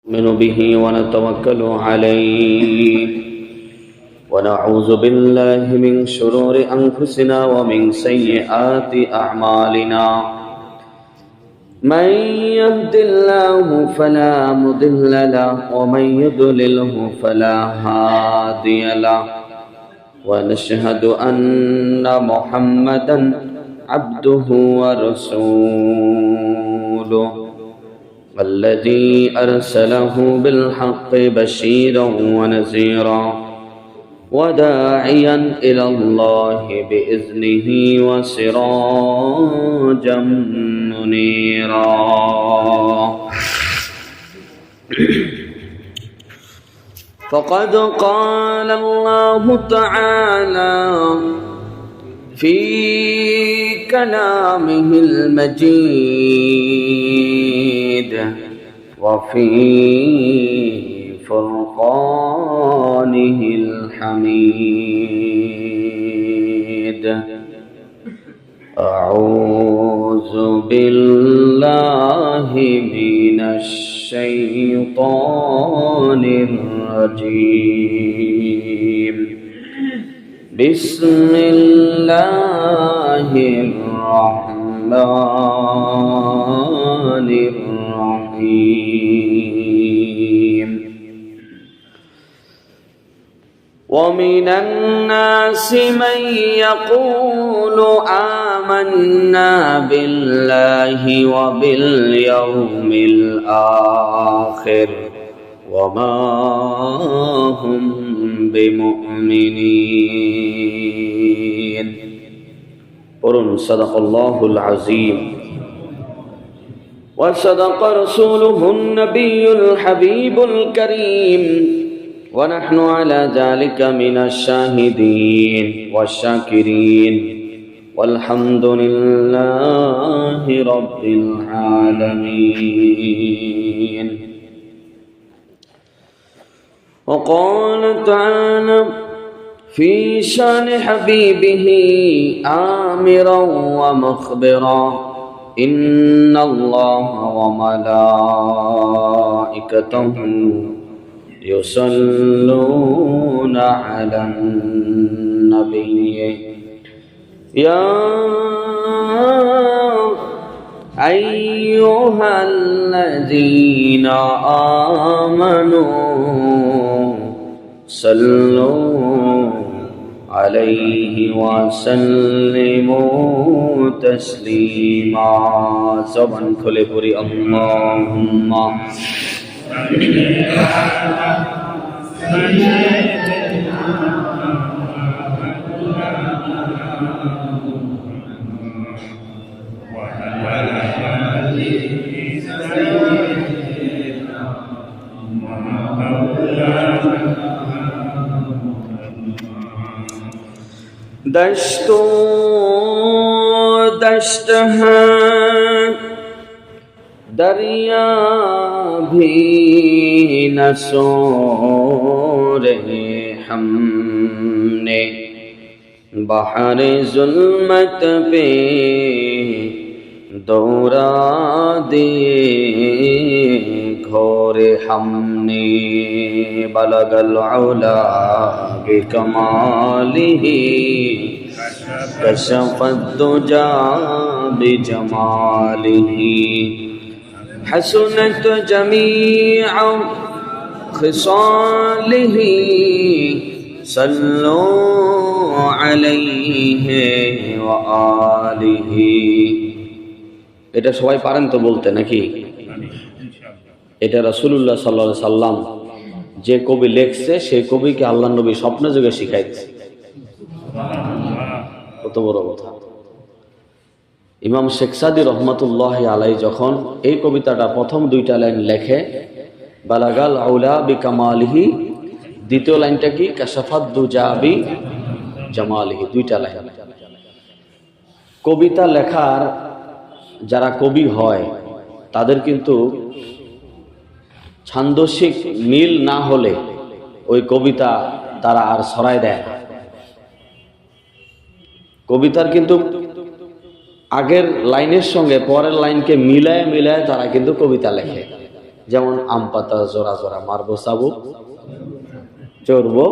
نؤمن به ونتوكل عليه ونعوذ بالله من شرور أنفسنا ومن سيئات أعمالنا من يهد الله فلا مضل له ومن يضلله فلا هادي له ونشهد أن محمدا عبده ورسوله الذي أرسله بالحق بشيرا ونذيرا وداعيا إلى الله بإذنه وسراجا منيرا فقد قال الله تعالى في كلامه المجيد وفي فرقانه الحميد أعوذ بالله من الشيطان الرجيم بسم الله الرحمن الرحيم ومن الناس من يقول آمنا بالله وباليوم الآخر وما هم بمؤمنين قرن صدق الله العظيم وصدق رسوله النبي الحبيب الكريم ونحن على ذلك من الشاهدين والشاكرين والحمد لله رب العالمين وقال تعالى في شان حبيبه آمرا ومخبرا إن الله وملائكته يصلون على النبي يا أيها الذين آمنوا صلوا عليه وسلموا تسليما زبان খুলে পড়ি আল্লাহুম্মা दश्तो दश्त है दरिया भी न सोरे हमने बहर जुल्मत पे दौरा दिए घोरे हमने बलगल उला बिकमालिही कशफत दुजा बिजमालिही हसनत जमीअ खिसालिही सल्लु अलैहि व आलिही। এটা সবাই পারেন তো বলতে নাকি? এটা রাসূলুল্লাহ সাল্লাল্লাহু আলাইহি সাল্লাম যে কবি লেখছে সেই কবিকে আল্লাহ নবী স্বপ্নে যোগে শিখাইছে। কত বড় কথা। ইমাম শেখ সাদি রহমাতুল্লাহ আলাইহি যখন এই কবিতাটা প্রথম দুইটা লাইন লেখে, বালাগাল আউলা বিকামালিহি, দ্বিতীয় লাইনটা কি কাশাফাত দুজা বি জামালিহি, দুইটা লাইন। কবিতা লেখার যারা কবি হয় তাদের কিন্তু ছান্দসিক মিল না হলে ওই কবিতা তারা আর ছড়ায় দেয় না। কবিতার কিন্তু আগের লাইনের সঙ্গে পরের লাইনকে মিলায় মিলায় তারা কিন্তু কবিতা লেখে। যেমন আম পাতা জোড়া জোড়া মারবো চাবুক চড়বো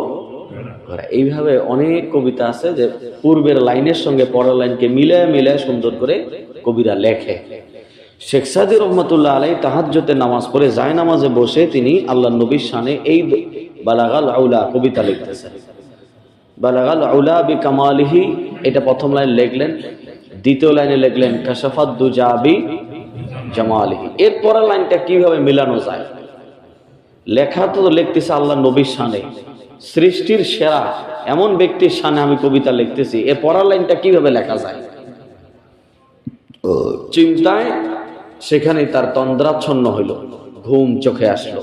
ঘোড়া। এইভাবে অনেক কবিতা আছে যে পূর্বের লাইনের সঙ্গে পরের লাইনকে মিলায় মিলায় সুন্দর করে কবিরা লেখে। শেখ সাদী রহমতুল্লাহ আলাই তাহাজ্জুদের নামাজ পড়ে যায় নামাজে বসে তিনি আল্লাহ নবীর শানে এই বালাগাল আউলা কবিতা লিখতেছেন। বালাগাল আউলা বিকামালিহি এটা প্রথম লাইন লিখলেন, দ্বিতীয় লাইনে লিখলেন কাশাফাত দুজা বিজামালিহি। এর পরের লাইনটা কিভাবে মিলানো যায়? লেখা তো লিখতেছে আল্লাহ নবীর শানে, সৃষ্টির সেরা এমন ব্যক্তির শানে আমি কবিতা লিখতেছি, এর পরের লাইনটা কিভাবে লেখা যায়? চিন্তায় সেখানে তার তন্দ্রাচ্ছন্ন হইল, ঘুম চোখে আসলো।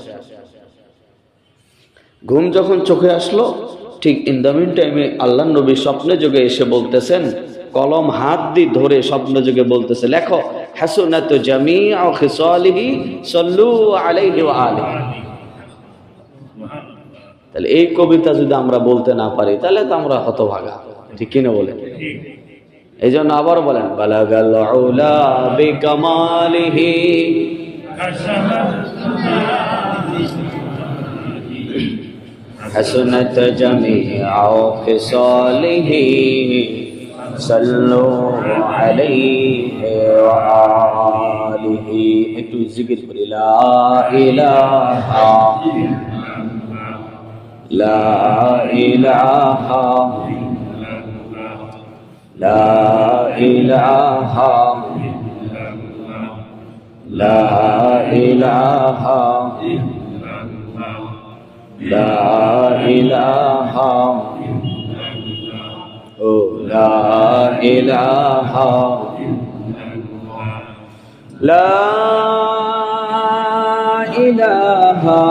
ঘুম যখন চোখে আসলো, ঠিক ইন দ্য মিন টাইমে আল্লাহ নবী স্বপ্নে যোগে এসে বলতেছেন, কলম হাত দিয়ে ধরে স্বপ্ন যোগে বলতেছে, লেখো হাসুনাত জামিউ খিসালিহি সাল্লু আলাইহি ওয়া আলিহি। তাহলে এই কবিতা যদি আমরা বলতে না পারি তাহলে তো আমরা হতভাগা, ঠিক কিনা বলেন? এই জন্য আবার বলেন বালাগাল উলা বিকামালিহি হাসনাত জামিউ খিসালিহি সাল্লু আলাইহি ওয়া আলিহি। একটু জিকির করি লা ইলাহা লা ইলাহা লা ইলাহা লা ইলাহা লা ইলাহা ও লা ইলাহা লা ইলাহা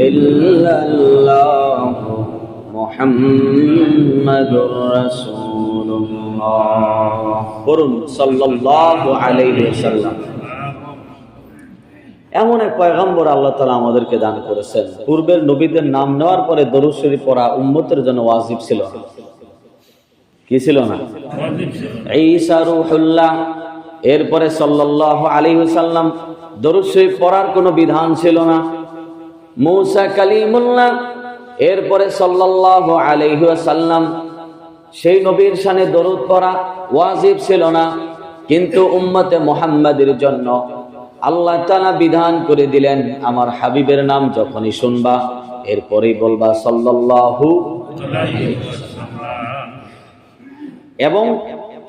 ইল্লাল্লাহ মুহাম্মাদুর রাসূলুল্লাহ। পড়ুন সাল্লাল্লাহু আলাইহি ওয়াসাল্লাম। এমন এক পয়গম্বর আল্লাহ তাআলা আমাদেরকে দান করেছেন। পূর্বের নবীদের নাম নেওয়ার পরে দরুদ শরীফ পড়া উম্মতের জন্য ওয়াজিব ছিল না। কি ছিল না? ঈসা রূহুল্লাহ, এরপরে সাল্লাল্লাহু আলাইহি ওয়াসাল্লাম, দরুদ শরীফ পড়ার কোনো বিধান ছিল না। মূসা কালিমুল্লাহ, এরপরে সাল্লাল্লাহু আলাইহি ওয়াসাল্লাম, সেই নবীর শানে দরুদ পড়া ওয়াজিব ছিল না। কিন্তু উম্মতে মুহাম্মাদের জন্য আল্লাহ তাআলা বিধান করে দিলেন, আমার হাবিবের নাম যখনই শুনবা এরপরেই বলবা সাল্লাল্লাহু আলাইহি ওয়াসাল্লাম। এবং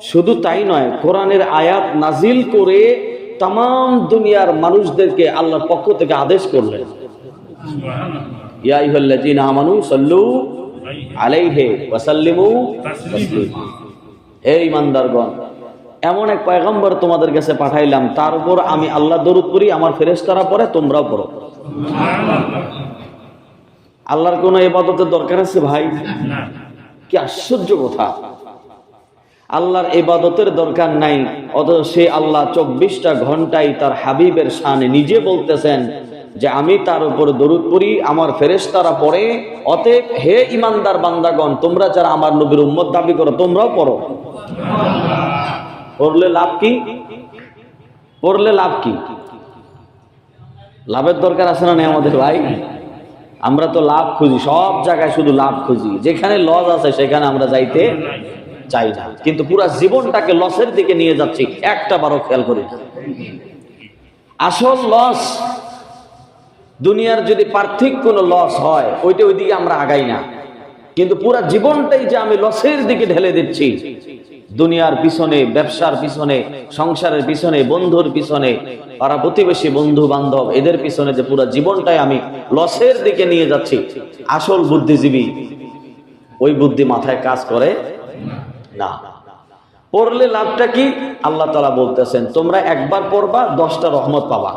শুধু তাই নয়, কোরআনের আয়াত নাজিল করে তাম দুনিয়ার মানুষদেরকে আল্লাহর পক্ষ থেকে আদেশ করলেন, ইয়া আইয়ুহাল্লাযীনা আমানু সাল্লু আলাইহি ওয়া সাল্লিমু তাসলিমা। হে ঈমানদারগণ, এমন এক পয়গম্বর তোমাদের কাছে পাঠাইলাম, তার উপর আমি আল্লাহ দরুদ পড়ি, আমার ফেরেশতারা পড়ে, তোমরাও পড়ো। আল্লাহর কোন ইবাদতের দরকার আছে ভাই? কি আশ্চর্য কথা! আল্লাহর ইবাদতের দরকার নাই, অথচ সে আল্লাহ 24টা ঘন্টায় তার হাবিবের শানে নিজে বলতেছেন যে আমি তার উপর দরুদ পড়ি, আমার ফেরেশতারা পড়ে, অতএব হে ঈমানদার বান্দাগণ, তোমরা যারা আমার নবীর উম্মত দাবি করো তোমরাও পড়ো। পড়লে লাভ কি? পড়লে লাভ কি? লাভের দরকার আছে না নেই আমাদের ভাই? আমরা তো লাভ খুঁজি, সব জায়গায় শুধু লাভ খুঁজি, যেখানে লস আছে সেখানে আমরা যাইতে চাই না, কিন্তু পুরো জীবনটাকে লসের দিকে নিয়ে যাচ্ছি, একটা বারও খেয়াল করি না। আসল লস দুনিয়ার যদি পার্থিব কোনো লস হয় ওইটা ওইদিকে আমরা আগাই না, কিন্তু পুরো জীবনটাই যে আমি লসের দিকে ঢেলে দিচ্ছি, দুনিয়ার পিছনে, ব্যবসার পিছনে, সংসারের পিছনে, বন্ধুর পিছনে, পাড়া প্রতিবেশী, বন্ধু বান্ধব, এদের পিছনে যে পুরো জীবনটাই আমি লসের দিকে নিয়ে যাচ্ছি, আসল বুদ্ধিজীবী ওই বুদ্ধি মাথায় কাজ করে না। পড়লে লাভটা কি? আল্লাহ তাআলা বলতেছেন, তোমরা একবার পড়বা 10টা রহমত পাবা,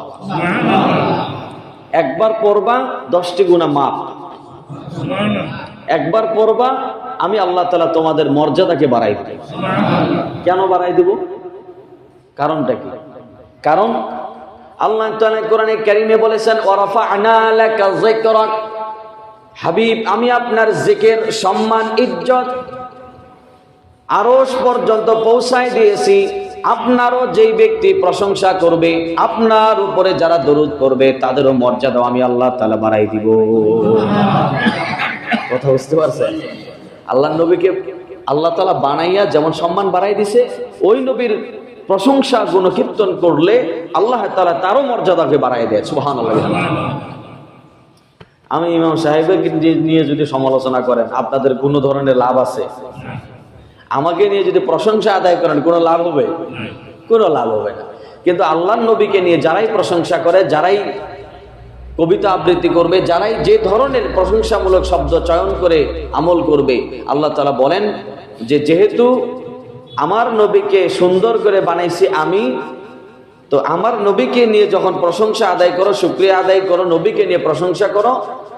একবার পড়বা 10টি গুনাহ মাফ, একবার পড়বা আমি আল্লাহ তাআলা তোমাদের মর্যাদাকে বাড়াই দেব। কেন বাড়াই দেব? কারণটা কি? কারণ আল্লাহ তাআলা কোরআনে কারীমে বলেছেন, ওয়ারাফা'না লাকা যিকরাক, হাবিব আমি আপনার জিকির, সম্মান, ইজ্জত আরশ পর্যন্ত পৌঁছায় দিয়েছি। আপনারও যেই ব্যক্তি প্রশংসা করবে, আপনার উপরে যারা দরুদ করবে, তাদেরও মর্যাদা আমি আল্লাহ তাআলা বাড়াই দিব। কথা বুঝতে পারছেন? আল্লাহ নবীকে আল্লাহ তাআলা বানাইয়া যেমন সম্মান বাড়াই দিছে, ওই নবীর প্রশংসা গুণকীর্তন করলে আল্লাহ তাআলা তারও মর্যাদাকে বাড়াই দেয়। সুবহানাল্লাহ। আমি ইমাম সাহেবকে নিয়ে যদি সমালোচনা করেন, আপনাদের কোনো ধরনের লাভ আছে? আমাকে নিয়ে যদি প্রশংসা আদায় করেন, কোনো লাভ হবে? কোনো লাভ হবে না। কিন্তু আল্লাহর নবীকে নিয়ে যারাই প্রশংসা করে, যারাই কবিতা আবৃত্তি করবে, যারাই যে ধরনের প্রশংসামূলক শব্দ চয়ন করে আমল করবে, আল্লাহ তাআলা বলেন যে যেহেতু আমার নবীকে সুন্দর করে বানাইছি আমি, তো আমার নবীকে নিয়ে যখন প্রশংসা আদায় করো, শুকরিয়া আদায় করো, নবীকে নিয়ে প্রশংসা করো,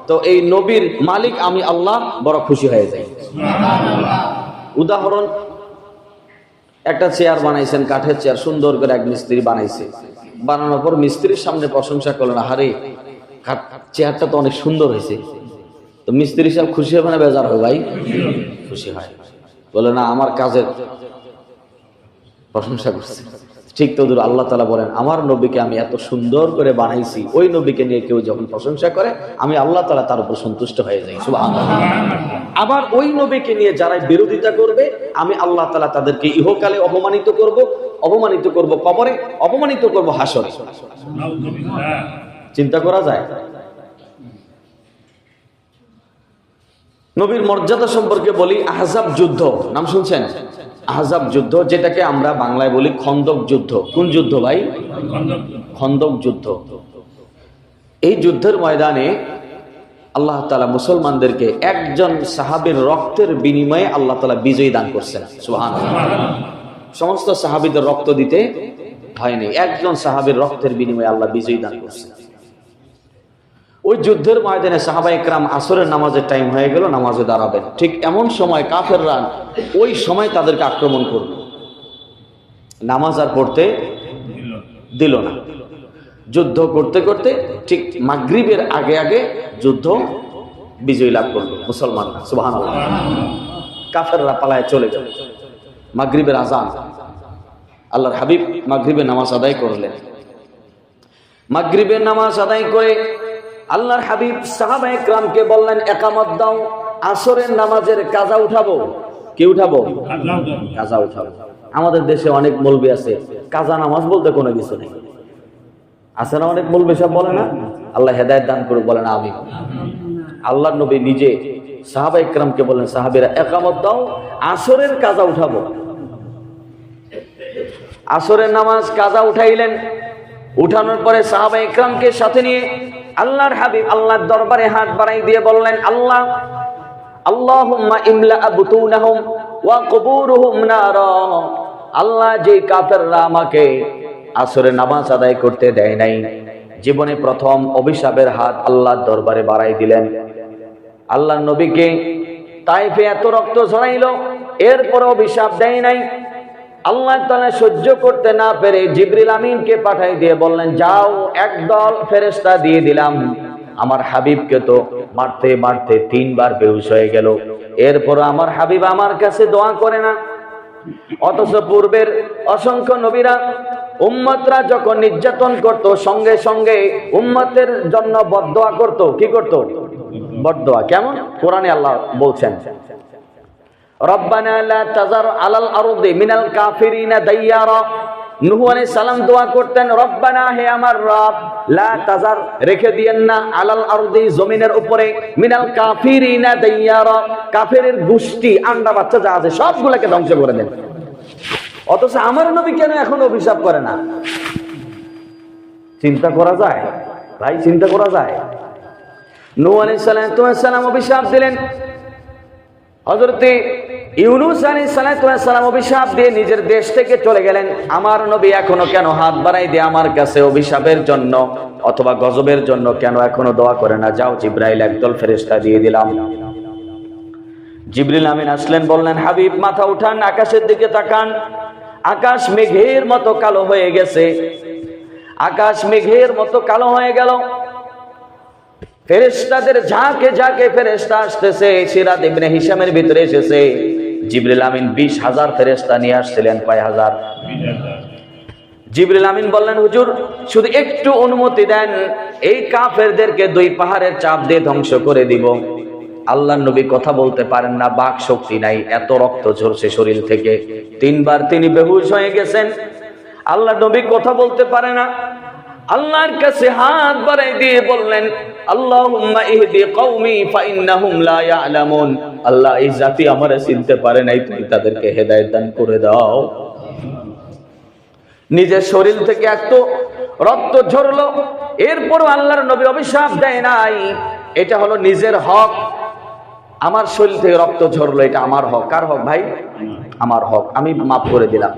তো এই নবীর মালিক আমি আল্লাহ বড় খুশি হয়ে যাই। উদাহরণ, একটা চেয়ার বানাইছেন, কাঠের চেয়ার, সুন্দর করে এক মিস্ত্রি বানাইছে। বানানোর পর মিস্ত্রির সামনে প্রশংসা করলেন, আরে চেয়ারটা তো অনেক সুন্দর হয়েছে। তো মিস্ত্রি সাহেব খুশি হবে না বেজার হয়? ভাই খুশি হয়। বলে না, আমার কাজের প্রশংসা করছে। ঠিক তদ্রুপ আল্লাহ তাআলা বলেন আমার নবীকে আমি এত সুন্দর করে বানাইছি, ওই নবীকে নিয়ে কেউ যখন প্রশংসা করে আমি আল্লাহ তাআলা তার উপর সন্তুষ্ট হয়ে যাই। সুবহানাল্লাহ। আবার ওই নবীকে নিয়ে যারা বিরোধিতা করবে, আমি আল্লাহ তাআলা তাদেরকে ইহকালে অপমানিত করব, কবরে অপমানিত করব, হাসরে। চিন্তা করা যায়? নবীর মর্যাদা সম্পর্কে বলি। আহজাব যুদ্ধ নাম শুনছেন? আহজাব যুদ্ধ, যেটাকে আমরা বাংলায় বলি খন্দক যুদ্ধ। কোন যুদ্ধ ভাই? খন্দক যুদ্ধ। এই যুদ্ধের ময়দানে আল্লাহ তাআলা মুসলমানদেরকে একজন সাহাবীর রক্তের বিনিময়ে আল্লাহ তাআলা বিজয় দান করছেন। সুবহানাল্লাহ। সমস্ত সাহাবীদের রক্ত দিতে হয়নি, একজন সাহাবীর রক্তের বিনিময়ে আল্লাহ বিজয় দান করছেন। ওই যুদ্ধের ময়দানে সাহাবায়ে কেরাম আসরের নামাজের টাইম হয়ে গেল, নামাজে দাঁড়াবেন। ঠিক এমন সময় কাফেররা ওই সময় তাদেরকে আক্রমণ করল, নামাজ আর পড়তে দিল না। যুদ্ধ করতে করতে ঠিক মাগরিবের আগে আগে যুদ্ধ বিজয় লাভ করলো মুসলমানরা। সুবহানাল্লাহ। কাফেররা পালায় চলে গেল। মাগরিবের আজান, আল্লাহর হাবিব মাগরিবের নামাজ আদায় করলেন। মাগরিবের নামাজ আদায় করে আল্লাহর হাবিব সাহাবায়ে কেরামকে বললেন, একামত দাও, আসরের নামাজের কাজা উঠাবো। কি উঠাবো? কাজা উঠাবো। আমাদের দেশে অনেক মৌলবি আছে, কাজা নামাজ বলতে কোনো কিছু নেই। আছে না অনেক মৌলবি সব বলে না? আল্লাহ হেদায়েত দান করুক, বলে না আমিন। আল্লাহর নবী নিজে সাহাবায়ে কেরামকে বললেন, সাহাবীরা একামত দাও, আসরের কাজা উঠাবো। আসরের নামাজ কাজা উঠাইলেন। উঠানোর পরে সাহাবায়ে কেরামকে সাথে নিয়ে আল্লাহর হাবিব আল্লাহর দরবারে হাত বাড়াই দিয়ে বললেন, আল্লাহ, আল্লাহুম্মা ইমলা বুতুনাহুম ওয়া কুবুরুহুম নারা। আল্লাহ, যে কাফেররা আমাকে আসরের নামাজ আদায় করতে দেয় নাই, জীবনে প্রথম অভিশাপের হাত আল্লাহর দরবারে বাড়াই দিলেন। আল্লাহর নবীকে তায়েফে এত রক্ত ঝরাইলো, এরপর অভিশাপ দেয় নাই। আল্লাহ তাআলা সহ্য করতে না পেরে জিবরিল আমিনকে পাঠাই দিয়ে বললেন, যাও, একদল ফেরেশতা দিয়ে দিলাম। আমার হাবিবকে তো মারতে মারতে 3 বার বেহুশ হয়ে গেল, এরপর আমার হাবিব আমার কাছে দোয়া করে না। অথচ পূর্বের অসংখ্য নবীরা উম্মতরা যখন নির্যাতন করত, সঙ্গে সঙ্গে উম্মতের জন্য বদদোয়া করত। কি করত? বদদোয়া। কেমন? কোরআনে আল্লাহ বলছেন, রব্বানা লা তাযার আলাল আরদি মিনাল কাফিরিনা দাইয়ারা। নূহ আলাইহিস সালাম দোয়া করতেন, রব্বানা, হে আমার রব, লা তাযার, রেখে দিয়েন না, আলাল আরদি, জমিনের উপরে, মিনাল কাফিরিনা দাইয়ারা, কাফেরের গোষ্ঠী, আন্ডা বাচ্চা যা আছে সবগুলোকে ধ্বংস করে দেন। অথচ আমার নবী কেন এখন অভিশাপ করে না? চিন্তা করা যায় ভাই, চিন্তা করা যায়। নূহ আলাইহিস সালাম অভিশাপ দিলেন, হযরতে ইউনূস আলাইহিস সালাম অভিশাপ দিয়ে নিজের দেশ থেকে চলে গেলেন। আমার নবী এখনো কেন হাত বাড়াই দিয়ে আমার কাছে অভিশাপের জন্য অথবা গজবের জন্য কেন এখনো দোয়া করে না? যাও, জিবরাইল একদল ফেরেশতা দিয়ে দিলাম। জিবরিল আমিন আসলেন, বললেন, হাবিব, মাথা উঠান, আকাশের দিকে তাকান। আকাশ মেঘের মতো কালো হয়ে গেছে। আকাশ মেঘের মতো কালো হয়ে গেল। ফেরেশতাদের ঝাঁকে ঝাঁকে ফেরেশতা আসতেছে। সিরাত ইবনে হিশামের ভিতরে এসেছে, জিবরিল আমিন 20,000 ফেরেশতা নিয়ে আসছিলেন। কয় হাজার? জিবরিল আমিন বললেন, হুজুর শুধু একটু অনুমতি দেন, এই কাফেরদেরকে 2 পাহাড়ের চাপ দিয়ে ধ্বংস করে দিব। আল্লাহর নবী কথা বলতে পারেন না, বাক শক্তি নাই, এত রক্ত ঝরছে শরীর থেকে। 3 বার তিনি বেহুশ হয়ে গেছেন। আল্লাহর নবী কথা বলতে পারে না। আল্লাহর কাছে হাত বাড়াই দিয়ে বললেন, আল্লাহুম্মা ইহদি কওমি ফাইন্নাহুম লা ইয়ালামুন। আল্লাহ, এই জাতি আমারে চিনতে পারে নাই, তুমি তাদেরকে হেদায়েত দান করে দাও। নিজের শরীর থেকে এত রক্ত ঝরলো, এরপরও আল্লাহর নবী অভিশাপ দেয় নাই। এটা হলো নিজের হক। আমার শরীর থেকে রক্ত ঝরলো, এটা আমার হক। কার হক ভাই? আমার হক, আমি মাফ করে দিলাম।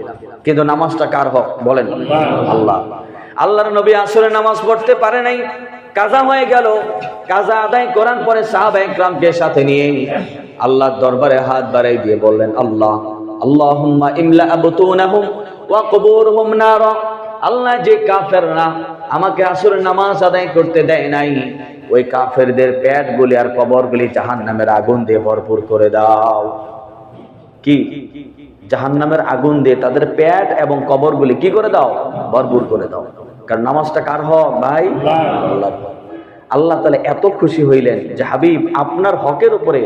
কিন্তু নামাজটা কার হক বলেন? আল্লাহ। আল্লাহর নবী আসরে নামাজ পড়তে পারে নাই, কাজা হয়ে গেল। কাজা আদায় করার পরে সাহাবায়ে কেরামকে সাথে নিয়ে আল্লাহর দরবারে হাত বাড়াই দিয়ে বললেন, আল্লাহ, আল্লাহুম্মা ইমলা আবতুনাহুম ওয়া কুবুরহুম নারা। আল্লাহ, যে কাফেররা আমাকে আসরের নামাজ আদায় করতে দেয় নাই, ওই কাফেরদের পেটগুলি আর কবরগুলি জাহান্নামের আগুন দিয়ে ভরপুর করে দাও। কি? জাহান্নামের আগুন দিয়ে তাদের পেট এবং কবরগুলি কি করে দাও? ভরপুর করে দাও। কারণ নামাজটা কার হক ভাই? আল্লাহর হক। আল্লাহ তাআলা এত খুশি হইলেন যে হাবিব, আপনার হকের উপরে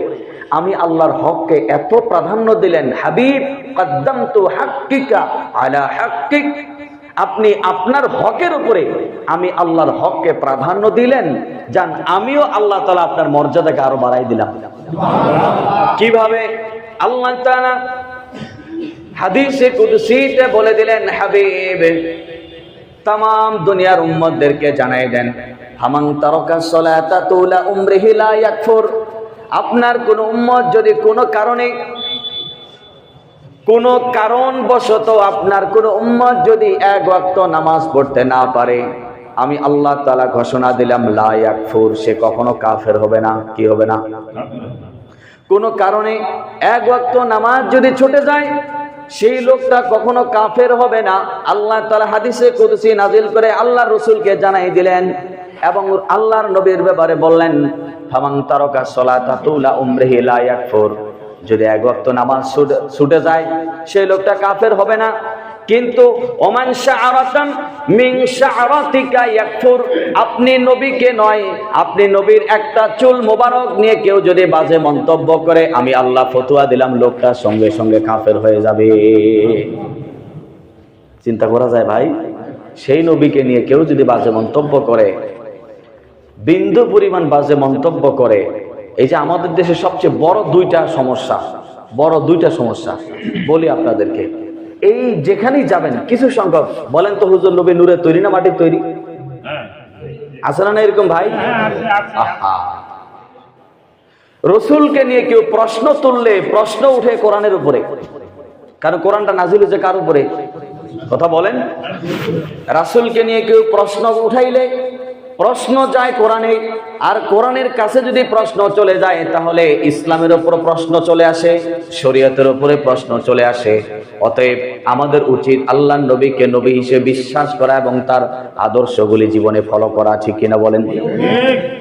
আমি আল্লাহর হককে এত প্রাধান্য দিলেন। হাবিব, কদ্দামতু হাক্কিকা আলা হাক্কিক। আপনি আপনার হকের উপরে আমি আল্লাহর হককে প্রাধান্য দিলেন, জান আমিও আল্লাহ তাআলা আপনার মর্যাদাকে আরো বাড়াই দিলাম। কিভাবে? আল্লাহ তাআলা হাদিসে কুদসিতে বলে দিলেন, হাবিব, तमाम দুনিয়ার উম্মতদেরকে জানাই দেন, হামান তারাকা সালাতা তুলা উমরিহি লা ইয়াকফুর। আপনার কোন উম্মত যদি কোনো কারণবশত আপনার কোন উম্মত যদি 1 ওয়াক্ত নামাজ পড়তে না পারে, আমি আল্লাহ তাআলা ঘোষণা দিলাম, লা ইয়াকফুর, সে কখনো কাফের হবে না। কি হবে না? কোন কারণে 1 ওয়াক্ত নামাজ যদি ছুটে যায়, সেই লোকটা কখনো কাফের হবে না। আল্লাহ তাআলা হাদিসে কুদসি নাজিল করে আল্লাহর রাসূলকে জানাই দিলেন এবং আল্লাহর নবীর ব্যাপারে বললেন, ফামান তারাকা সালাতা তুলা উমরিহি লা ইয়াকফুর। যদি 1 ওয়াক্ত নামাজ ছুটে যায়, সেই লোকটা কাফের হবে না। কিন্তু ওমান শাআরাতান মিন শাআরাতিকা ইয়াকফুর। আপনি নবীকে নয়, আপনি নবীর একটা চুল মোবারক নিয়ে কেউ যদি বাজে মন্তব্য করে, আমি আল্লাহ ফতোয়া দিলাম, লোকটা সঙ্গে সঙ্গে কাফের হয়ে যাবে। চিন্তা করা যায় ভাই? সেই নবীকে নিয়ে কেউ যদি বাজে মন্তব্য করে, বিন্দু পরিমাণ বাজে মন্তব্য করে, এই যে আমাদের দেশে সবচেয়ে বড় 2টা সমস্যা বলি আপনাদেরকে। এই যেখানেই যাবেন কিছু সংখ্যক বলেন তো, হুজুর নবী নূরের তৈরি না মাটির তৈরি? আছে না এরকম ভাই? রসুলকে নিয়ে কেউ প্রশ্ন তুললে, প্রশ্ন উঠে কোরআনের উপরে, কারণ কোরআনটা নাজিল হয়েছে কার উপরে? কথা বলেন। রাসূলকে নিয়ে কেউ প্রশ্ন উঠাইলে প্রশ্ন যায় কোরআনে, আর কোরআনের কাছে যদি প্রশ্ন চলে যায়, তাহলে ইসলামের উপর প্রশ্ন চলে আসে, শরীয়তের উপরে প্রশ্ন চলে আসে। অতএব আমাদের উচিত আল্লাহর নবীকে নবী হিসেবে বিশ্বাস করা এবং তার আদর্শগুলি জীবনে ফলো করা। ঠিক কিনা বলেন?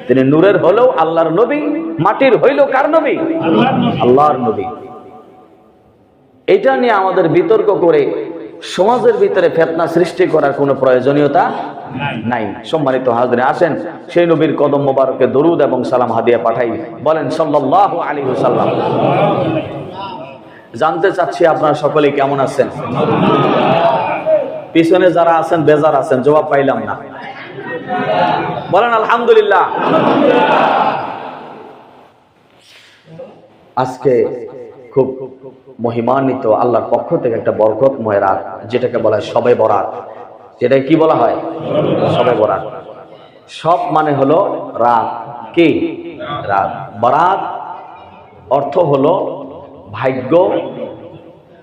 তিনি নূরের হলেও আল্লাহর নবী, মাটির হইলেও কার নবী? আল্লাহর নবী। এটা নিয়ে আমাদের বিতর্ক করে সমাজের ভিতরে ফিতনা সৃষ্টি করার কোনো প্রয়োজনীয়তা নাই। সম্মানিত হাজরিন, আসেন সেই নবীর কদম মোবারকে দরুদ এবং সালাম হাদিয়া পাঠাই। বলেন সাল্লাল্লাহু আলাইহি ওয়াসাল্লাম। জানতে চাচ্ছি আপনারা সকলে কেমন আছেন? পিছনে যারা আছেন বেজার আছেন, জবাব পাইলাম না। বলেন আলহামদুলিল্লাহ। আজকে খুব মহিমান্বিত আল্লাহর পক্ষ থেকে একটা বরকতময় রাত, যেটাকে বলা হয় শবে বরাত। যেটা কি বলা হয়? শবে বরাত। সব মানে হলো রাত। কি? রাত। বরাত অর্থ হলো ভাগ্য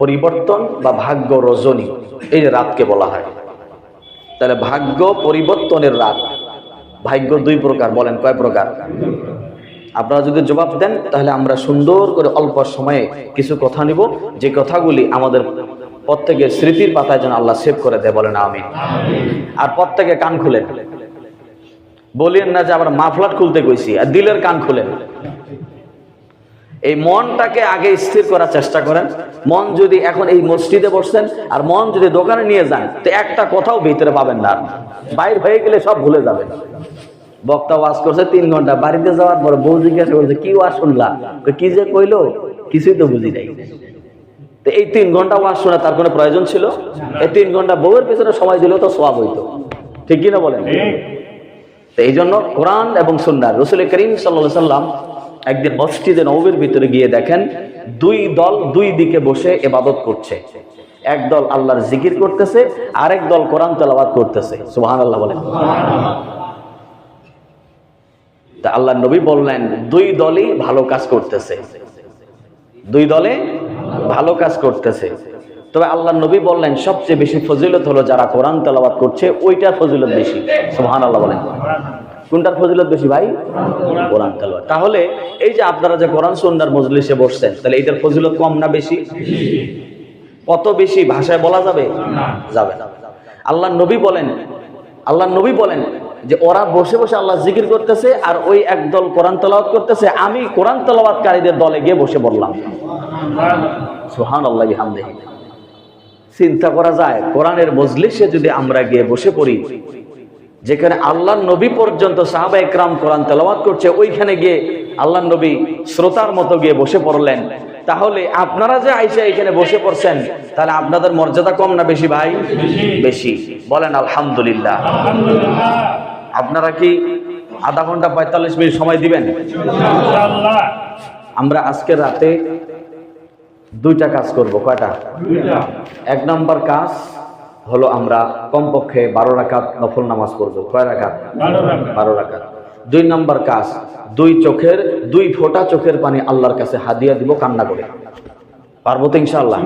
পরিবর্তন বা ভাগ্য রজনী, এই রাতকে বলা হয়। তাহলে ভাগ্য পরিবর্তনের রাত। ভাগ্য 2 প্রকার। বলেন কয় প্রকার? আপনারা যদি জবাব দেন তাহলে আমরা সুন্দর করে অল্প সময়ে কিছু কথা নিব, যে কথাগুলি আমাদের প্রত্যেকের স্মৃতির পাতায় যেন আল্লাহ সেভ করে দেয়। বলেন আমিন। আর প্রত্যেকে কান খুলেন, বলেন না যে আবার মাফলাট খুলতে কইছি, আর দিলের কান খুলেন। এই মনটাকে আগে স্থির করার চেষ্টা করেন। মন যদি এখন এই মসজিদে বসছেন আর মন যদি দোকানে নিয়ে যান, তো একটা কথাও ভিতরে পাবেন না, বাইর হয়ে গেলে সব ভুলে যাবেন। বক্তা ওয়াজ করছে 3 ঘন্টা, বাড়িতে যাওয়ার পর বউ জিজ্ঞাসা করছে কি ওয়াজ শুনলা, কি যে কইলো কিছুই তো বুঝি নাই। তো এই 3 ঘন্টা ওয়াজ শোনা তার কোনো প্রয়োজন ছিল? এই 3 ঘন্টা বউয়ের পেছনে সময় দিলেও তো সওয়াব হইতো, ঠিক কিনা বলেন? তো এই জন্য কোরআন এবং সুন্নাহ, রাসূল করিম সাল্লাল্লাহু আলাইহি সাল্লাম একদিন মসজিদে নববীর ভিতরে গিয়ে দেখেন 2 দল 2 দিকে বসে ইবাদত করছে। এক দল আল্লাহর জিকির করতেছে, আরেক দল কোরআন তেলাওয়াত করতেছে। সুবহানাল্লাহ বলেন। তা আল্লাহর নবী বললেন 2 দলই ভালো কাজ করতেছে, 2 দলে ভালো কাজ করতেছে। তবে আল্লাহর নবী বললেন সবচেয়ে বেশি ফজিলত হলো যারা কোরআন তেলাওয়াত করছে, ওইটার ফজিলত বেশি। সুবহানাল্লাহ বলেন। কোনটার ফজিলত বেশি ভাই? কোরআন তেলাওয়াত। তাহলে এই যে আপনারা যে কোরআন সুন্নাহর মজলিসে বসছেন, তাহলে এটার ফজিলত কম না বেশি? কত বেশি ভাষায় বলা যাবে? যাবে না। আল্লাহর নবী বলেন যে ওরা বসে বসে আল্লাহ জিকির করতেছে আর ওই একদল কোরআন তেলাওয়াত করতেছে, আমি কোরআন তেলাওয়াতকারীদের দলে গিয়ে বসে পড়লাম। সুবহানাল্লাহি বিহামদিহি। চিন্তা করা যায়, কোরআনের মজলিসে যদি আমরা গিয়ে বসে পড়ি, যেখানে আল্লাহর নবী পর্যন্ত সাহাবা একরাম কোরআন তেলাওয়াত করছে, ওইখানে গিয়ে আল্লাহর নবী শ্রোতার মতো গিয়ে বসে পড়লেন, তাহলে আপনারা যে আইসা এখানে বসে পড়ছেন, তাহলে আপনাদের মর্যাদা কম না বেশি ভাই? বেশি। বলেন আলহামদুলিল্লাহ। আপনারা কি আধা ঘন্টা 45 মিনিট সময় দিবেন? আমরা আজকে রাতে 2টা কাজ করব। কয়টা? 1 নম্বর কাজ হলো আমরা কমপক্ষে 12 রাকাত নফল নামাজ পড়ব। কয় রাকাত? 12 রাকাত। 2 নম্বর কাজ, 2 ফোঁটা চোখের পানি আল্লাহর কাছে হাদিয়া দিব কান্না করে। পারবো তো ইনশাআল্লাহ?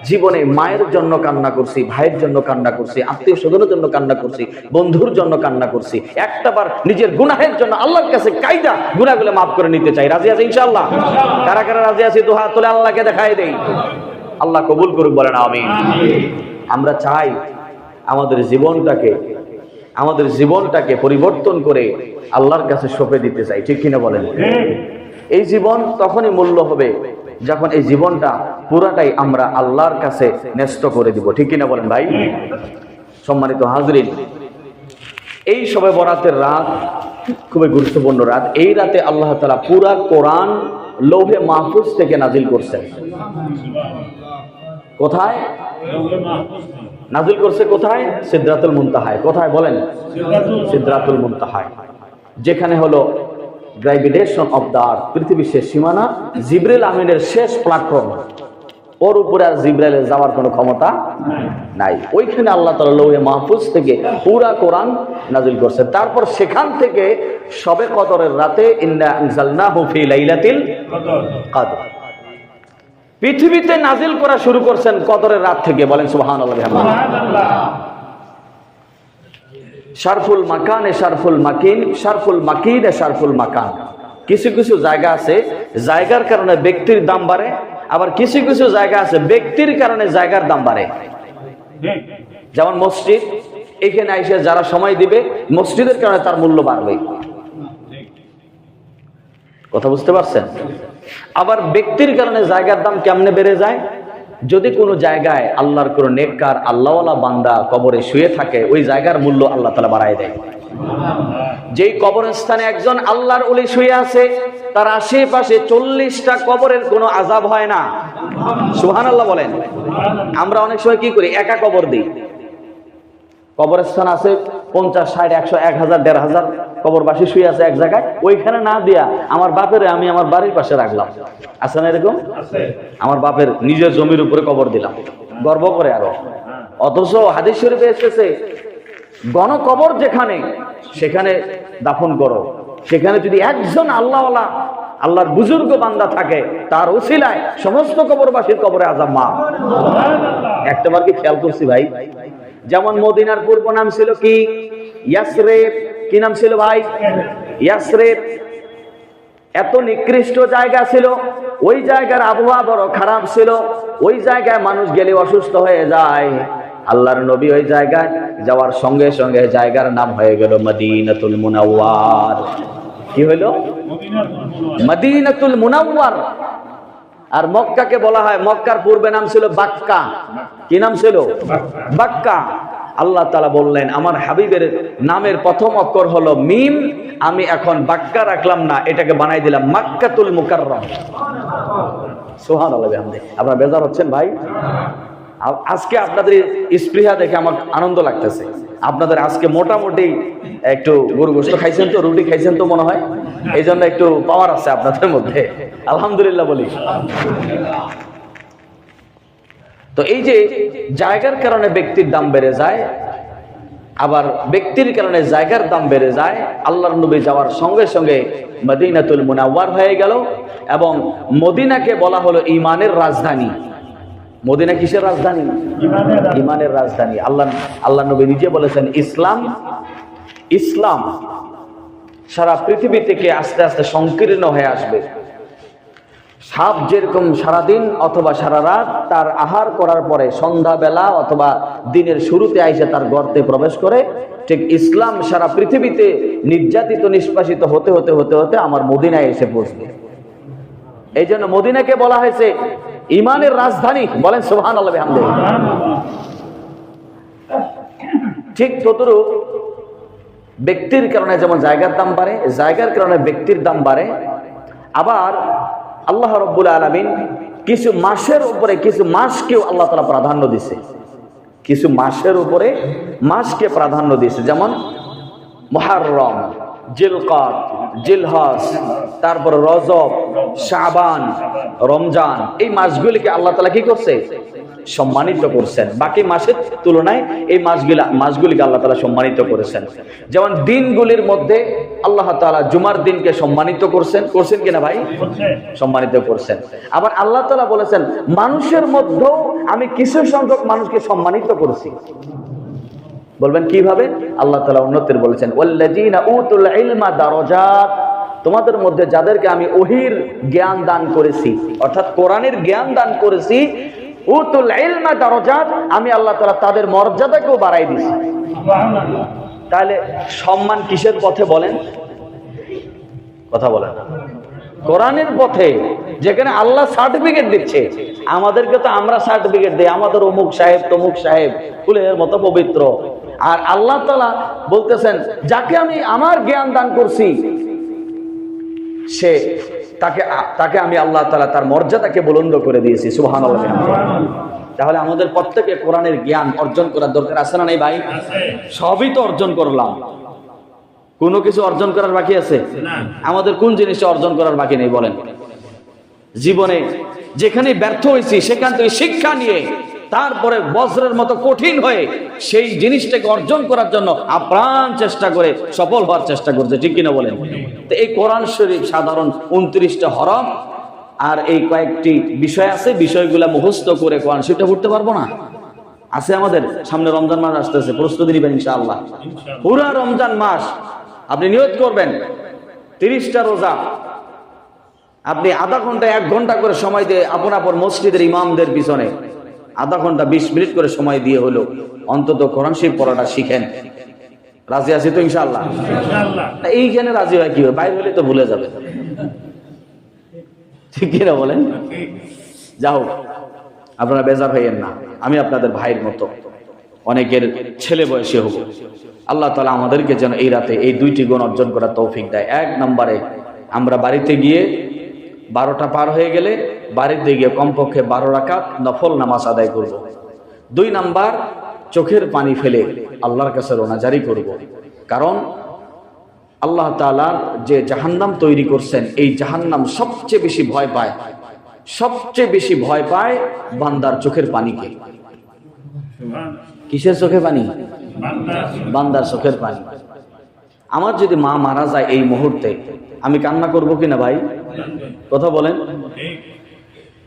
জীবনে মায়ের জন্য কান্না করছি, ভাইয়ের জন্য কান্না করছি, আত্মীয় স্বজনের জন্য কান্না করছি, বন্ধুর জন্য কান্না করছি, একটাবার নিজের গুনাহের জন্য আল্লাহর কাছে কাইদা গুনাহগুলো মাফ করে নিতে চাই। রাজি আছে ইনশাআল্লাহ? কারা কারা রাজি আছে দুই হাত তুলে আল্লাহকে দেখাই দেই। আল্লাহ কবুল করুক, বলেন আমিন। আমরা চাই আমাদের জীবনটাকে পরিবর্তন করে আল্লাহর কাছে সঁপে দিতে চাই, ঠিক কিনা বলেন? এই জীবন তখনই মূল্য হবে যখন এই জীবনটা পুরাটাই আমরা আল্লাহর কাছে ন্যস্ত করে দিব, ঠিক কিনা বলেন ভাই? সম্মানিত হাজরিন, এই শবে বরাতের রাত খুবই গুরুত্বপূর্ণ রাত। এই রাতে আল্লাহ তাআলা পুরা কোরআন লৌহে মাহফুজ থেকে নাজিল করছেন। কোথায় নাজিল করছে? কোথায়? সিদরাতুল মুনতাহায়। কোথায় বলেন? সিদরাতুল মুনতাহায়, যেখানে হলো গ্র্যাভিটেশন অফ দা আর্থ, পৃথিবীর শেষ সীমানা, জিবরিল আমিনের শেষ প্ল্যাটফর্ম। ওর উপরে আর জিবরাইলের যাওয়ার কোনো ক্ষমতা নাই। ওইখানে আল্লাহ তাআলা লৌহে মাহফুজ থেকে পুরা কোরআন নাজিল করছে। তারপর সেখান থেকে শবে কদরের রাতে ইন্না আনজালনাহু ফি লাইলাতিল কদর পৃথিবীতে নাজিল করা শুরু করছেন কদরের রাত থেকে। বলেন সুবহানাল্লাহ বিহামদিহি। শারফুল মাকানে শারফুল মাকিন, শারফুল মাকিনে শারফুল মাকান। কিছু কিছু জায়গা আছে জায়গার কারণে ব্যক্তির দাম বাড়ে, আবার কিছু কিছু জায়গা আছে ব্যক্তির কারণে জায়গার দাম বাড়ে। যেমন মসজিদ, এখানে এসে যারা সময় দিবে, মসজিদের কারণে তার মূল্য বাড়বে। কথা বুঝতে পারছেন? আবার ব্যক্তির কারণে জায়গার দাম কেমনে বেড়ে যায়? যদি কোনো জায়গায় আল্লাহর কোনো নেককার আল্লাহওয়ালা বান্দা কবরে শুয়ে থাকে, ওই জায়গার মূল্য আল্লাহ তাআলা বাড়ায় দেয়। যেই কবরস্থানে একজন আল্লাহর ওলি শুয়ে আছে, তার আশেপাশে 40টা কবরের কোনো আযাব হয় না। সুবহানাল্লাহ বলেন। আমরা অনেক সময় কি করি? একা কবর দিই। কবরস্থান আছে 50, 60, 100, 1000, 1500 কবরবাসী শুয়ে আছে এক জায়গায়, ওইখানে না দিয়া আমার বাপের আমি আমার বাড়ির পাশে রাখলাম। আছে না এরকম? আমার বাপের নিজের জমির উপরে কবর দিলাম, গর্ব করে আরো। অথচ হাদিস শরীফে এসেছে গণকবর যেখানে, সেখানে দাফন করো। সেখানে যদি একজন আল্লাহওয়ালা আল্লাহর বুজুর্গ বান্দা থাকে, তার উসিলায় সমস্ত কবরবাসীর কবরে আযাব মাফ। একটাবার কি খেয়াল করছি ভাই? যেমন মদিনার পূর্ব নাম ছিল কি? ইয়াসরিব। কি নাম ছিল ভাই? ইয়াসরিব। এত নিকৃষ্ট জায়গা ছিল, ওই জায়গার আবহাওয়া বড় খারাপ ছিল, ওই জায়গায় মানুষ গেলে অসুস্থ হয়ে যায়। আল্লাহর নবী ওই জায়গায় যাওয়ার সঙ্গে সঙ্গে জায়গার নাম হয়ে গেল মদিনাতুল মুনাওয়ার। কি হলো? মদিনাতুল মুনাওয়ার। আর মক্কাকে বলা হয়, মক্কার পূর্বে নাম ছিল বাক্কা। কি নাম ছিল? বাক্কা। আল্লাহ তাআলা বললেন আমার হাবিবের নামের প্রথম অক্ষর হলো মিম, আমি এখন বাক্কা রাখলাম না, এটাকে বানাই দিলাম মাক্কাতুল মুকাররম। সুবহানাল্লাহ বিহামদিহি। আপনারা বেজার হচ্ছেন ভাই? আজকে আপনাদের স্পৃহা দেখে আমার আনন্দ লাগতেছে। আপনাদের আজকে মোটামুটি একটু গরু গোশত খাইছেন তো, রুটি খাইছেন তো মনে হয়, এই জন্য একটু পাওয়ার আছে আপনাদের মধ্যে। আলহামদুলিল্লাহ বলি। তো এই যে জায়গার কারণে ব্যক্তির দাম বেড়ে যায়, আবার ব্যক্তির কারণে জায়গার দাম বেড়ে যায়। আল্লাহর নবী যাওয়ার সঙ্গে সঙ্গে মদিনাতুল মুনাওয়ার হয়ে গেল, এবং মদিনাকে বলা হলো ঈমানের রাজধানী। মদিনা কিসের রাজধানী? ঈমানের রাজধানী। আল্লাহ নবী নিজে বলেছেন ইসলাম সারা পৃথিবী থেকে আস্তে আস্তে সংকীর্ণ হয়ে আসবে। সাপ যেরকম সারাদিন অথবা সারা রাত তার আহার করার পরে সন্ধ্যাবেলা অথবা দিনের শুরুতে আইসে তার গর্তে প্রবেশ করে, ঠিক ইসলাম সারা পৃথিবীতে নির্যাতিত নিষ্পাসিত হতে হতে হতে হতে আমার মদিনায় এসে পৌঁছবে। এই জন্য মদিনাকে বলা হয়েছে ঈমানের রাজধানী। বলেন সুবহানাল্লাহ বিহামদিহি। ঠিক ততরূপ ব্যক্তির কারণে যেমন জায়গার দাম বাড়ে, জায়গার কারণে ব্যক্তির দাম বাড়ে। আবার আল্লাহ রাব্বুল আলামিন কিছু মাসের উপরে কিছু মাসকেও আল্লাহ তাআলা প্রাধান্য দিয়েছে। কিছু মাসের উপরে মাসকে প্রাধান্য দিয়েছে, যেমন মুহররম, জিলকাদ, জিলহজ, তারপর রজব, শাবান, রমজান, এই মাসগুলিকে আল্লাহ তাআলা কি করছে? সম্মানিত করছেন। বাকি মাসের তুলনায় এই মাসগুলিকে আল্লাহ তাআলা সম্মানিত করেছেন। যেমন দিনগুলির মধ্যে আল্লাহ তাআলা জুমার দিনকে সম্মানিত করছেন কিনা ভাই? সম্মানিত করছেন। আবার আল্লাহ তাআলা বলেছেন মানুষের মধ্যেও আমি কিছু সংখ্যক মানুষকে সম্মানিত করেছি। বলবেন কিভাবে? আল্লাহ তাআলা অন্যত্র বলেছেন ওয়াল্লাযীনা উতুল ইলমা দারাজাত, তোমাদের মধ্যে যাদেরকে আমি ওহীর জ্ঞান দান করেছি, অর্থাৎ কোরআনের জ্ঞান দান করেছি, উতুল ইলমা দারাজাত, আমি আল্লাহ তাআলা তাদের মর্যাদাকেও বাড়াই দিয়েছি। সুবহানাল্লাহ। তাহলে সম্মান কিসের পথে বলেন? কথা বলেন। কোরআনের পথে, যেখানে আল্লাহ সার্টিফিকেট দিচ্ছে। আমাদেরকে তো আমরা সার্টিফিকেট দেই, আমাদের অমুক সাহেব তমুক সাহেব, ফুলের মতো পবিত্র। আর আল্লাহ তাআলা বলতেছেন যাকে আমি আমার জ্ঞান দান করছি সে তাকে আমি আল্লাহ তাআলা তার মর্যাদাকে বুলন্দ করে দিয়েছি। সুবহানাল্লাহ। তাহলে আমাদের প্রত্যেকে কোরআনের জ্ঞান অর্জন করার দরকার আছে না নাই ভাই? সবই তো অর্জন করলাম, কোনো কিছু অর্জন করার বাকি আছে? আমাদের কোন জিনিসটা অর্জন করার বাকি নেই বলেন? জীবনে যেখানে ব্যর্থ হয়েছি সেখান থেকে শিক্ষা নিয়ে তারপরে বজ্রের মতো কঠিন হয়ে সেই জিনিসটাকে অর্জন করার জন্য আপ্রাণ চেষ্টা করে সফল হওয়ার চেষ্টা করছে, ঠিক কিনা বলেন? তো এই কোরআন শরীফ সাধারণ 29টা হরফ আর এই কয়েকটি বিষয় আছে, বিষয়গুলা মুখস্থ করে কোরআন শরীফটা পড়তে পারবো না? আছে আমাদের সামনে রমজান মাস আসতেছে, প্রস্তুতি নিবেন ইনশাআল্লাহ। পুরা রমজান মাস আপনি নিয়ত করবেন 30টা রোজা আপনি আধা ঘন্টা 1 ঘন্টা করে সময় দিয়ে আপন মসজিদের ইমামদের পিছনে আধা ঘন্টা 20 মিনিট করে সময় দিয়ে হলো অন্তত কোরআন শরীফ পড়াটা শিখেন। রাজি আছি তো ইনশাআল্লাহ? এইখানে রাজি হয় কি হয়, বাইরে হলে তো ভুলে যাবে, ঠিক কিনা বলেন? যাও, আপনারা বেজার হইয়েন না, আমি আপনাদের ভাইয়ের মতো, অনেকের ছেলে বয়সী হব। আল্লাহ তাআলা আমাদেরকে যেন এই রাতে এই 2টি গুণ অর্জন করার তৌফিক দেয়। 1 নম্বরে আমরা বাড়িতে গিয়ে 12টা পার হয়ে গেলে বাড়িতে গিয়ে কমপক্ষে 12 রাকাত নফল নামাজ আদায় করব। 2 নাম্বার চোখের পানি ফেলে আল্লাহর কাছে রোনাজারি করব। কারণ আল্লাহ তাআলা যে জাহান্নাম তৈরি করছেন, এই জাহান্নাম সবচেয়ে বেশি ভয় পায় বান্দার চোখের পানিকে। কিসের চোখের পানি? বান্দার চোখের পানি। আমার যদি মা মারা যায় এই মুহূর্তে, আমি কান্না করব কিনা ভাই? কথা বলেন।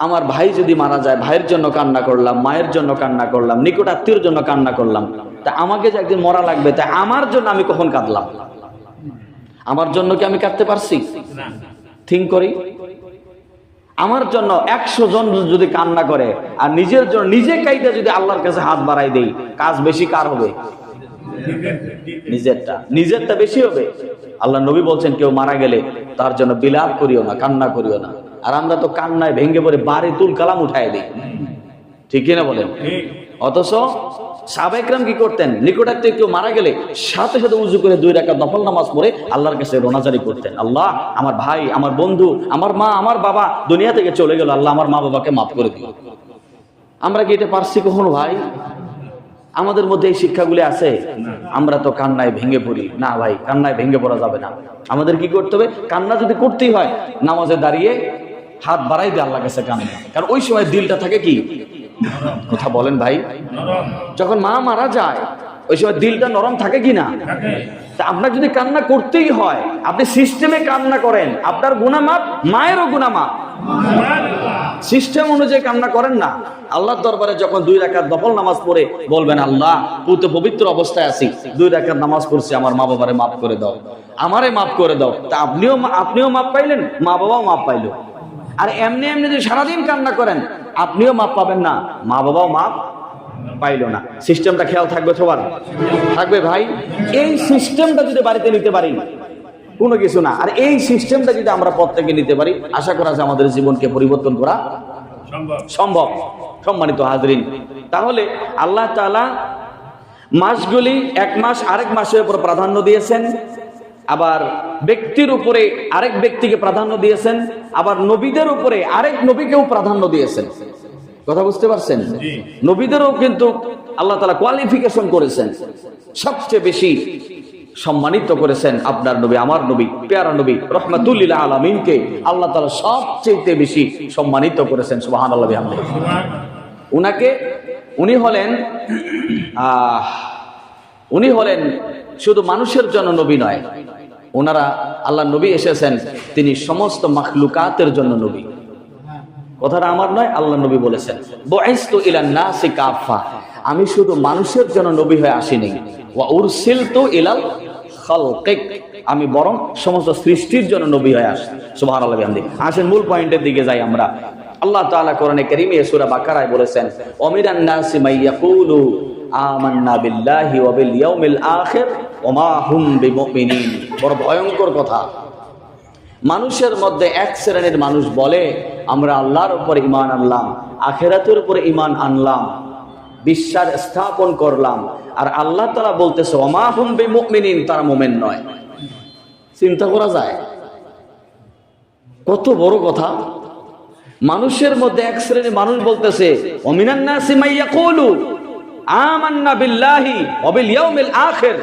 আমার ভাই যদি মারা যায়, ভাইয়ের জন্য কান্না করলাম, মায়ের জন্য কান্না করলাম, নিকট আত্মীয়র জন্য কান্না করলাম, তা আমাকে যে একদিন মরা লাগবে, তাই আমার জন্য আমি কখন কাঁদলাম? আমার জন্য কি আমি কাঁদতে পারছি? থিঙ্ক করি। আমার জন্য 100 জন যদি কান্না করে আর নিজের জন্য নিজে কাইতে যদি আল্লাহর কাছে হাত বাড়াই দেই, কাজ বেশি কার হবে? নিজেরটা বেশি হবে। আল্লাহ নবী বলছেন কেউ মারা গেলে তার জন্য বিলাপ করিও না, কান্না করিও না। আর আমরা তো কান্নায় ভেঙে পড়ে বাড়ি তুল কালাম উঠাই দিই, ঠিক কিনা বলেন? অথচ সাহাবায়ে কেরাম কি করতেন? নিকটাত্মীয় কেউ মারা গেলে সাথে সাথে উজু করে 2 রাকাত নফল নামাজ পড়ে আল্লাহর কাছে রোনাজারি করতেন, আল্লাহ আমার ভাই, আমার বন্ধু, আমার মা, আমার বাবা দুনিয়া থেকে চলে গেল, আল্লাহ আমার মা বাবাকে মাফ করে দিও। আমরা কি এটা পারছি কখনো ভাই? আমাদের মধ্যে এই শিক্ষাগুলি আছে? আমরা তো কান্নায় ভেঙে পড়ি না ভাই, কান্নায় ভেঙে পড়া যাবে না। আমাদের কি করতে হবে? কান্না যদি করতেই হয় নামাজে দাঁড়িয়ে হাত বাড়াই দিয়ে আল্লাহর কাছে কান্না, কারণ ওই সময় দিলটা থাকে কি, কথা বলেন ভাই, যখন মা মারা যায় ওই সময় দিলটা নরম থাকে কি না? তা আপনার যদি কান্না করতেই হয়, আপনি সিস্টেমে কান্না করেন, আপনার গুনাহ মাফ, মায়েরও গুনাহ মাফ। সিস্টেম অনুযায়ী কান্না করেন না। আল্লাহর দরবারে যখন 2 রাকাত নফল নামাজ পড়ে বলবেন, আল্লাহ পুত পবিত্র অবস্থায় আছি, 2 রাকাত নামাজ পড়ছি, আমার মা বাবারে মাফ করে দাও, আমারে মাফ করে দাও। তা আপনিও মাফ পাইলেন, মা বাবাও মাফ পাইলো। আর এমনি এমনি যদি সারাদিন কান্না করেন, আপনিও মাফ পাবেন না, মা বাবাও মাফ পাইলো না। সিস্টেমটা খেয়াল থাকবে সবার, থাকবে ভাই। এই সিস্টেমটা যদি বাড়িতে নিতে পারি কোনো কিছু না, আর এই সিস্টেমটা যদি আমরা প্রত্যেকে নিতে পারি, আশা করা যায় আমাদের জীবনকে পরিবর্তন করা সম্ভব। সম্মানিত হাজরিন, তাহলে আল্লাহ তাআলা মাসগুলি এক মাস আরেক মাসের উপর প্রাধান্য দিয়েছেন, আবার ব্যক্তির উপরে আরেক ব্যক্তিকে প্রাধান্য দিয়েছেন, আবার নবীদের উপরে আরেক নবীকেও প্রাধান্য দিয়েছেন। কথা বুঝতে পারছেন? নবীদেরও কিন্তু আল্লাহ তাআলা কোয়ালিফিকেশন করেছেন, সবচেয়ে বেশি সম্মানিত করেছেন আপনার নবী, আমার নবী, পেয়ারা নবী রাহমাতুল লিল আলামিনকে আল্লাহ তাআলা সবচেয়ে বেশি সম্মানিত করেছেন। সুবহানাল্লাহ বিহামদিহি। উনি হলেন শুধু মানুষের জন্য নবী নয়, ওনারা আল্লাহ নবী এসেছেন তিনি সমস্ত মাখলুকাতের জন্য নবী। কথাটা আমার নয়, আল্লাহ নবী বলেছেন, বুইসতু ইলান নাসি কাফা, আমি শুধু মানুষের জন্য নবী হয়ে আসিনি, ওয়া উরসিলতু ইলাল খালকিক, আমি বরং সমস্ত সৃষ্টির জন্য নবী হয়ে আসি। সুবহানাল্লাহ বিহামদিহি। আসেন মূল পয়েন্টের দিকে যাই আমরা। আল্লাহ তাআলা কোরআনে কারীমে সূরা বাকারায় বলেছেন, ওমিনান নাসি মাইয়াকুলু আমান্না বিল্লাহি ওয়া বিল ইয়াউমিল আখির ওয়া মা হুম বিমুমিনিন। বড় ভয়ঙ্কর কথা। মানুষের মধ্যে এক শ্রেণীর মানুষ বলে, আমরা আল্লাহর উপর ঈমান আনলাম, আখিরাতের উপর ঈমান আনলাম, বিশ্বাস স্থাপন করলাম, আর আল্লাহ তাআলা বলতেছে ওয়া মা হুম বিমুমিনিন, তারা মুমিন নয়। চিন্তা করা যায় কত বড় কথা। মানুষের মধ্যে এক শ্রেণীর মানুষ বলতেছে, ওমিনান নাসি মাইয়াকুলু আমান্না বিল্লাহি ওয়া বিল ইয়াউমিল আখির।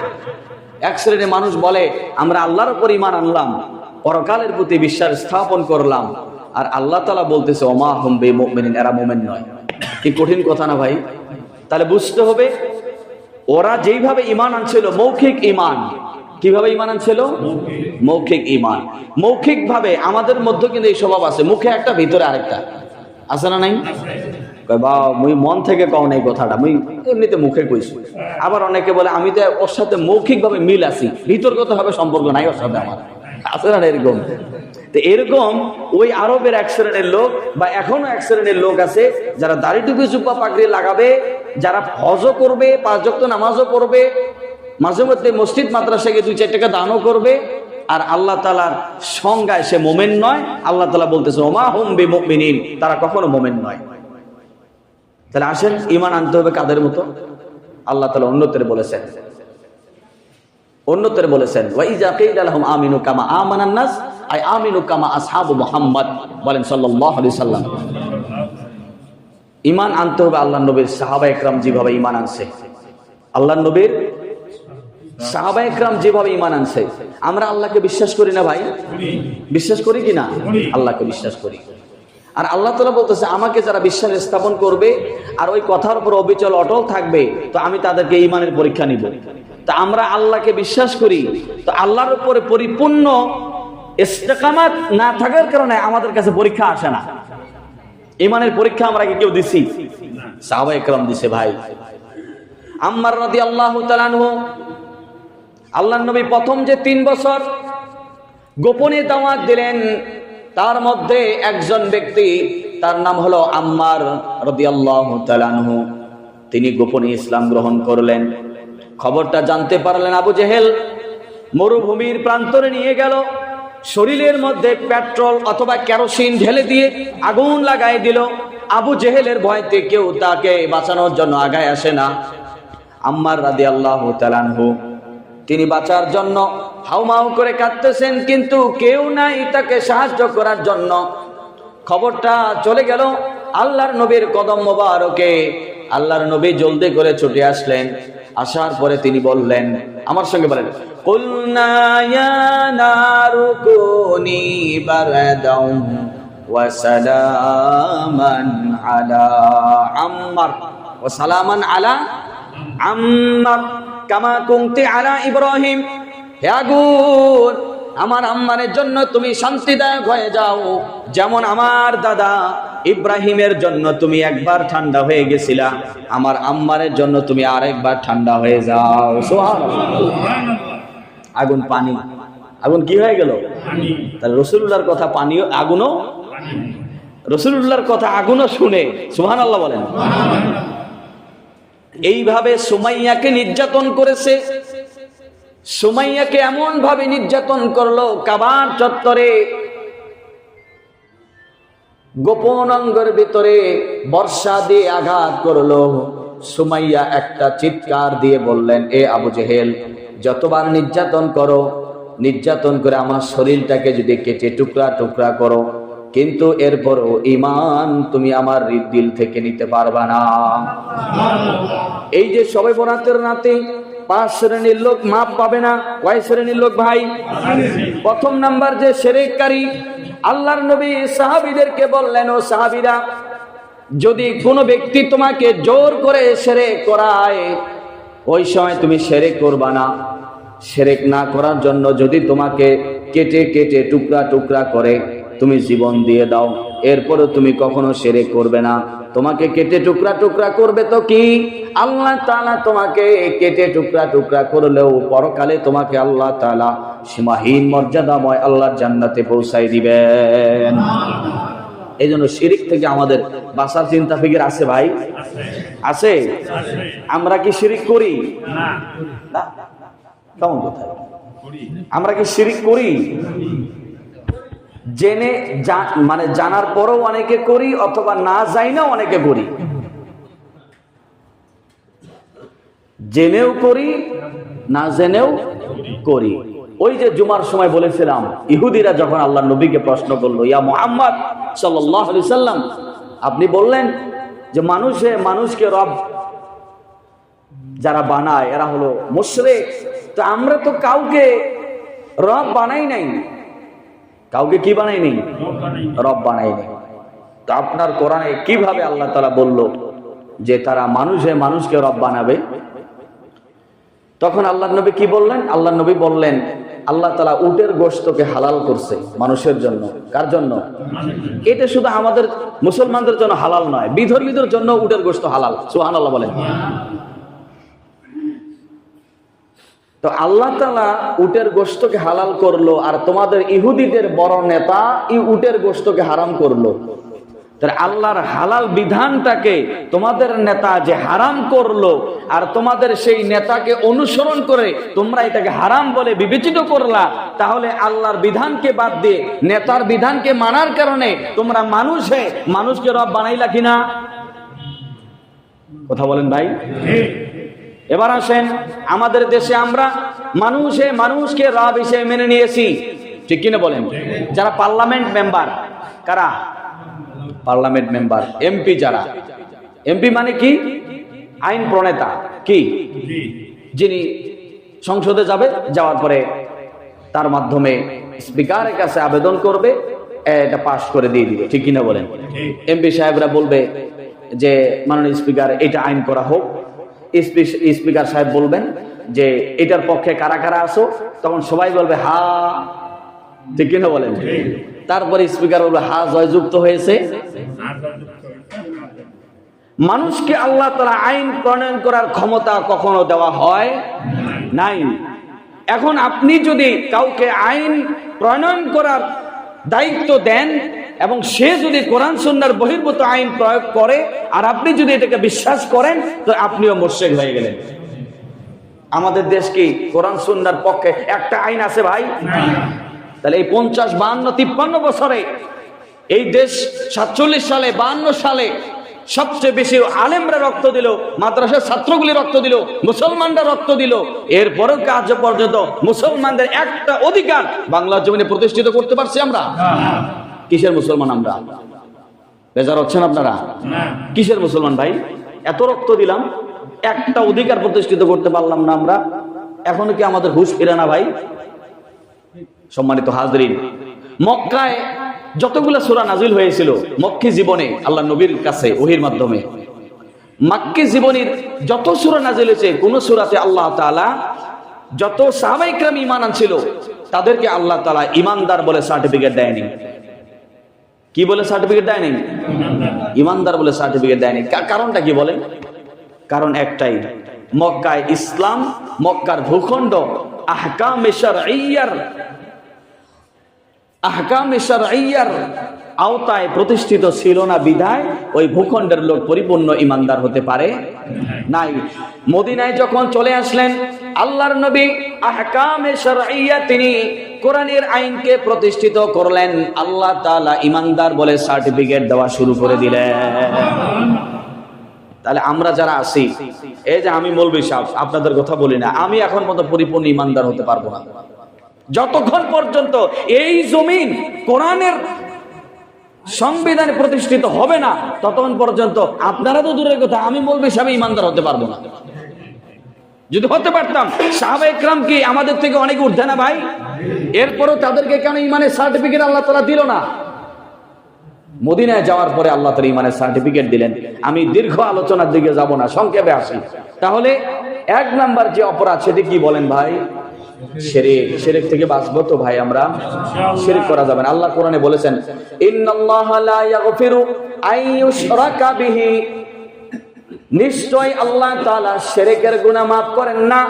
এক শ্রেণীর মানুষ বলে, আমরা আল্লাহর উপর ঈমান আনলাম, পরকালের প্রতি বিশ্বাস স্থাপন করলাম, আর আল্লাহ তাআলা বলতেছে ওয়া মা হুম বিমুমিনিন, এরা মুমিন নয়। কি কঠিন কথা না ভাই? তাহলে বুঝতে হবে ওরা যেইভাবে ঈমান আনছিল মৌখিক ঈমান, কিভাবে ঈমান আনছিল? মৌখিক ঈমান। মৌখিক ভাবে আমাদের মধ্যে কিন্তু এই স্বভাব আছে, মুখে একটা ভিতরে আরেকটা আছে না নাই? বা মুই মন থেকে কও নাই কথাটা, মুই এমনিতে মুখে কইছি। আবার অনেকে বলে আমি তো ওর সাথে মৌখিক ভাবে মিল আছি, ভিতরগত ভাবে সম্পর্ক নাই ওর সাথে আমার, আছে না এরকম? তো এরকম ওই আরবের এক শ্রেণীর লোক বা এখনো এক শ্রেণীর লোক আছে যারা দাড়ি টুপি জুব্বা পাগড়ি লাগাবে, যারা হজও করবে, 5 ওয়াক্ত নামাজও পড়বে, মাঝে মধ্যে মসজিদ মাদ্রাসায় গিয়ে 2-4 টাকা দানও করবে, আর আল্লাহ তাআলার সংজ্ঞায় সে মুমিন নয়। আল্লাহ তাআলা বলতেছে ওয়া মা হুম বিমুমিনিন, তারা কখনো মুমিন নয়। তাহলে আসেন ঈমান আনতে হবে কাদের মতো? আল্লাহ তাআলা অন্যতরে বলেছেন ওয়া ইযা কিলা লাহুম আমিনু কামা আমানান নাস, আই আমিনু কামা আসহাবু মুহাম্মদ, বলেন সাল্লাল্লাহু আলাইহি সাল্লাম। ঈমান আনতে হবে আল্লাহর নবীর সাহাবায়ে কেরাম যেভাবে ঈমান আনছে, আল্লাহর নবীর সাহাবায়ে কেরাম যেভাবে ঈমান আনছে। আমরা আল্লাহকে বিশ্বাস করি না ভাই? বিশ্বাস করি কি না? আল্লাহকে বিশ্বাস করি। আর আল্লাহ তাআলা বলতেছে আমাকে যারা বিশ্বাস স্থাপন করবে আর ওই কথার উপর অবিচল অটল থাকবে, তো আমি তাদেরকে ঈমানের পরীক্ষা নিব। তা আমরা আল্লাহকে বিশ্বাস করি, তো আল্লাহর উপরে পরিপূর্ণ ইস্তেকামাত না থাকার কারণে আমাদের কাছে পরীক্ষা আসে না। ঈমানের পরীক্ষা আমরা কি কেউ দিছি? সাহাবায়ে কেরাম দিছে ভাই। আম্মার রাদিয়াল্লাহু তাআলা আনহু, আল্লাহর নবী প্রথম যে 3 বছর গোপনে দাওয়াত দিলেন, তার মধ্যে একজন ব্যক্তি, তার নাম হলো আম্মার রাদিয়াল্লাহু তাআলা আনহু, তিনি গোপনে ইসলাম গ্রহণ করলেন। খবরটা জানতে পারলেন আবু জেহেল মরুভূমির প্রান্তরে নিয়ে গেল, শরীরের মধ্যে পেট্রোল অথবা কেরোসিন ঢেলে দিয়ে আগুন লাগাই দিল। আবু জেহেলের ভয়তে কেউ তাকে বাঁচানোর জন্য আগায় আসে না। আম্মার রাদিয়াল্লাহু তাআলা আনহু তিনি বাঁচার জন্য হাউমাউ করে কাঁদতেছেন, কিন্তু কেউ নাই তাকে সাহায্য করার জন্য। খবরটা চলে গেল আল্লাহর নবীর কদম মোবারকে। আল্লাহর নবী জলদি করে ছুটে আসলেন। আসার পরে তিনি বললেন, আমার সঙ্গে বলেন, কুলনা ইয়া নারু কুনি বারদাও ওয়া সালামান আলা আম্মার ওয়া সালামান আলা আম্মার কামা কুনতি আলা ইব্রাহিম। হে আগুন, আমার আম্মারের জন্য তুমি শান্তিদায়ক হয়ে যাও, যেমন আমার দাদা ইব্রাহিমের জন্য তুমি একবার ঠান্ডা হয়ে গেছিলা, আমার আম্মারের জন্য তুমি আরেকবার ঠান্ডা হয়ে যাও। সুবহানাল্লাহ। আগুন পানি, আগুন কি হয়ে গেল? তাহলে রাসূলুল্লাহর কথা পানিও, আগুনও, রাসূলুল্লাহর কথা আগুনও শুনে সুবহানাল্লাহ বলেন। এইভাবে সুমাইয়াকে নির্যাতন করেছে। সুমাইয়াকে এমন ভাবে নির্যাতন করলো, কাবার চত্বরে গোপন অঙ্গের ভিতরে বর্ষা দিয়ে আঘাত করলো। সুমাইয়া একটা চিৎকার দিয়ে বললেন, এ আবু জেহেল, যতবার নির্যাতন করো, নির্যাতন করে আমার শরীরটাকে যদি কেটে টুকরা টুকরা করো, কিন্তু এরপরও ঈমান তুমি আমার দিল থেকে নিতে পারবা না। এই যে শবে বরাতের রাতে 5 শ্রেণীর লোক মাপ পাবে না। কয় শ্রেণীর লোক ভাই? প্রথম নাম্বার যে শিরককারী। আল্লাহর নবী সাহাবীদেরকে বললেন, ও সাহাবীরা, যদি কোনো ব্যক্তি তোমাকে জোর করে শিরক করায়, ওই সময় তুমি শিরক করবা না। শিরক না করার জন্য যদি তোমাকে কেটে কেটে টুকরা টুকরা করে তুমি জীবন দিয়ে দাও, এরপরে তুমি কখনো শিরক করবে না। তোমাকে কেটে টুকরা টুকরা করবে তো কি, আল্লাহ তাআলা তোমাকে কেটে টুকরা টুকরা করলেও পরকালে তোমাকে আল্লাহ তাআলা সীমাহীন মর্যাদাময় আল্লাহর জান্নাতে পৌঁছাই দিবেন। এই জন্য শিরক থেকে আমাদের বাঁচার চিন্তা ফিকির আছে ভাই, আছে? আমরা কি শিরক করি? না। কেমন কোথায় আমরা কি শিরক করি? জেনে মানে জানার পরেও অনেকে করি, অথবা না যাই না অনেকে করি। জেনেও করি, না জেনেও করি। ওই যে জুমার সময় বলেছিলাম, ইহুদিরা যখন আল্লাহ নবীকে প্রশ্ন করলো, ইয়া মুহাম্মদ সাল্লাল্লাহু আলাইহি সাল্লাম, আপনি বললেন যে মানুষকে রব যারা বানায় এরা হলো মুশরিক, তো আমরা তো কাউকে রব বানাই নাই। কাউকে কি বানাই নেই? রব বানাই নেই। তো আপনার কোরআনে কিভাবে আল্লাহ তাআলা বলল যে তারা মানুষকে রব বানাবে? তখন আল্লাহ নবী কি বললেন? আল্লাহ নবী বললেন, আল্লাহ তাআলা উটের গোশতকে হালাল করছে মানুষের জন্য। কার জন্য? এটা শুধু আমাদের মুসলমানদের জন্য হালাল নয়, বিধর্মীদের জন্য উটের গোশত হালাল। সুবহানাল্লাহ বলেন। তো আল্লাহ তাআলা উটের গোশতকে হালাল করলো, আর তোমাদের ইহুদিদের বড় নেতা এই উটের গোশতকে হারাম করলো। তাহলে আল্লাহর হালাল বিধানটাকে তোমাদের নেতা যে হারাম করলো, আর তোমাদের সেই নেতাকে অনুসরণ করে তোমরা এটাকে হারাম বলে বিবেচিত করলা, তাহলে আল্লাহর বিধানকে বাদ দিয়ে নেতার বিধানকে মানার কারণে তোমরা মানুষকে রব বানাইলা কিনা? কথা বলেন ভাই। এবার আসেন, আমাদের দেশে আমরা মানুষকে রব হিসেবে মেনে নিয়েছি, ঠিক কিনা বলেন? যারা পার্লামেন্ট মেম্বার, কারা পার্লামেন্ট মেম্বার? এমপি। যারা এমপি মানে কি? আইন প্রণেতা। কি? যিনি সংসদে যাওয়ার পরে তার মাধ্যমে স্পিকারের কাছে আবেদন করবে, এটা পাস করে দিয়ে দিবে, ঠিক কিনা বলেন? এমপি সাহেবরা বলবে যে মাননীয় স্পিকার, এটা আইন করা হোক। স্পিকার সাহেব বলবেন যে এটার পক্ষে কারা কারা আছো, তখন সবাই বলবে হা, ঠিক কিনা বলেন? তারপরে স্পিকার বলবে হা জয়যুক্ত হয়েছে। মানুষকে আল্লাহ তাআলা আইন প্রণয়ন করার ক্ষমতা কখনো দেওয়া হয় নাই। এখন আপনি যদি কাউকে আইন প্রণয়ন করার দায়িত্ব দেন এবং সে যদি কোরআন সুন্নাহর বহির্ভূত আইন প্রয়োগ করে, আর আপনি যদি এটাকে বিশ্বাস করেন, তো আপনিও মুশরিক হয়ে গেলেন। আমাদের দেশ কি কোরআন সুন্নাহর পক্ষে একটা আইন আছে ভাই? তাহলে এই 50, 52, 53 বছরে এই দেশ 47 সালে 52 সালে সবচেয়ে বেশি আলেমরা রক্ত দিল, মাদ্রাসার ছাত্রগুলি রক্ত দিল, মুসলমানরা রক্ত দিল, এরপরেও আজ পর্যন্ত মুসলমানদের একটা অধিকার বাংলার জমিনে প্রতিষ্ঠিত করতে পারছি আমরা? কিসের মুসলমান আমরা? বেজার হচ্ছেন আপনারা? কিসের মুসলমান ভাই? এত রক্ত দিলাম, একটা অধিকার প্রতিষ্ঠিত করতে পারলাম না আমরা। এখনো কি আমাদের হুঁশ ফিরে না ভাই? সম্মানিত হাজরিন, মক্কায় যতগুলা সূরা নাজিল হয়েছিল মক্কি জীবনে আল্লাহ নবীর কাছে ওহীর মাধ্যমে, মক্কি জীবনের যত সূরা নাজিল হয়েছে, কোন সূরাতে আল্লাহ তাআলা যত সাহাবায়ে কেরাম ঈমান আনছিল তাদেরকে আল্লাহ তাআলা ঈমানদার বলে সার্টিফিকেট দেয়নি। কি বলে সার্টিফিকেট দেয়নি? ঈমানদার বলে সার্টিফিকেট দেয়নি। কারণটা কি বলেন? কারণ একটাই, মক্কায় ইসলাম, মক্কার ভূখণ্ড আহকামে শারঈয়ার আওতায় প্রতিষ্ঠিত ছিল না বিধায় ওই ভূখণ্ডের লোক পরিপূর্ণ ঈমানদার হতে পারে নাই। মদিনায় যখন চলে আসলেন আল্লাহর নবী, আহকামে শারঈয়া তিনি কোরআনের আইনকে প্রতিষ্ঠিত করলেন। আল্লাহ তাআলা ঈমানদার বলে সার্টিফিকেট দেওয়া শুরু করে দিলেন। তাহলে আমরা যারা আছি, এই যে আমি মৌলভী সাহেব আপনাদের কথা বলি না, আমি এখন পর্যন্ত পরিপূর্ণ ঈমানদার হতে পারবো না যতক্ষণ পর্যন্ত এই জমিন কোরআনের সংবিধানে প্রতিষ্ঠিত হবে না, ততক্ষণ পর্যন্ত আপনারা তো দূরের কথা, আমি মৌলভী সাহেব ঈমানদার হতে পারবো না। যদি হতে পারতাম, সাহাবায়ে কেরাম কি আমাদের থেকে অনেক ঊর্ধ্বে না ভাই? এরপরও তাদেরকে কেন ঈমানের সার্টিফিকেট আল্লাহ তাআলা দিল না? মদিনায় যাওয়ার পরে আল্লাহ তাআলা ঈমানের সার্টিফিকেট দিলেন। আমি দীর্ঘ আলোচনার দিকে যাব না, সংক্ষেপে আসি। তাহলে 1 নাম্বার যে অপরাধ, সেটি কি বলেন ভাই? শিরক। শিরক থেকে বাঁচবো তো ভাই আমরা? শিরক করা যাবে না। আল্লাহ কোরআনে বলেছেন, ইন্নাল্লাহা লা ইয়াগফিরু আইয়ুশরাকা বিহি, নিশ্চয় আল্লাহ তাআলা শিরকের গুনাহ মাফ করেন না।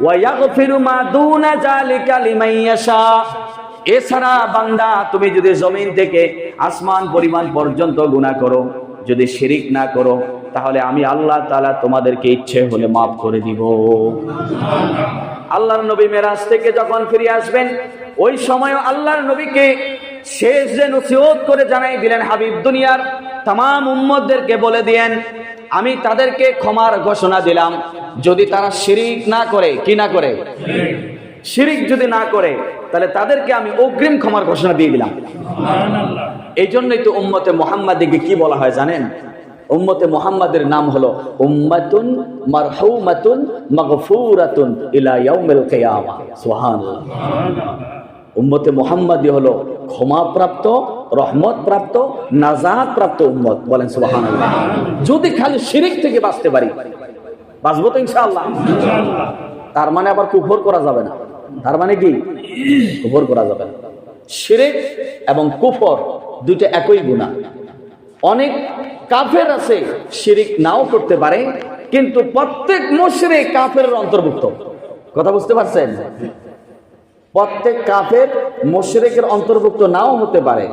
ওয়া ইয়াগফিরু মা দুনা যালিকা লিমান ইয়াশা, এছাড়া বান্দা তুমি যদি জমিন থেকে আসমান পরিমাণ পর্যন্ত গুনাহ করো, যদি শিরক না করো, তাহলে আমি আল্লাহ তাআলা তোমাদেরকে ইচ্ছে হলে মাফ করে দিব। আল্লাহর নবী মেরাজ থেকে যখন ফিরে আসবেন, ওই সময় আল্লাহর নবীকে শেষ যে নসিহত করে জানাই দিলেন, হাবিব দুনিয়ার तमाम উম্মতদেরকে বলে দিয়েন, আমি তাদেরকে ক্ষমার ঘোষণা দিলাম যদি তারা শিরক না করে। কি না করে? শিরক যদি না করে, তাহলে তাদেরকে আমি অগ্রিম ক্ষমার ঘোষণা দিয়ে দিলাম। সুবহানাল্লাহ। এই জন্যই তো উম্মতে মুহাম্মাদীকে কি বলা হয় জানেন? উম্মতে মুহাম্মাদের নাম হলো উম্মাতুন মারহুমাতুন মাগফুরাতুন ইলা ইয়াউমিল কিয়ামা। সুবহানাল্লাহ। উম্মতে মুহাম্মাদী হলো ক্ষমাপ্রাপ্ত, রহমতপ্রাপ্ত, নাজাতপ্রাপ্ত উম্মত। বলেন সুবহানাল্লাহ। যদি খালি শিরক থেকে বাঁচতে পারি, বাঁচবো তো ইনশাআল্লাহ। তার মানে আবার কুফর করা যাবে না। তার মানে কি? কুফর করা যাবে না। শিরক এবং কুফর দুইটা একই গুনাহ। অনেক কাফের আছে শিরক নাও করতে পারে, কিন্তু প্রত্যেক মুশরিক কাফেরের অন্তর্ভুক্ত। কথা বুঝতে পারছেন? প্রত্যেক কাফের মুশরিকের অন্তর্ভুক্ত নাও হতে পারে,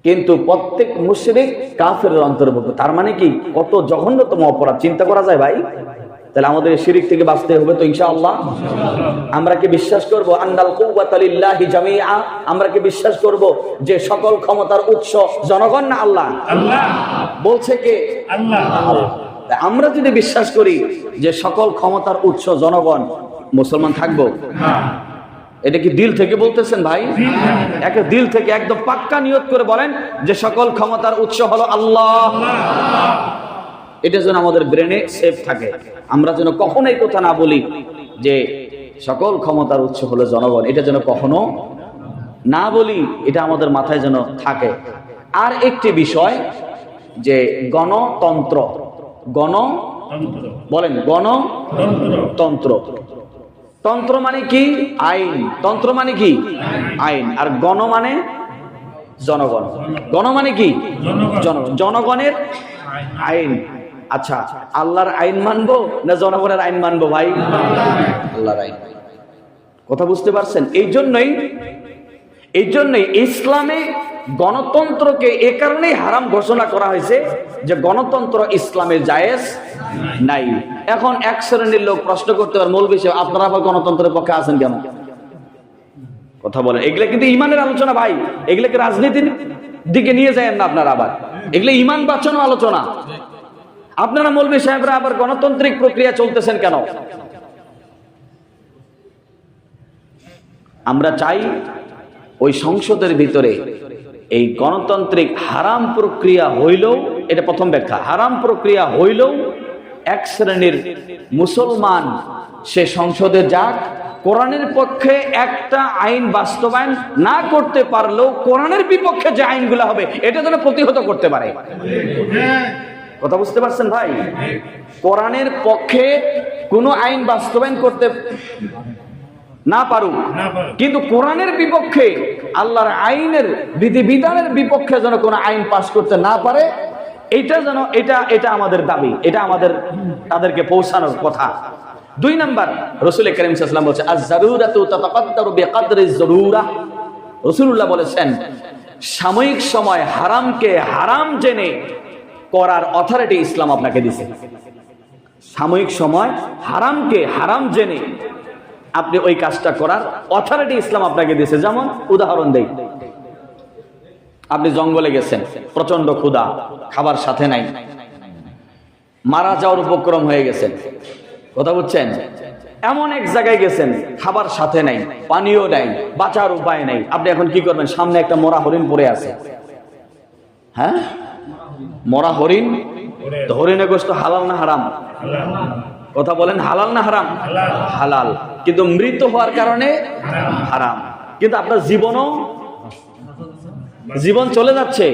কিন্তু প্রত্যেক মুশরিক কাফেরের অন্তর্ভুক্ত। তার মানে কি? কত জঘন্যতম অপরাধ চিন্তা করা যায় ভাই? তাহলে আমাদের শিরক থেকে বাঁচতে হবে তো ইনশাআল্লাহ। আমরা কি বিশ্বাস করব আন্নাল কুওয়াতা লিল্লাহি জামিআ? আমরা কি বিশ্বাস করব যে সকল ক্ষমতার উৎস জনগণ না আল্লাহ? আল্লাহ বলছে কে? আল্লাহ। আমরা যদি বিশ্বাস করি যে সকল ক্ষমতার উৎস জনগণ, মুসলমান থাকবো? এটা কি দিল থেকে বলতেছেন ভাই? একটা দিল থেকে একদম পাক্কা নিয়ত করে বলেন যে সকল ক্ষমতার উৎস হলো আল্লাহ। এটা যেন আমাদের ব্রেনে সেভ থাকে। আমরা যেন কখনো এই কথা না বলি যে সকল ক্ষমতার উৎস হলো জনগণ, এটা যেন কখনো না বলি, এটা আমাদের মাথায় যেন থাকে। আর একটি বিষয় যে গণতন্ত্র। বলেন গণতন্ত্র। তন্ত্র মানে কি? আইন। তন্ত্র মানে কি? আইন। আর গণ মানে জনগণ। গণ মানে কি? জনগণের আইন। আচ্ছা, আল্লাহর আইন মানবো না জনগণের আইন মানবো ভাই? আল্লাহর আইন। কথা বুঝতে পারছেন? এই জন্যই ইসলামে গণতন্ত্রকে এ কারণেই হারাম ঘোষণা করা হয়েছে যে গণতন্ত্র ইসলামে জায়েজ নাই। এখন এক শ্রেণীর লোক প্রশ্ন করতে পারে, মৌলভী সাহেব আপনারা আবার গণতন্ত্রের পক্ষে আছেন কেন? কথা বলেন, এগুলা কিন্তু ইমানের আলোচনা ভাই, এগুলাকে রাজনীতির দিকে নিয়ে যায় না আপনারা। আবার এগুলো ইমান বাঁচানো আলোচনা। আপনারা মৌলভী সাহেবরা আবার গণতান্ত্রিক প্রক্রিয়া চলতেছেন কেন? আমরা চাই ওই সংসদের ভিতরে এই গণতান্ত্রিক হারাম প্রক্রিয়া হইলেও, এটা প্রথম ব্যাখ্যা, হারাম প্রক্রিয়া হইলেও এক শ্রেণীর মুসলমান সে সংসদে যাক, কোরআনের পক্ষে একটা আইন বাস্তবায়ন না করতে পারলেও কোরআনের বিপক্ষে যে আইনগুলো হবে এটা যেন প্রতিহত করতে পারে। কথা বুঝতে পারছেন ভাই? কোরআনের পক্ষে কোনো আইন বাস্তবায়ন করতে না পারুক, কিন্তু কোরআনের বিপক্ষে, আল্লাহর আইনের বিধিবিধানের বিপক্ষে যেন কোনো আইন পাশ করতে না পারে, এটা যেন এটা আমাদের দাবি, এটা আমাদের তাদেরকে পৌঁছানোর কথা। 2 নাম্বার, রাসূল করিম সাল্লাল্লাহু আলাইহি ওয়াসাল্লাম বলেছে আয-যারুরাতু তাতাকাদ্দারু বিকাদরিজ যারুরা। রাসূলুল্লাহ বলেছেন সাময়িক সময় হারামকে হারাম জেনে করার অথরিটি ইসলাম আপনাকে দিয়েছে। সাময়িক সময় হারামকে হারাম জেনে আপনি ওই কাজটা করার অথরিটি ইসলাম আপনাকে দিয়েছে। যেমন উদাহরণ দেই, আপনি জঙ্গলে গেছেন, প্রচন্ড ক্ষুধা, খাবার সাথে নাই, মারা যাওয়ার উপক্রম হয়ে গেছেন, কথা বুঝছেন? এমন এক জায়গায় গেছেন, খাবার সাথে নাই, পানিও নাই, বাঁচার উপায় নাই, আপনি এখন কি করবেন? সামনে একটা মরা হরিণ পড়ে আছে, হ্যাঁ, মরা হরিণ। হরিণের গোশত হালাল না হারাম? কথা বলেন, হালাল না হারাম? হালাল, কিন্তু মৃত হওয়ার কারণে হারাম। কিন্তু আপনার জীবন চলে যাচ্ছে,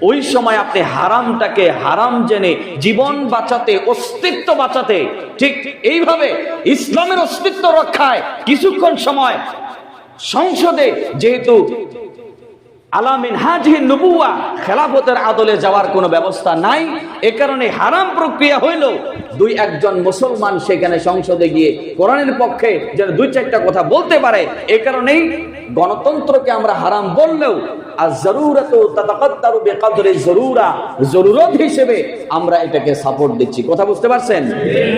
ওই সময় আপনি হারামটাকে হারাম জেনে জীবন বাঁচাতে, অস্তিত্ব বাঁচাতে, ঠিক এইভাবে ইসলামের অস্তিত্ব রক্ষায় কিছুক্ষণ সময় সংসদে, যেহেতু আলামিন হাজিহিন নবুয়া, খেলাফতের আদলে যাওয়ার কোনো ব্যবস্থা নাই, এ কারণে হারাম প্রক্রিয়া হইল 2-1 মুসলমান সেখানে সংসদে গিয়ে কোরআনের পক্ষে যেন 2-4টা কথা বলতে পারে। এ কারণেই গণতন্ত্রকে আমরা হারাম বললেও আয-যারুরাতু তাতাকাদ্দারু বিকাদরি যারুরা, জরুরত হিসেবে আমরা এটাকে সাপোর্ট দিচ্ছি। কথা বুঝতে পারছেন?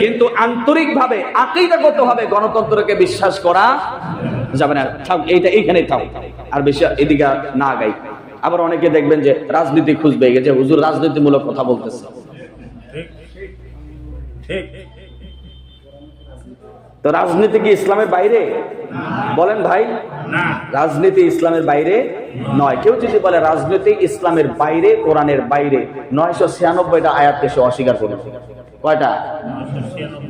কিন্তু আন্তরিকভাবে, আকীদাগতভাবে গণতন্ত্রকে বিশ্বাস করা যাবে না। এইটা এইখানেই থাক, আর বেশি এদিকে না গাই। আবার অনেকে দেখবেন যে রাজনীতি খুঁজবে, যে হুজুর রাজনীতিমূলক কথা বলতেছে। তো রাজনীতি কি ইসলামের বাইরে? বলেন ভাই, রাজনীতি ইসলামের বাইরে নয়। কেউ যদি বলে রাজনীতি ইসলামের বাইরে, কোরআনের বাইরে, 996টা আয়াতকে সে অস্বীকার করবে। কয়টা?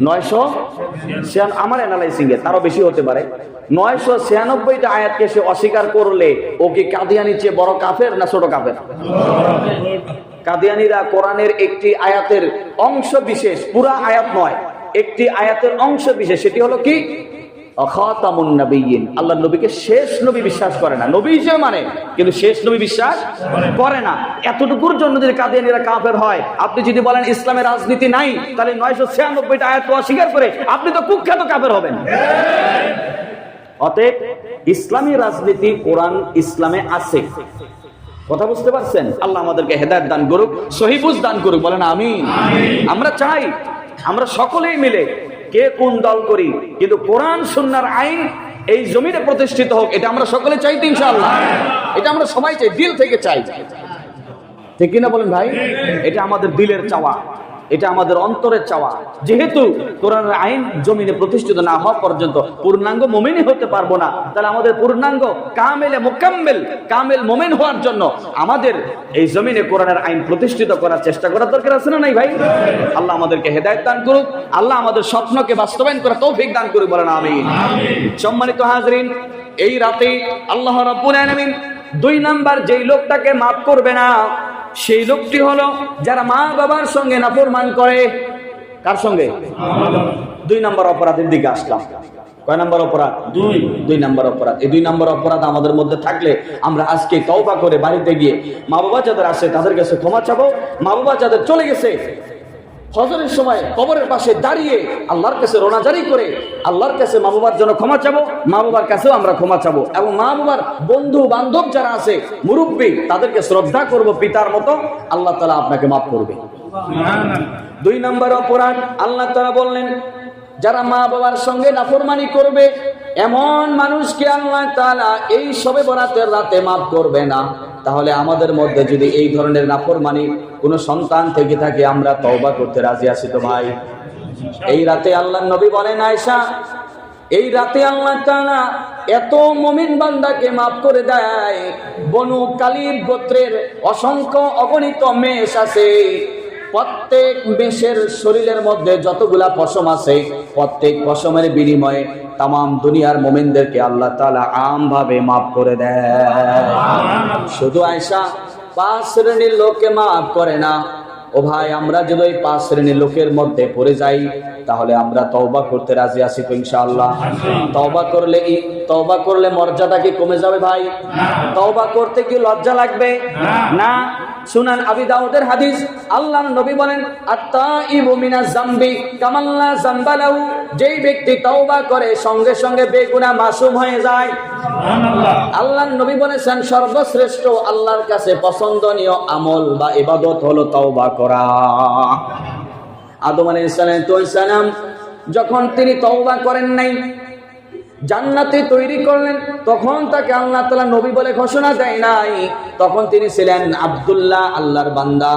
996। আমার অ্যানালাইসিং এ তারও বেশি হতে পারে। 996টা আয়াতকে সে অস্বীকার করলে ও কি কাদিয়ানির চেয়ে বড় কাফের না ছোট কাফের? কাদিয়ানিরা কোরআনের একটি আয়াতের অংশ বিশেষ, পুরা আয়াত নয়, একটি আয়াতের অংশ বিশেষ, সেটি হলো কি খাতামুন নবিয়্যিন, আল্লাহর নবীকে শেষ নবী বিশ্বাস করে না। নবী হিসেবে মানে, কিন্তু শেষ নবী বিশ্বাস করে না। এতটুকুর জন্য যদি কাদিয়ানীরা কাফের হয়, আপনি যদি বলেন ইসলামের রাজনীতি নাই, তাহলে 996টা আয়াত অস্বীকার করে আপনি তো কুখ্যাত কাফের হবেন। অতএব ইসলামী রাজনীতি কোরআন ইসলামে আছে। কথা বুঝতে পারছেন? আল্লাহ আমাদেরকে হেদায়েত দান করুক, সহিহ বুঝ দান করুক, বলেন আমিন। আমরা চাই আমরা সকলেই মিলে কে কোন দল করি, কিন্তু কোরআন সুন্নাহর আইন এই জমিনে প্রতিষ্ঠিত হোক, এটা আমরা সকলে চাই তো ইনশাআল্লাহ। এটা আমরা সবাই চাই, দিল থেকে চাই, ঠিক কিনা বলেন ভাই? এটা আমাদের দিলের চাওয়া, এটা আমাদের অন্তরের চাওয়া। যেহেতু কোরআনের আইন জমিনে প্রতিষ্ঠিত না হওয়া পর্যন্ত পূর্ণাঙ্গ মুমিনই হতে পারবো না, তাহলে আমাদের পূর্ণাঙ্গ কামেল মুমিন হওয়ার জন্য আমাদের এই জমিনে কোরআনের আইন প্রতিষ্ঠিত করার চেষ্টা করার দরকার আছে না নাই ভাই? আল্লাহ আমাদেরকে হেদায়েত দান করুক, আল্লাহ আমাদের স্বপ্নকে বাস্তবায়ন করার তৌফিক দান করুক, বলেন আমিন। সম্মানিত হাজরিন, এই রাতে আল্লাহ রাব্বুল আলামিন 2 নাম্বার যেই লোকটাকে মাফ করবে না, সেই লোকটি হলো যারা মা বাবার সঙ্গে নাফরমান করে। কার সঙ্গে? 2 নম্বর অপরাধের দিকে আসলাম। কয় নম্বর অপরাধ? 2 নম্বর অপরাধ। এই 2 নম্বর অপরাধ আমাদের মধ্যে থাকলে আমরা আজকে তওবা করে বাড়িতে গিয়ে মা বাবা যাদের আছে তাদের কাছে ক্ষমা চাবো, মা বাবা যাদের চলে গেছে ফজরের সময় কবরের পাশে দাঁড়িয়ে আল্লাহর কাছে রোনাজারি করে আল্লাহর কাছে মা বাবার জন্য ক্ষমা চাবো, মা বাবার কাছেও আমরা ক্ষমা চাবো, এবং মা বাবার বন্ধু বান্ধব যারা আছে মুরব্বী তাদেরকে শ্রদ্ধা করব পিতার মতো, আল্লাহ তাআলা আপনাকে মাফ করবে। 2 নম্বর অপরাধ, আল্লাহ তাআলা বললেন যারা মা বাবার সঙ্গে নাফরমানি করবে এমন মানুষকে আল্লাহ তাআলা এই শবে বরাতের রাতে মাফ করবে না। তাহলে আমাদের মধ্যে যদি এই ধরনের নাফরমানি কোনো সন্তান থেকে থাকে, আমরা তওবা করতে রাজি আছি তো ভাই? এই রাতে আল্লাহর নবী বলেন, আয়েশা, এই রাতে আল্লাহ তাআলা এত মুমিন বান্দাকে মাফ করে দেয়। বনু কালিব গোত্রের অসংখ্য অগণিত মেষ আছে, প্রত্যেক মেষের শরীরের মধ্যে যতগুলা পশম আছে প্রত্যেক পশমের বিনিময়ে তাম দুনিয়ার মুমিনদেরকে আল্লাহ তাআলা আমভাবে মাফ করে দেয়। শুধু আয়েশা 5 শ্রেণীর লোককে মাফ করে না। ও ভাই, আমরা যদি ওই 5 শ্রেণীর লোকের মধ্যে পড়ে যাই তাহলে আমরা তওবা করতে রাজি আছি তো ইনশাআল্লাহ? তওবা করলে মর্যাদা কি কমে যাবে ভাই? তওবা করতে কি লজ্জা লাগবে? না। সুনান আবি দাউদের হাদিস, আল্লাহর নবী বলেন, আত-তাইবু মিনাজ যামবি কামাল্লা যামবা লাহু, যেই ব্যক্তি তওবা করে সঙ্গে সঙ্গে বেগুনাহ মাসুম হয়ে যায়। সুবহানাল্লাহ। আল্লাহর নবী বলেছেন সর্বশ্রেষ্ঠ আল্লাহর কাছে পছন্দনীয় আমল বা ইবাদত হলো তওবা করা। আদম আলাইহিস সালাম যখন তিনি তওবা করেন নাই, জান্নাতে তৈরি করলেন, তখন তাকে আল্লাহ তাআলা নবী বলে ঘোষণা দেয় নাই। তখন তিনি ছিলেন আব্দুল্লাহ, আল্লাহর বান্দা।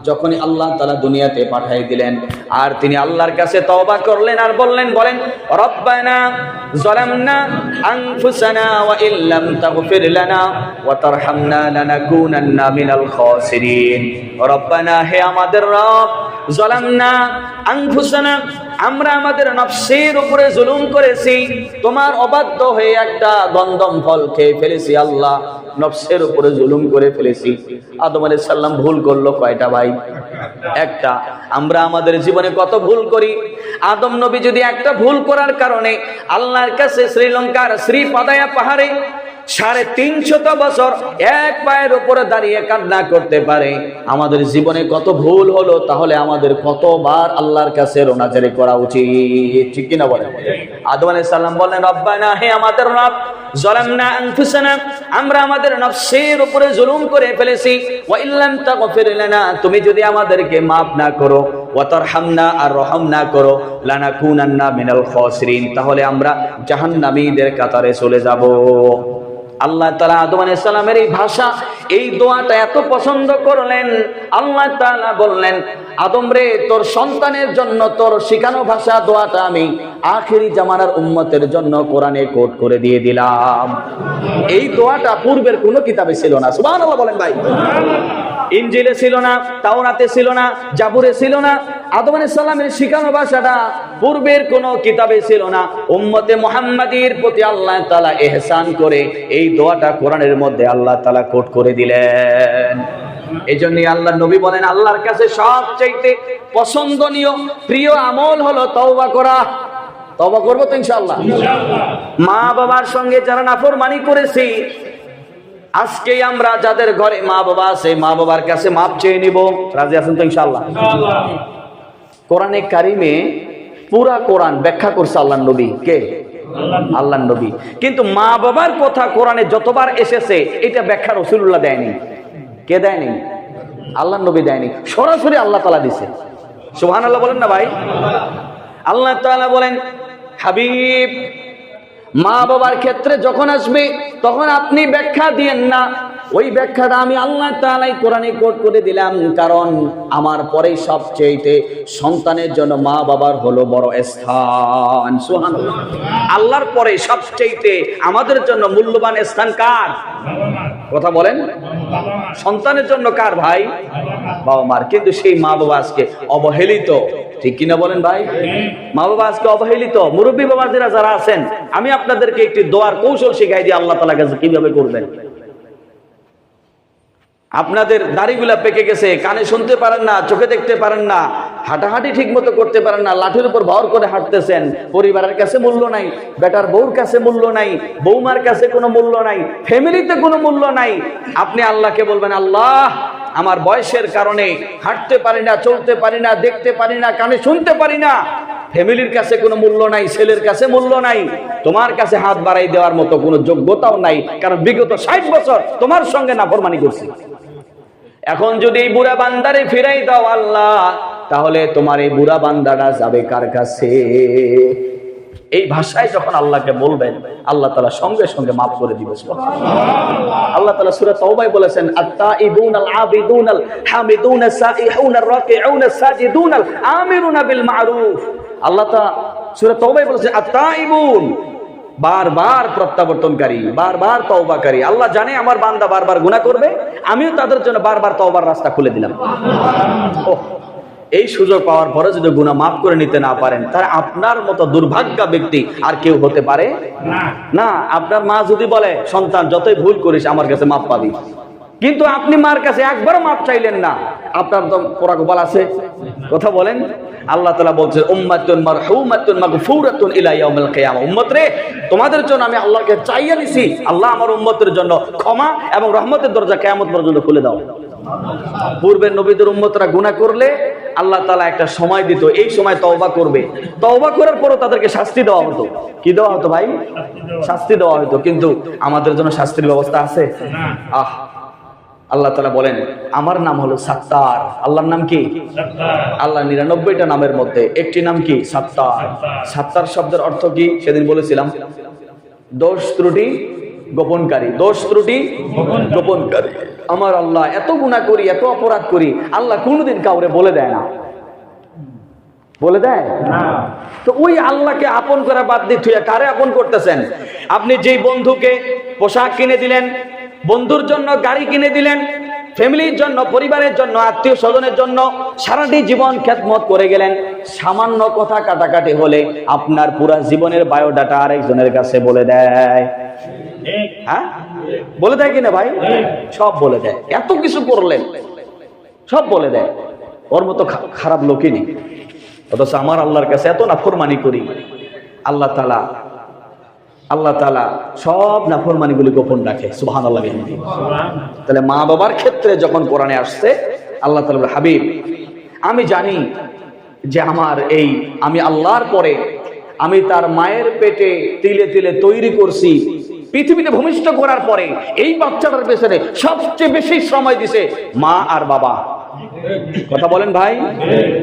যখনই আল্লাহ তাআলা দুনিয়াতে পাঠিয়ে দিলেন আর তিনি আল্লাহর কাছে তওবা করলেন আর বলেন রব্বানা যালামনা আনফুসানা ওয়া ইল্লাম তাগফির লানা ওয়া তারহামনা লানাকুনান্না মিনাল খাসিরিন। রব্বানা, হে আমাদের রব, যালামনা আনফুসানা, আমরা আমাদের নফসের উপরে জুলুম করেছি, তোমার অবাধ্য হয়ে একটা গন্ধম ফল খেয়ে ফেলেছি। আল্লাহ, নফসের উপরে জুলুম করে ফেলেছি। আদম আলাইহিস সালাম ভুল করলো কয়টা ভাই? একটা। আমরা আমাদের জীবনে কত ভুল করি। আদম নবী যদি একটা ভুল করার কারণে আল্লাহর কাছে শ্রীলঙ্কার শ্রীপাদায়া পাহাড়ে 350 বছর এক পায়ের উপরে দাঁড়িয়ে কান্না করতে পারে, আমাদের জীবনে কত ভুল হলো, তাহলে আমাদের কতবার আল্লাহর কাছে রোনাজারি করা উচিত, ঠিক কিনা বলেন? আদম আলাইহিস সালাম বলেন, রব্বানা, হে আমাদের রব, যালামনা আনফুসানা, আমরা আমাদের নফসের উপরে জুলুম করে ফেলেছি, ওয়া ইল্লাম তাগফির লানা, তুমি যদি আমাদেরকে মাফ না করো, ওয়া তারহামনা, আর রহম না করো, লানাকুনান্না মিনাল খাসিরিন, তাহলে আমরা জাহান্নামীদের কাতারে চলে যাব। আল্লাহ তাআলা আদম আলাইহিস সালামের এই ভাষা, এই দোয়াটা এত পছন্দ করলেন। আল্লাহ তাআলা বললেন, আদম রে, তোর সন্তানের জন্য তোর শিখানো ভাষা দোয়াটা আমি আখেরি জামানার উম্মতের জন্য কোরআনে কোট করে দিয়ে দিলাম। এই দোয়াটা পূর্বের কোনো কিতাবে ছিল না। সুবহানাল্লাহ বলেন ভাই। ইনজিলে ছিল না, তাওরাতে ছিল না, জাবুরে ছিল না। আদম আলাইহিস সালামের শিখানো ভাষাটা পূর্বের কোনো কিতাবে ছিল না। উম্মতে মুহাম্মাদীর প্রতি আল্লাহ তাআলা ইহসান করে এই দোয়াটা কোরআনের মধ্যে আল্লাহ তাআলা কোট করে দিলেন। এজন্যই আল্লাহর নবী বলেন, আল্লাহর কাছে সবচেয়ে পছন্দনীয় প্রিয় আমল হলো তওবা করা। তওবা করব তো ইনশাআল্লাহ? ইনশাআল্লাহ। মা বাবার সঙ্গে যারা নাফরমানি করেছি, আজকে আমরা যাদের ঘরে মা বাবা আছে, মা বাবার কাছে মাপ চেয়ে নিব। রাজি আছেন তো ইনশাআল্লাহ? ইনশাআল্লাহ। কোরআনে কারিমে পুরা কোরআন ব্যাখ্যা করছে আল্লাহর নবী। কে? আল্লাহর নবী। কিন্তু মা বাবার কথা কোরআনে যতবার এসেছে এটা ব্যাখ্যা রাসূলুল্লাহ দেয়নি। কে দেয়নি? আল্লাহর নবী দেয়নি, সরাসরি আল্লাহ তাআলা দিয়েছে। সুবহানাল্লাহ বলেন না ভাই? আল্লাহ তাআলা বলেন, হাবিব, মা বাবার ক্ষেত্রে যখন আসবে তখন আপনি ব্যাখ্যা দিয়েন না, ওই ব্যাখ্যাটা আমি আল্লাহ তাআলাই কোরআনে কোট করে দিলাম। কারণ আমার পরে সবচেয়ে সন্তানের জন্য মা বাবার হলো বড় স্থান। সুবহানাল্লাহ। আল্লাহর পরে সবচেয়ে আমাদের জন্য মূল্যবান স্থান কার? কথা বলেন। সন্তানের জন্য কার ভাই? বাবা মার। কিন্তু সেই মা বাবা আজকে অবহেলিত, ঠিক কিনা বলেন ভাই? মা বাবা আজকে অবহেলিত। মুরব্বী বাবাজিরা যারা আছেন, আমি আপনাদেরকে একটি দোয়ার কৌশল শিখাই দিই আল্লাহ তাআলার কাছে কিভাবে করবেন। আপনাদের দাড়িগুলা পেকে গেছে, কানে শুনতে পারেন না, চোখে দেখতে পারেন না, হাঁটাহাঁটি ঠিক মতো করতে পারেন না, লাঠির উপর ভর করে হাঁটতেছেন, পরিবারের কাছে মূল্য নাই, বেটার বউর কাছে মূল্য নাই, বৌমার কাছে কোনো মূল্য নাই, ফ্যামিলিতে কোনো মূল্য নাই। আপনি আল্লাহকে বলবেন, আল্লাহ আমার বয়সের কারণে হাঁটতে পারি না, চলতে পারি না, দেখতে পারি না, কানে শুনতে পারি না, ফ্যামিলির কাছে কোনো মূল্য নাই, ছেলের কাছে মূল্য নাই, তোমার কাছে হাত বাড়াই দেওয়ার মতো কোনো যোগ্যতাও নাই, কারণ বিগত 60 বছর তোমার সঙ্গে নাফরমানি করছি। এখন যদি এই বুড়া বান্দারে ফিরাই দাও আল্লাহ, তাহলে তোমার এই বুড়া বান্দাটা যাবে কার কাছে? এই ভাষায় যখন আল্লাহকে বলবেন, আল্লাহ তাআলা সঙ্গে সঙ্গে মাফ করে দিবে। আল্লাহ তাআলা সূরা তাওবায় বলেছেন, আত-তাইবুনাল আবিদুনাল হামিদুনাস সাইহুনার রাকিউনাস সাজিদুনাল আমিরুনা বিল মারুফ। আল্লাহ তাআলা সূরা তাওবায় বলেছেন আত-তাইবুন, বারবার প্রত্যাবর্তনকারী, বারবার তওবাকারী। আল্লাহ জানে আমার বান্দা বারবার গুনাহ করবে, আমিও তাদের জন্য বারবার তওবার রাস্তা খুলে দিলাম। এই সুযোগ পাওয়ার পরে যদি গুনাহ মাফ করে নিতে না পারেন, তাহলে আপনার মতো দুর্ভাগ্য ব্যক্তি আর কেউ হতে পারে না। আপনার মা যদি বলে, সন্তান যতই ভুল করিস আমার কাছে মাফ পাবি, কিন্তু আপনি মার কাছে একবারও মাফ চাইলেন না, আপনার তো পোড়া কপাল আছে। কথা বলেন। আল্লাহ তাআলা বলছেন, উম্মাতুন মারহুমাতুন মাগফুরাতুন ইলা ইয়াউমিল কিয়ামা। উম্মত রে, তোমাদের জন্য আমি আল্লাহকে চাইয়া নিছি, আল্লাহ আমার উম্মতের জন্য ক্ষমা এবং রহমতের দরজা কিয়ামত পর্যন্ত খুলে দাও। পূর্বের নবীদের উম্মতরা গুনাহ করলে আল্লাহ তাআলা একটা সময় দিত, এই সময় তওবা করবে। তওবা করার পরও তাদেরকে শাস্তি দেওয়া হতো। কি দেওয়া হতো ভাই? শাস্তি দেওয়া হতো। কিন্তু আমাদের জন্য শাস্তির ব্যবস্থা আছে? আহ, আল্লাহ তাআলা বলেন, আমার নাম হলো সাত্তার। আল্লাহর নাম কি? আল্লাহ 99টা নামের মধ্যে একটি নাম কি? সাত্তার। সাত্তার শব্দের অর্থ কি সেদিন বলেছিলাম? দোষ ত্রুটি গোপনকারী। দোষ ত্রুটি গোপনকারী। আমার আল্লাহ এত গুনাহ করি, এত অপরাধ করি, আল্লাহ কোনোদিন কাউরে বলে দেয় না। বলে দেয় না। তো ওই আল্লাহকে আপন করা বাদ দিয়ে তুই কারে আপন করতেছেন? আপনি যেই বন্ধুকে পোশাক কিনে দিলেন, বন্ধুর জন্য গাড়ি কিনে দিলেন, ফ্যামিলির জন্য, পরিবারের জন্য, আত্মীয় স্বজনের জন্য সারাটি জীবন খেদমত করে গেলেন, সামান্য কথা কাটাকাটি হলে আপনার পুরা জীবনের বায়োডাটা আরেকজনের কাছে বলে দেয়। হ্যাঁ, বলে দেয় কিনা ভাই? সব বলে দেয়। এত কিছু করলেন, সব বলে দেয়। ওর মতো খারাপ লোকই নেই। অথচ আমার আল্লাহর কাছে এত নাফরমানি করি, আল্লাহ তাআলা সব নাফরমানিগুলি গোপন রাখে। সুবহানাল্লাহ। তাহলে মা বাবার ক্ষেত্রে যখন কোরআনে আসছে, আল্লাহ তাআলা বলে, হাবিব, আমি জানি যে আমি আল্লাহর পরে আমি তার মায়ের পেটে তিলে তিলে তৈরি করছি, পৃথিবীতে ভূমিষ্ঠ করার পরে এই বাচ্চাটার পেছনে সবচেয়ে বেশি সময় দিছে মা আর বাবা। কথা বলেন ভাই?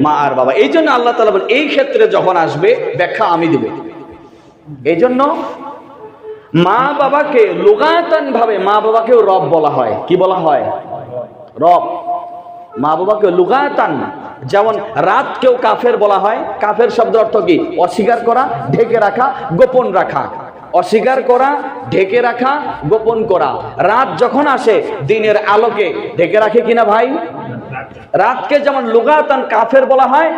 মা আর বাবা। এই জন্য আল্লাহ তাআলা বলেন, এই ক্ষেত্রে যখন আসবে ব্যাখ্যা আমি দেব। এই জন্য মা বাবাকে লুগাতান ভাবে মা বাবাকেও রব বলা হয়। কি বলা হয়? রব। মা বাবাকে লুগাতান, যেমন রাতকেও কাফের বলা হয়। কাফের শব্দের অর্থ কি? অস্বীকার করা, ঢেকে রাখা, গোপন রাখা। অস্বীকার করা, ঢেকে রাখা, গোপন করা। রাত যখন আসে দিনের আলোকে ঢেকে রাখে কিনা ভাই? রাতকে যেমন লুগাতান কাফের বলা হয়,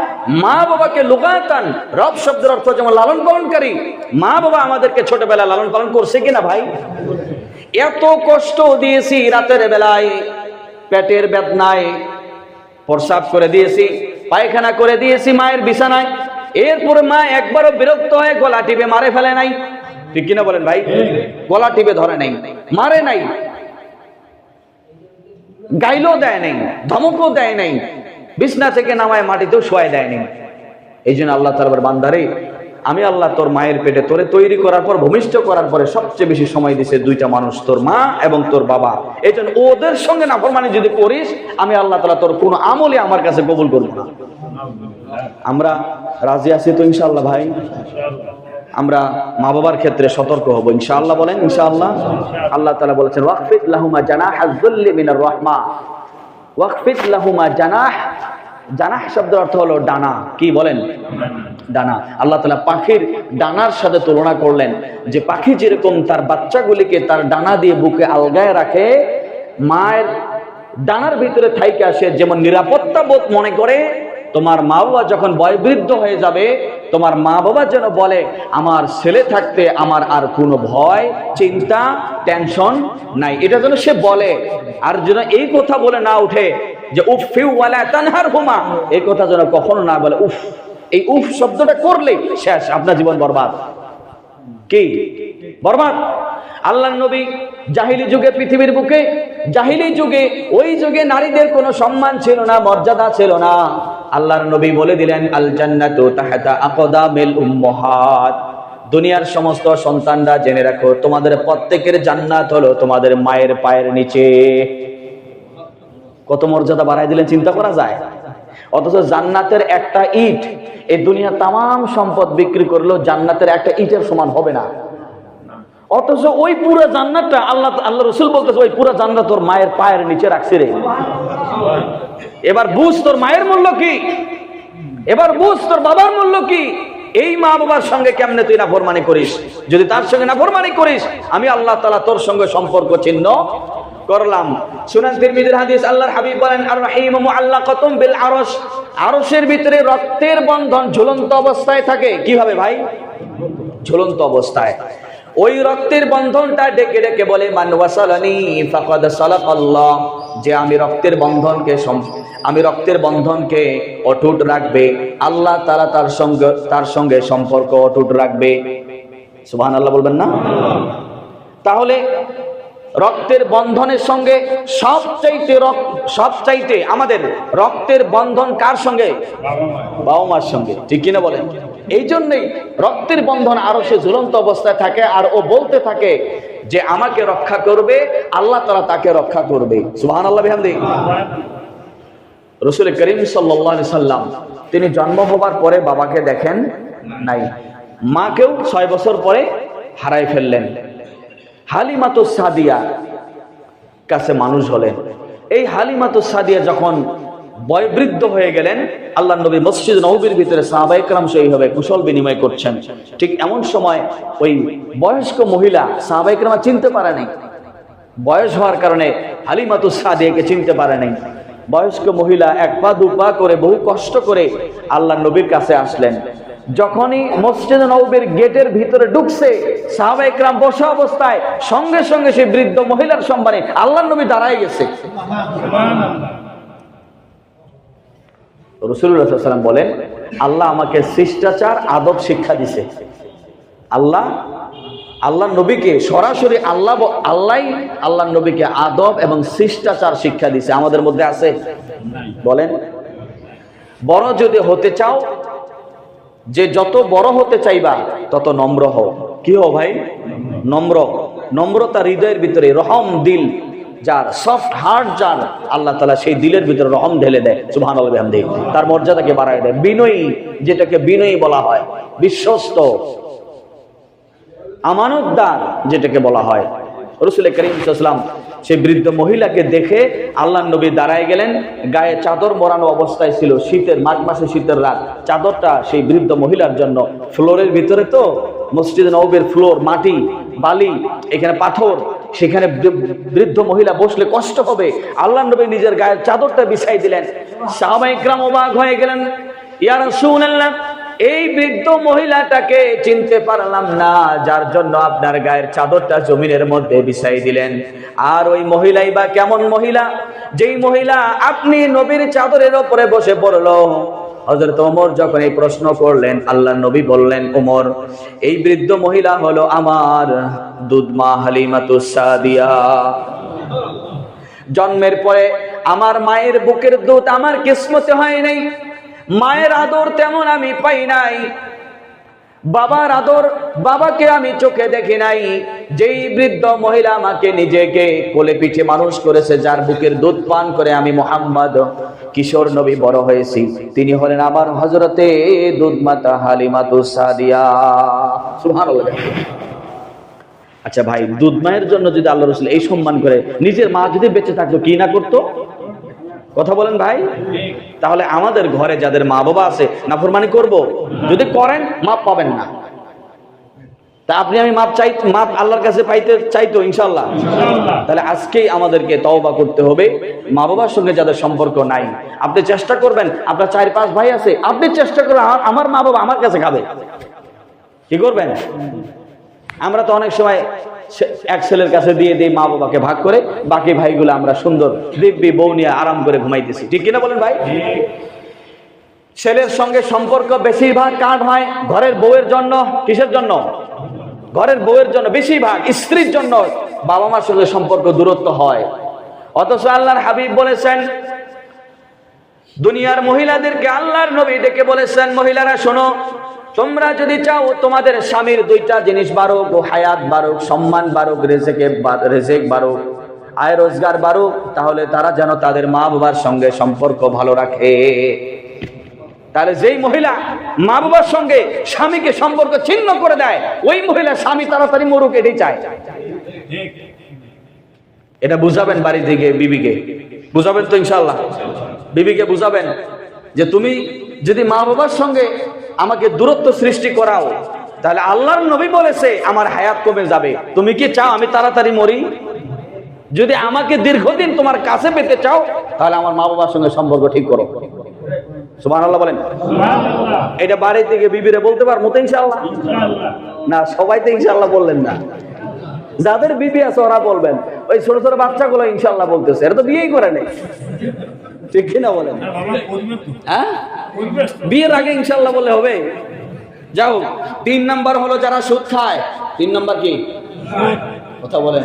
মা বাবাকে লুগাতান রব শব্দের অর্থ যেমন লালন পালনকারী। মা বাবা আমাদেরকে ছোটবেলায় লালন পালন করছে কিনা ভাই? এত কষ্ট দিয়েছি, রাতের বেলায় পেটের বেদনায় প্রস্রাব করে দিয়েছি, পায়খানা করে দিয়েছি মায়ের বিছানায়। এরপরে মা একবারও বিরক্ত হয়ে গলা টিপে মারে ফেলে নাই। ঠিক কিনা বলেন ভাই? গলা টিপে ধরে নাই, মারে নাই, গাইলও দেয় নাই, ধমকও দেয় নাই, বিছনা থেকে নামায় মাটিতেও শোয়াই দেয় নাই। এই জন্য আল্লাহ তাআলা বান্দারে, আমি আল্লাহ তোর মায়ের পেটে তোরে তৈরি করার পর, ভূমিষ্ঠ করার পরে সবচেয়ে বেশি সময় দিছে দুইটা মানুষ, তোর মা এবং তোর বাবা। এই জন্য ওদের সঙ্গে নাফরমানি যদি করিস, আমি আল্লাহ তাআলা তোর কোনো আমলই আমার কাছে কবুল করব না। আমরা রাজি আছি তো ইনশাআল্লাহ ভাই? আমরা মা বাবার ক্ষেত্রে সতর্ক হব ইনশাআল্লাহ। বলেন ইনশাআল্লাহ। আল্লাহ তাআলা বলেছেন, ওয়াকফিদ লাহুমা জানাহাজ যুল্লি মিনার রাহমা। ওয়াকফিদ লাহুমা জানাহ শব্দের অর্থ হলো ডানা। কি বলেন? ডানা। আল্লাহ তাআলা পাখির ডানার সাথে তুলনা করলেন, যে পাখি যেরকম তার বাচ্চাগুলিকে তার ডানা দিয়ে বুকে আলগায় রাখে, মায়ের ডানার ভিতরে থাইকে আসে যেমন নিরাপত্তা বোধ মনে করে, তোমার মা বাবা যখন বয়োবৃদ্ধ হয়ে যাবে, তোমার মা বাবা যেন বলে, আমার ছেলে থাকতে আমার আর কোনো ভয়, চিন্তা, টেনশন নাই। এটা যেন সে বলে। আর যেন এই কথা বলে না উঠে যে উফি ওয়ালা তানহারহুমা, এই কথা যেন কখনো না বলে। উফ, এই উফ শব্দটা করলেই শেষ, আপনার জীবন বরবাদ। কি বরবাদ? আল্লাহর নবী জাহিলি যুগে পৃথিবীর বুকে, জাহিলি যুগে, ওই যুগে নারীদের কোনো সম্মান ছিল না, মর্যাদা ছিল না। আল্লাহর নবী বলে দিলেন, আল জান্নাতু তাহতা আকদামিল উম্মাহাত, দুনিয়ার সমস্ত সন্তানরা জেনে রাখো, তোমাদের প্রত্যেকের জান্নাত হলো তোমাদের মায়ের পায়ের নিচে। কত মর্যাদা বাড়াই দিলেন, চিন্তা করা যায়। অথচ জান্নাতের একটা ইট, এই দুনিয়ার তাম সম্পদ বিক্রি করলেও জান্নাতের একটা ইটের সমান হবে না। অথচ ওই পুরো জান্নাতটা আল্লাহ রাসূল বলতেছে, ওই পুরো জান্নাত তোর মায়ের পায়ের নিচে রাখছে রে। এবার বুঝ তোর মায়ের মূল্য কি, এবার বুঝ তোর বাবার মূল্য কি। এই মা বাবার সঙ্গে কেমনে তুই নাফরমানি করিস, যদি তার সঙ্গে নাফরমানি করিস, আমি আল্লাহ তাআলা তোর সঙ্গে সম্পর্ক ছিন্ন করলাম। সুনান তিরমিজির হাদিস, আল্লাহর হাবিব বলেন, আর রাহিম মুআল্লাকাতুম বিল আরশ, আরশের ভিতরে রক্তের বন্ধন ঝুলন্ত অবস্থায় থাকে। কিভাবে ভাই? ঝুলন্ত অবস্থায়। ওই রক্তের বন্ধনটা ডেকে ডেকে বলে, মান ওয়াসালানি ফাকাদ সালাকাল্লাহ, যে আমি রক্তের বন্ধনকে অটুট রাখবে, আল্লাহ তাআলা তার সঙ্গে সম্পর্ক অটুট রাখবে। সুবহানাল্লাহ বলবেন না? তাহলে রক্তের বন্ধনের সঙ্গে সবচাইতে আমাদের রক্তের বন্ধন কার সঙ্গে? বাবা মার সঙ্গে, ঠিক কিনা বলেন? এই জন্যই রক্তের বন্ধন আরো সে ঝুলন্ত অবস্থায় থাকে, আর ও বলতে থাকে যে আমাকে রক্ষা করবে, আল্লাহ তাআলা তাকে রক্ষা করবে। সুবহানাল্লাহ বিহামদিহি। রাসূল করিম সাল্লাল্লাহু আলাইহি সাল্লাম তিনি জন্ম হবার পরে বাবাকে দেখেন নাই, মাকেও 6 বছর পরে হারাই ফেললেন। হালিমাতুস সাদিয়া কাছে মানুষ হলেন। এই হালিমাতুস সাদিয়া যখন বয়োবৃদ্ধ হয়ে গেলেন, আল্লাহর নবী মসজিদ নববীর ভিতরে সাহাবায়ে কেরাম সেইভাবে কুশল বিনিময় করছেন। ঠিক এমন সময় ওই বয়স্ক মহিলা সাহাবায়ে কেরাম চিনতে পারে নাই, বয়স হওয়ার কারণে হালিমাতুস সাদিয়াকে চিনতে পারে নাই। বয়স্ক মহিলা এক পা দুপা করে বহু কষ্ট করে আল্লাহর নবীর কাছে আসলেন। যখনই মসজিদ নববীর গেটের ভিতরে ঢুকছে, সাহাবায়ে কেরাম বসা অবস্থায় সঙ্গে সঙ্গে সেই বৃদ্ধ মহিলার সম্মানে আল্লাহর নবী দাঁড়ায় গেছে। রাসূলুল্লাহ সাল্লাল্লাহু আলাইহি ওয়াসাল্লাম বলেন, আল্লাহ আমাকে শিষ্টাচার আদব শিক্ষা দিছে। আল্লাহ নবীকে সরাসরি আল্লাহ নবীকে আদব এবং শিষ্টাচার শিক্ষা দিছে। আমাদের মধ্যে আছে? বলেন। বড় যদি হতে চাও, যে যত বড় হতে চাইবা তত নম্র হও। কি হও ভাই? নম্রতা হৃদয়ের ভিতরে, রহম দিল যার, সফট হার্ট যার, আল্লাহ তাআলা সেই দিলের ভিতরে রহম ঢেলে দেয়। সুবহানাল্লাহ বিহামদিহি। তার মর্যাদাকে বাড়ায় দেয়। বিনয়ী, যেটাকে বিনয়ী বলা হয়, বিশ্বস্ত, আমানতদার যেটাকে বলা হয়। রাসূল করিম সাল্লাল্লাহু আলাইহি ওয়াসাল্লাম সেই বৃদ্ধ মহিলাকে দেখে আল্লাহর নবী দাঁড়ায় গেলেন। গায়ে চাদর মোড়ানো অবস্থায় ছিল, শীতের, মাঘ মাসে শীতের রাত। চাদরটা সেই বৃদ্ধ মহিলার জন্য, ফ্লোরের ভিতরে তো মসজিদ নববীর ফ্লোর, মাটি, বালি, এখানে পাথর, সেখানে বৃদ্ধ মহিলা বসলে কষ্ট হবে। আল্লাহর নবী নিজের গায়ের চাদরটা বিছাই দিলেন। সাহাবায়ে কেরাম অবাক হয়ে গেলেন, ইয়া রাসূলুল্লাহ, এই বৃদ্ধ মহিলাটাকে চিনতে পারলাম না, যার জন্য আপনার গায়ের চাদরটা জমিনের মধ্যে বিছাই দিলেন। আর ওই মহিলাই বা কেমন মহিলা, যেই মহিলা আপনি নবীর চাদরের উপরে বসে পড়লো? হযরত ওমর যখন এই প্রশ্ন করলেন, আল্লাহর নবী বললেন, ওমর, এই বৃদ্ধ মহিলা হলো আমার দুধমা হালিমাতুস সাদিয়া। জন্মের পরে আমার মায়ের বুকের দুধ আমার কিসমতে হয় নাই, মায়ের আদর তেমন আমি পাই নাই, বাবার আদর বাবাকে আমি চোখে দেখি নাই। যেই বৃদ্ধ মহিলা আমাকে নিজেকে কোলে পিঠে মানুষ করেছে, যার বুকের দুধ পান করে আমি মুহাম্মদ কিশোর নবী বড় হয়েছি, তিনি হলেন আমার হযরতে দুধমাতা হালিমাতুস সাদিয়া। সুবহানাল্লাহ। আচ্ছা ভাই, দুধ মায়ের জন্য যদি আল্লাহ রাসূল এই সম্মান করে, নিজের মা যদি বেঁচে থাকতো কি না করতো? কথা বলেন ভাই। তাহলে আমাদের ঘরে যাদের মা বাবা আছে, নাফরমানি করব? যদি করেন মাপ পাবেন না। তা আপনি আমি মাপ আল্লাহর কাছে পাইতে চাইতো ইনশাআল্লাহ। তাহলে আজকেই আমাদেরকে তওবা করতে হবে। মা বাবার সঙ্গে যাদের সম্পর্ক নাই, আপনি চেষ্টা করবেন, আপনার 4-5 ভাই আছে, আপনি চেষ্টা করবেন আমার মা বাবা আমার কাছে খাবে। কি করবেন? আমরা তো অনেক সময় এক ছেলের কাছে দিয়ে দিই, মা বাবাকে ভাগ করে, বাকি ভাইগুলো আমরা সুন্দর দিব্যি বউ নিয়ে আরাম করে ঘুমাইতেছি। ঠিক কিনা বলেন ভাই? ছেলের সঙ্গে সম্পর্ক বেশিরভাগ কাট হয় ঘরের বউয়ের জন্য। কিসের জন্য? ঘরের বউয়ের জন্য, বেশিরভাগ স্ত্রীর জন্য বাবা মার সঙ্গে সম্পর্ক দূরত্ব হয়। অথচ আল্লাহর হাবিব বলেছেন, দুনিয়ার মহিলাদেরকে আল্লাহর নবী ডেকে বলেছেন, মহিলারা শোনো, তোমরা যদি চাও তোমাদের স্বামীর দুইটা জিনিস বাড়ুক, ও হায়াত বাড়ুক, সম্মান বাড়ুক, রেজেক বাড়ুক, আয় রোজগার বাড়ুক, তাহলে তারা যেন তাদের মা বাবার সঙ্গে সম্পর্ক ভালো রাখে। তাহলে যেই মহিলা মা বাবার সঙ্গে স্বামীকে সম্পর্ক ছিন্ন করে দেয়, ওই মহিলা স্বামী তাড়াতাড়ি মরুক, এটাই চায়। এটা বুঝাবেন বাড়ি থেকে বিবিকে, বুঝাবেন তো ইনশাআল্লাহ। বিবিকে বুঝাবেন যে তুমি যদি মা বাবার সঙ্গে আমাকে দূরত্ব সৃষ্টি করাও, তাহলে আল্লাহর নবী বলেছে আমার হায়াত কমে যাবে। তুমি কি চাও আমি তাড়াতাড়ি মরি? যদি আমাকে দীর্ঘদিন তোমার কাছে পেতে চাও, তাহলে আমার মা বাবার সঙ্গে সম্পর্ক ঠিক করো। সুবহানাল্লাহ বলেন। এটা বাড়ি থেকে বিবিরে বলতে পারবো তো ইনশাআল্লাহ? না, সবাই তো ইনশাআল্লাহ বললেন না। যাদের বিবি আছে ওরা বলবেন, ওই ছোট ছোট বাচ্চাগুলো ইনশাআল্লাহ বলতেছে, এরা তো বিয়েই করে নাই, ঠিক কিনা বলেন? হ্যাঁ, বিয়ের আগে ইনশাআল্লাহ বলে হবে। যাও, 3 নাম্বার হলো যারা সুদ খায়। 3 নাম্বার কি? কথা বলেন।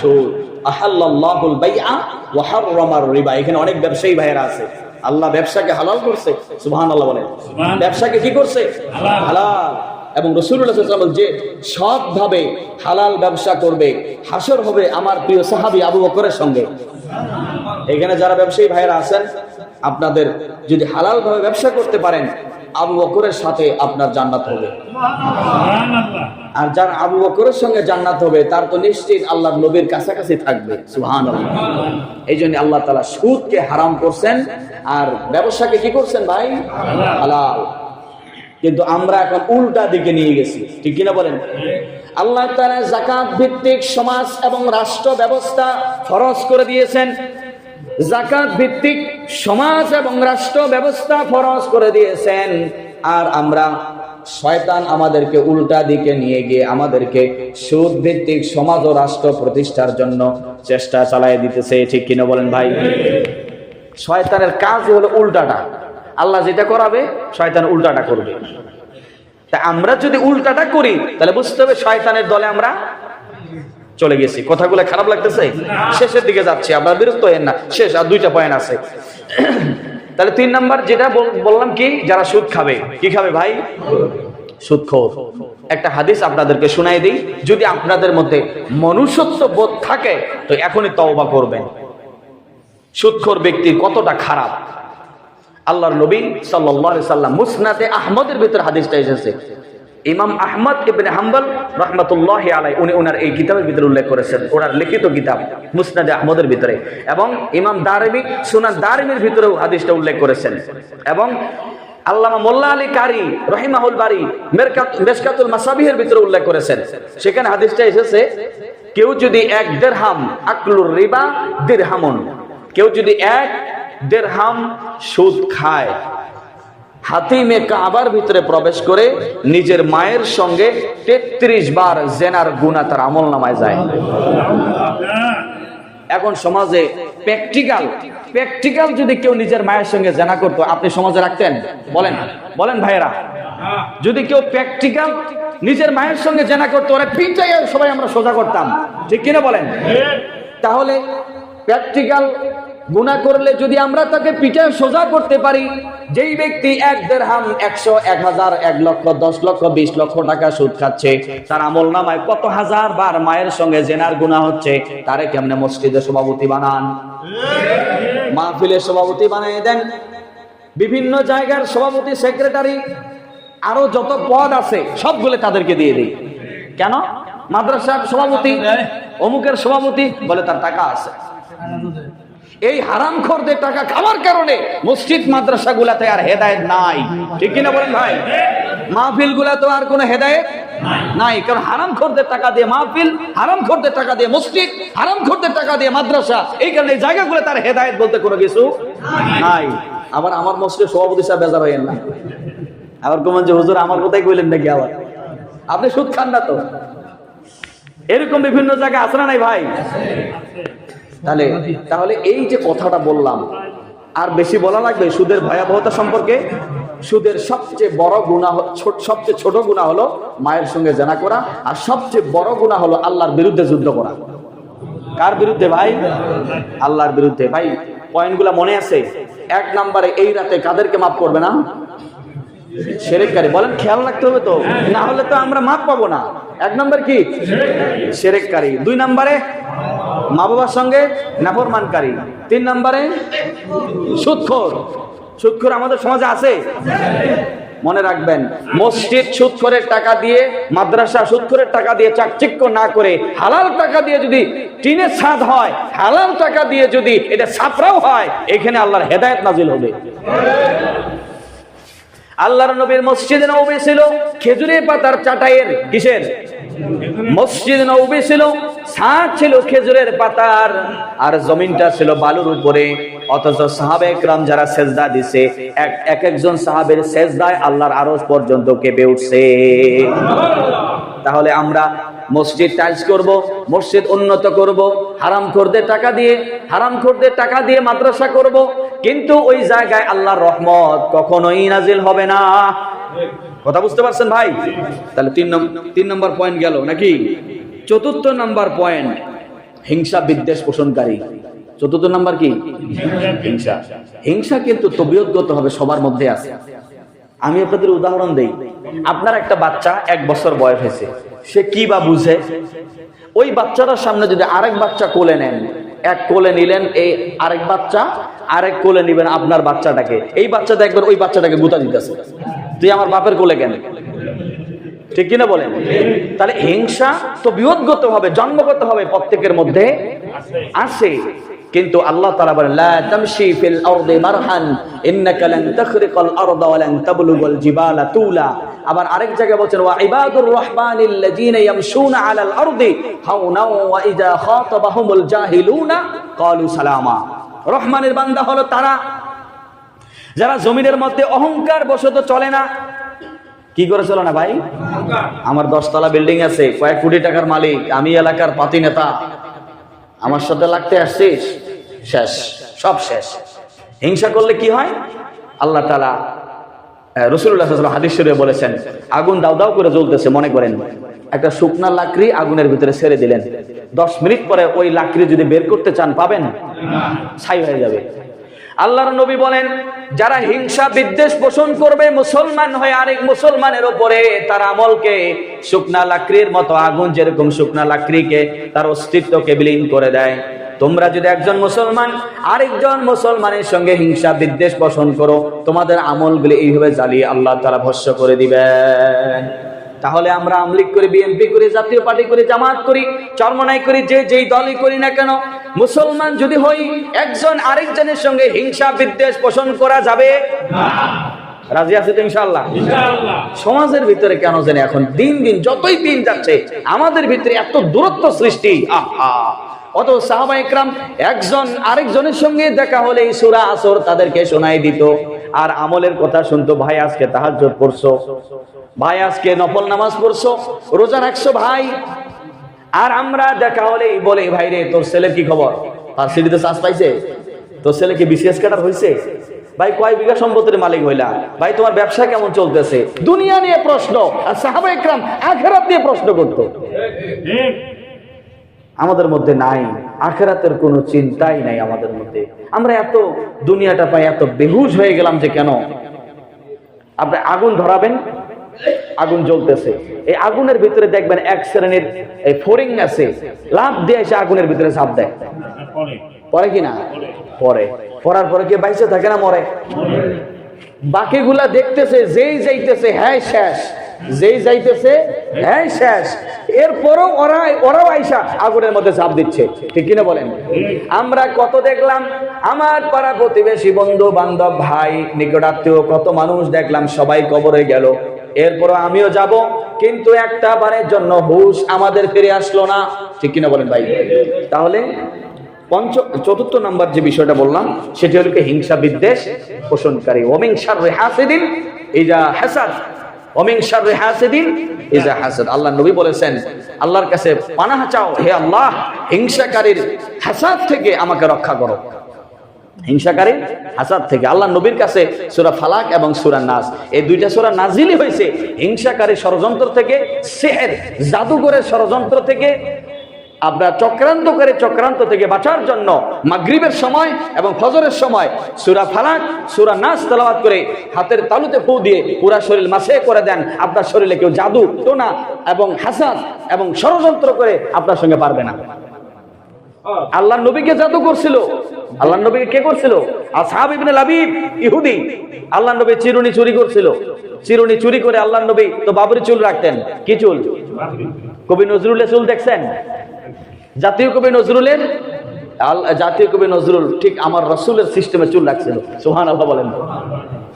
সুদ। আহাল্লাল্লাহুল বাইআ ওয়া হাররামার রিবা। এখানে অনেক ব্যবসায়ী ভাইয়েরা আছে, আল্লাহ ব্যবসাকে হালাল করছে। সুবহানাল্লাহ বলেন। ব্যবসাকে কি করছে? হালাল। এবং রাসূলুল্লাহ সাল্লাল্লাহু আলাইহি ওয়াসাল্লাম যে সৎভাবে হালাল ব্যবসা করবে, হাসর হবে আমার প্রিয় সাহাবী আবু বকরের সঙ্গে। এখানে যারা ব্যবসায়ী ভাইয়েরা আছেন, আপনাদের যদি হালাল ভাবে ব্যবসা করতে পারেন, আবু বকরের সাথে আপনার জান্নাত হবে। আর যার আবু বকরের সঙ্গে জান্নাত হবে, তার তো নিশ্চিত আল্লাহর নবীর কাছাকাছি থাকবে। সুবহানাল্লাহ। এই জন্য আল্লাহ তাআলা সুদকে হারাম করছেন, আর ব্যবসাকে কি করছেন ভাই? হালাল। কিন্তু আমরা এখন উল্টা দিকে নিয়ে গেছি, ঠিক কিনা বলেন? আল্লাহ তাআলা যাকাত ভিত্তিক সমাজ এবং রাষ্ট্র ব্যবস্থা ফরজ করে দিয়েছেন। যাকাত ভিত্তিক সমাজ এবং রাষ্ট্র ব্যবস্থা ফরজ করে দিয়েছেন, আর আমরা, শয়তান আমাদেরকে উল্টা দিকে নিয়ে গিয়ে আমাদেরকে সুদ ভিত্তিক সমাজ ও রাষ্ট্র প্রতিষ্ঠার জন্য চেষ্টা চালিয়ে দিতেছে, ঠিক কিনা বলেন ভাই? শয়তানের কাজ হলো উল্টাটা। আল্লাহ যেটা করাবে শয়তান উল্টাটা করবে। তা আমরা যদি উল্টাটা করি, তাহলে বুঝতে হবে শয়তানের দলে আমরা চলে গেছি। কথাগুলো খারাপ লাগতেছে? শেষের দিকে যাচ্ছি, আপনারা বিরক্ত হয়েন না, শেষ আর 2টা পয়েন্ট আছে। তাহলে 3 নাম্বার যেটা বললাম, কি? যারা সুদ খাবে। কি খাবে ভাই? সুদখোর। একটা হাদিস আপনাদেরকে শোনাই দিই, যদি আপনাদের মধ্যে মনুষ্যত্ব বোধ থাকে তো এখনই তওবা করবেন। সুদখোর ব্যক্তি কতটা খারাপ। আল্লাহর নবী সাল্লাল্লাহু আলাইহি সাল্লাম মুসনাদে আহমদের ভিতরে হাদিসটা এসেছে। ইমাম আহমদ ইবনে হাম্বল রাহমাতুল্লাহি আলাইহি উনি ওনার এই কিতাবের ভিতরে উল্লেখ করেছেন, ওনার লিখিত কিতাব মুসনাদে আহমদের ভিতরে। এবং ইমাম দারিমি সুনান দারিমির ভিতরেও হাদিসটা উল্লেখ করেছেন। এবং আল্লামা মোল্লা আলী কারি রহিমাহুল বারি মিশকাতুল মাসাবিহের ভিতরে উল্লেখ করেছেন। সেখানে হাদিসটা এসেছে, কেউ যদি 1 দিরহাম, আকলুর রিবা দিরহামুন, কেউ যদি 1 দিরহাম সুদ খায়, হাতিমে কাবার ভিতরে প্রবেশ করে নিজের মায়ের সঙ্গে 33 বার জেনার গুনাহ তার আমলনামায় যায়। এখন সমাজে প্র্যাকটিক্যাল যদি কেউ নিজের মায়ের সঙ্গে জেনা করতো, আপনি সমাজে রাখতেন? বলেন ভাইয়েরা। যদি কেউ প্র্যাকটিক্যাল নিজের মায়ের সঙ্গে জেনা করতো, ওরা পিটাই সবাই আমরা সোজা করতাম, ঠিক কিনা বলেন? তাহলে প্র্যাকটিক্যাল গুনাহ করলে যদি আমরা তাকে পিটায় সোজা করতে পারি, যেই ব্যক্তি 1 দিরহাম, 100, 1000, 1 লক্ষ, 10 লক্ষ, 20 লক্ষ টাকা সুদ খাচ্ছে, তার আমলনামায় কত হাজার বার মায়ের সঙ্গে জেনার গুনাহ হচ্ছে, তারে কেমনে মসজিদের সভাপতি বানান, মাহফিলের সভাপতি বানিয়ে দেন, বিভিন্ন জায়গার সভাপতি, সেক্রেটারি, আরো যত পদ আছে সবগুলো তাদেরকে দিয়ে দিই। কেন? মাদ্রাসার সভাপতি, অমুকের সভাপতি, বলে তার টাকা আছে। এই হারামখোরদের টাকা খাওয়ার কারণে মসজিদ মাদ্রাসা গুলাতে আর হেদায়েত নাই, ঠিক কিনা বলেন ভাই? মাহফিল গুলা তো আর কোনো হেদায়েত নাই, কারণ হারামখোরদের টাকা দিয়ে মাহফিল, হারামখোরদের টাকা দিয়ে মসজিদ, হারামখোরদের টাকা দিয়ে মাদ্রাসা। এই কারণে এই জায়গাগুলো তার হেদায়েত বলতে কোনো কিছু নাই। আবার আমার মসজিদের সভাপতি সাহেব বেজার হইেন না, আবার কমান যে হুজুর আমার কথাই কইলেন নাকি, আবার আপনি সুদ খান না তো? এরকম বিভিন্ন জায়গায় আছে না নাই ভাই? তাহলে এই যে কথাটা বললাম, আর বেশি বলা লাগবে সুদের ভয়াবহতা সম্পর্কে? সুদের সবচেয়ে বড় গুনাহ, সবচেয়ে ছোট গুনাহ হলো মায়ের সঙ্গে জেনা করা, আর সবচেয়ে বড় গুনাহ হলো আল্লাহর বিরুদ্ধে যুদ্ধ করা। কার বিরুদ্ধে ভাই? আল্লাহর বিরুদ্ধে। ভাই পয়েন্টগুলো মনে আছে? 1 নম্বরে এই রাতে কাদেরকে মাফ করবে না? শিরককারী। বলেন খেয়াল রাখতে হবে তো, না হলে তো আমরা মাফ পাবো না। 1 নম্বর কি? শিরককারী। 2 নম্বরে মা বাবার সঙ্গে নাফরমানকারী। 3 নম্বরে সুদখোর। সুদখোর আমাদের সমাজে আছে, মনে রাখবেন। মসজিদ সুদখোরের টাকা দিয়ে, মাদ্রাসা সুদখোরের টাকা দিয়ে চাকচিক্য না করে হালাল টাকা দিয়ে যদি টিনের ছাদ হয়, হালাল টাকা দিয়ে যদি এটা ছাপরাও হয়, এখানে আল্লাহর হেদায়েত নাজিল হবে। আল্লাহর নবীর মসজিদে নববী ছিল খেজুরের পাতার চাটাইয়ের, কিসের? মসজিদ নববী ছিল, ছাদ ছিল খেজুরের পাতার, আর জমিনটা ছিল বালুর উপরে। অথচ সাহাবে একরাম যারা সেজদা দিছে, এক একজন সাহাবের সেজদায় আল্লাহর আরশ পর্যন্ত কেঁপে উঠছে। তাহলে আমরা মসজিদ টাইলস করব, মসজিদ উন্নত করব, হারামখোরদের টাকা দিয়ে মাদ্রাসা করব, কিন্তু ওই জায়গায় আল্লাহর রহমত কখনোই নাজিল হবে না। কথা বুঝতে পারছেন ভাই? তাহলে 3 নম্বর পয়েন্ট গেল নাকি? 4 নম্বর পয়েন্ট, হিংসা বিদ্বেষ পোষণকারী। 4 নম্বর কি? হিংসা। হিংসা কিন্তু তবিয়তগত হবে, সবার মধ্যে আছে। আমি আপনাদের উদাহরণ দেই। আপনার একটা বাচ্চা 1 বছর বয়স হয়েছে, সে কি বা বুঝে? ওই বাচ্চাটার সামনে যদি আরেক বাচ্চা কোলে নেন, এক কোলে নিলেন এই আরেক বাচ্চা, আরেক কোলে নিবেন আপনার বাচ্চাটাকে, এই বাচ্চা দেখবেন ওই বাচ্চাটাকে গুতা দিতেছে, তুই আমার বাপের কোলে কেন? ঠিক কিনা বলেন? তাহলে হিংসা তো বিয়োগগত হবে, জন্মগত হবে, প্রত্যেকের মধ্যে আছে। কিন্তু আল্লাহ তাআলা বলেন লা তামশি ফিল আরদি মারহান ইন্নাকা লান তাখরিকাল আরদা ওয়া লান তাবলুগাল জিবালা তুলা। আবার আরেক জায়গায় বলেন ওয়া ইবাদুর রহমানিল্লাযীনা ইয়ামশুনা আলাল আরদি হাওনা ওয়া ইযা খাতাবাহুমুল জাহিলুনা ক্বালু সালামা। রহমানের বান্দা হলো তারা যারা জমিনের মধ্যে অহংকার বশত চলে না। কি করে চলে না ভাই? আমার 10 তলা বিল্ডিং আছে, কয়েক কোটি টাকার মালিক, আমি এলাকার পাতি নেতা, আমার সাথে লাগতে আসছিস, শেষ, সব শেষ। হিংসা করলে কি হয়? আল্লাহ তাআলা রাসূলুল্লাহ সাল্লাল্লাহু আলাইহি ওয়াসাল্লাম হাদিস শরীফে বলেছেন, আগুন দাউ দাউ করে জ্বলতেছে, মনে করেন একটা শুকনা লাকড়ি আগুনের ভিতরে ছেড়ে দিলেন, 10 মিনিট পরে ওই লাকড়ি যদি বের করতে চান পাবেন? ছাই হয়ে যাবে। আল্লাহর নবী বলেন, যারা হিংসা বিদ্বেষ পোষণ করবে মুসলমান হয়ে আরেক মুসলমানের উপরে, তার আমলকে শুকনা লাকড়ির মতো, আগুন যেরকম শুকনা লাকড়িকে তার অস্তিত্বকে বিলীন করে দেয়, তোমরা যদি একজন মুসলমান আরেকজন মুসলমানের সঙ্গে হিংসা বিদ্বেষ পোষণ করো, তোমাদের আমলগুলি এইভাবে জ্বালিয়ে আল্লাহ তাআলা ভস্ম করে দিবেন। তাহলে আমরা আমলিগ করি, বিএনপি করি, জাতীয় পার্টি করি, জামাত করি, চরমনাই করি, যেই দলই করি না কেন, মুসলমান যদি হই, একজন আরেকজনের সঙ্গে হিংসা বিদ্বেষ পোষণ করা যাবে না। রাজি আছে তো ইনশাআল্লাহ? ইনশাআল্লাহ। সমাজের ভিতরে কেন জানি এখন দিন দিন যতই দিন যাচ্ছে আমাদের ভিতরে এত দূরত্ব সৃষ্টি। অত সাহাবা ইকরাম একজন আরেকজনের সঙ্গে দেখা হলে সূরা আসর তাদেরকে শোনাই দিত, আর আমলের কথা শুনতো। ভাই আজকে তাহাজ্জুদ পড়ছো, ভাই আজকে নফল নামাজ পড়ছো, রোজা রাখছো ভাই। আর আমরা দেখা হলেই বলে, ভাই রে তোর ছেলের কি খবর, ভার্সিটিতে চান্স পাইছে, তোর ছেলে কি বিসিএস ক্যাডার হয়েছে, ভাই কয় বিঘা সম্পত্তির মালিক হইলা, ভাই তোমার ব্যবসা কেমন চলতেছে। দুনিয়া নিয়ে প্রশ্ন, আর সাহাবা ইকরাম আখিরাত নিয়ে প্রশ্ন করতো। আমাদের মধ্যে নাই, আখিরাতের কোনো চিন্তাই নাই আমাদের মধ্যে। আমরা এত দুনিয়াটা পাই, এত বেহুশ হয়ে গেলাম যে কেন। আপনি আগুন ধরাবেন, আগুন জ্বলতেছে, এই আগুনের ভিতরে দেখবেন এক শ্রেণীর এই ফড়িং আছে, লাফ দিয়ে এসে আগুনের ভিতরে ঝাঁপ দেয়, পরে কি না? পড়ার পরে কি বাইসে থাকে না, মরে। বাকিগুলা দেখতেছে, যেই যাইতেছে হ্যাঁ শেষ, যেই যাইতেছে হ্যাঁ শেষ, এরপরও ওরাও আইসা আগুনের মধ্যে ঝাঁপ দিচ্ছে। ঠিক কিনা বলেন? আমরা কত দেখলাম, আমার পাড়া প্রতিবেশী, বন্ধু বান্ধব, ভাই, নিকটাত্মীয়, কত মানুষ দেখলাম সবাই কবরে গেল, এরপরও আমিও যাব, কিন্তু একটা বারের জন্য হুশ আমাদের ফিরে আসলো না। ঠিক কিনা বলেন ভাই? তাহলে 4 নম্বর যে বিষয়টা বললাম সেটি হলো হিংসা বিদ্বেষ পোষণকারী। ওমিন শাররি হাসিদিন ইযা হাসাদ, ওমিন শাররি হাসিদিন ইযা হাসাদ। আল্লাহ নবী বলেছেন, আল্লাহর কাছে পানাহ চাও, হে আল্লাহ হিংসাকারীর হাসাদ থেকে আমাকে রক্ষা করো। হিংসাকারী হাসাদ থেকে। আল্লাহ নবীর কাছে সূরা ফালাক এবং সূরা নাস, এই দুইটা সূরা নাজিলই হয়েছে হিংসাকারী ষড়যন্ত্র থেকে, সিহর জাদুঘরের ষড়যন্ত্র থেকে, আপনার চক্রান্তকারী চক্রান্ত থেকে বাঁচার জন্য মাগরিবের সময় এবং ফজরের সময় সূরা ফালাক সূরা নাস তেলাওয়াত করে হাতের তালুতে ফু দিয়ে পুরা শরীর মাসে করে দেন। আপনার শরীরে কেউ জাদু টোনা এবং হাসাদ এবং ষড়যন্ত্র করে আপনার সঙ্গে পারবে না। আল্লাহ নবীকে জাদু করছিল, আল্লাহ নবীকে কে করছিল? আসহাব ইবনে লাবিব ইহুদি। আল্লাহ নবী চিরুনি চুরি করছিল, চিরুনি চুরি করে আল্লাহ নবী তো বাবরি চুল রাখতেন। কি চুল? কবি নজরুলের চুল দেখছেন? জাতীয় কবি নজরুলের, জাতীয় কবি নজরুল ঠিক আমার রাসূলের সিস্টেমে চুল রাখছিল। সুবহানাল্লাহ বলেন।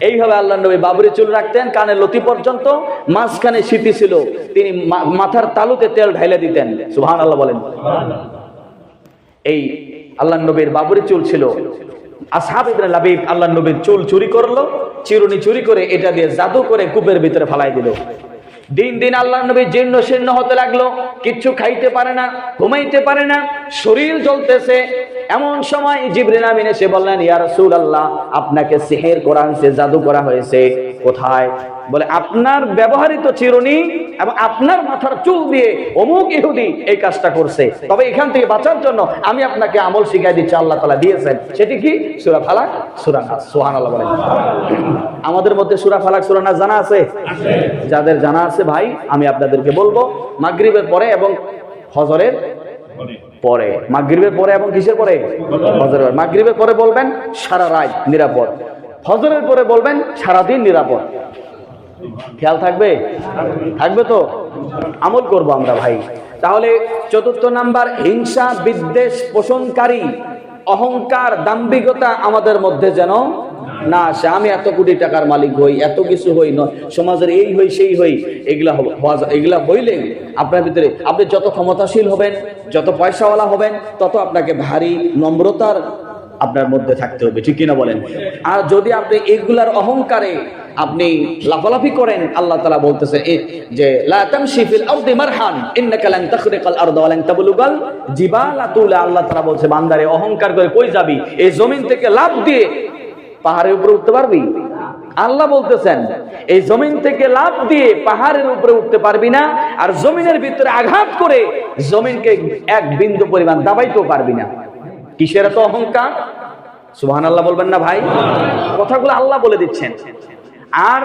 এইভাবে আল্লাহ নবী বাবরি চুল রাখতেন কানের লতি পর্যন্ত, মাঝখানে সিঁথি ছিল, তিনি মাথার তালুতে তেল ঢাইলে দিতেন। সুবহানাল্লাহ বলেন। এই আল্লাহ নবীর বাবরি চুল ছিল। আসহাব ইবনে লাবিব আল্লাহ নবীর চুল চুরি করলো, চিরুনি চুরি করে এটা দিয়ে জাদু করে কূপের ভিতরে ফালাই দিল। দিন দিন আল্লাহ নবী জীর্ণ শীর্ণ হতে লাগলো, কিচ্ছু খাইতে পারে না, ঘুমাইতে পারে না, শরীর জ্বলতেছে। এমন সময় জিবরিল আমিন এসে বললেন, ইয়া রাসূলুল্লাহ, আপনাকে সিহর করা হয়েছে, জাদু করা হয়েছে। কোথায়? বলে আপনার ব্যবহৃত চিরুনি এবং আপনার মাথার চুল দিয়ে অমুক ইহুদি এই কাজটা করছে। তবে এখান থেকে বাঁচার জন্য আমি আপনাকে আমল শিখাই দিচ্ছি, আল্লাহ তাআলা দিয়েছেন। সেটি কি? সূরা ফালাক সূরা নাস। সুবহানাল্লাহ বলেন। আমাদের মধ্যে সূরা ফালাক সূরা নাস জানা আছে? যাদের জানা আছে ভাই, আমি আপনাদেরকে বলবো মাগরিবের পরে এবং ফজরের পরে, মাগরিবের পরে এবং কিসের পরে? ফজরের। মাগরিবের পরে বলবেন সারা রাত নিরাপদ, ফজরের পরে বলবেন সারাদিন নিরাপদ। খেয়াল থাকবে? থাকবে তো? আমল করব আমরা ভাই। তাহলে চতুর্থ নাম্বার, হিংসা বিদ্বেষ পোষণকারী অহংকার দাম্ভিকতা আমাদের মধ্যে যেন না আসে। আমি এত কোটি টাকার মালিক হই, এত কিছু হই, সমাজের এই হই সেই হই, এগুলা হইলে আপনার ভিতরে, আপনি যত ক্ষমতাশীল হবেন, যত পয়সাওয়ালা হবেন, তত আপনাকে ভারী নম্রতার আপনার মধ্যে থাকতে হবে। ঠিক কিনা বলেন? আর যদি আপনি এগুলার অহংকারে আপনি লাফালাফি করেন, আল্লাহ তাআলা বলতেছেন যে লা তামশি ফিল আরদি মারহান ইন্নাকা লান তাখরিকাল আরদা ওয়া লান তাবলুগাল জিবালা তুলা। আল্লাহ তাআলা বলছে, বান্দারে অহংকার করে কই যাবি? এই জমিন থেকে লাফ দিয়ে পাহাড়ের উপরে উঠতে পারবি? আল্লাহ বলতেছেন এই জমিন থেকে লাফ দিয়ে পাহাড়ের উপরে উঠতে পারবি না, আর জমিনের ভিতরে আঘাত করে জমিনকে এক বিন্দু পরিমাণ দাবাইতেও পারবি না। কিসের এত অহংকার? সুবহানাল্লাহ বলবেন না ভাই? কথাগুলো আল্লাহ বলে দিচ্ছেন। আর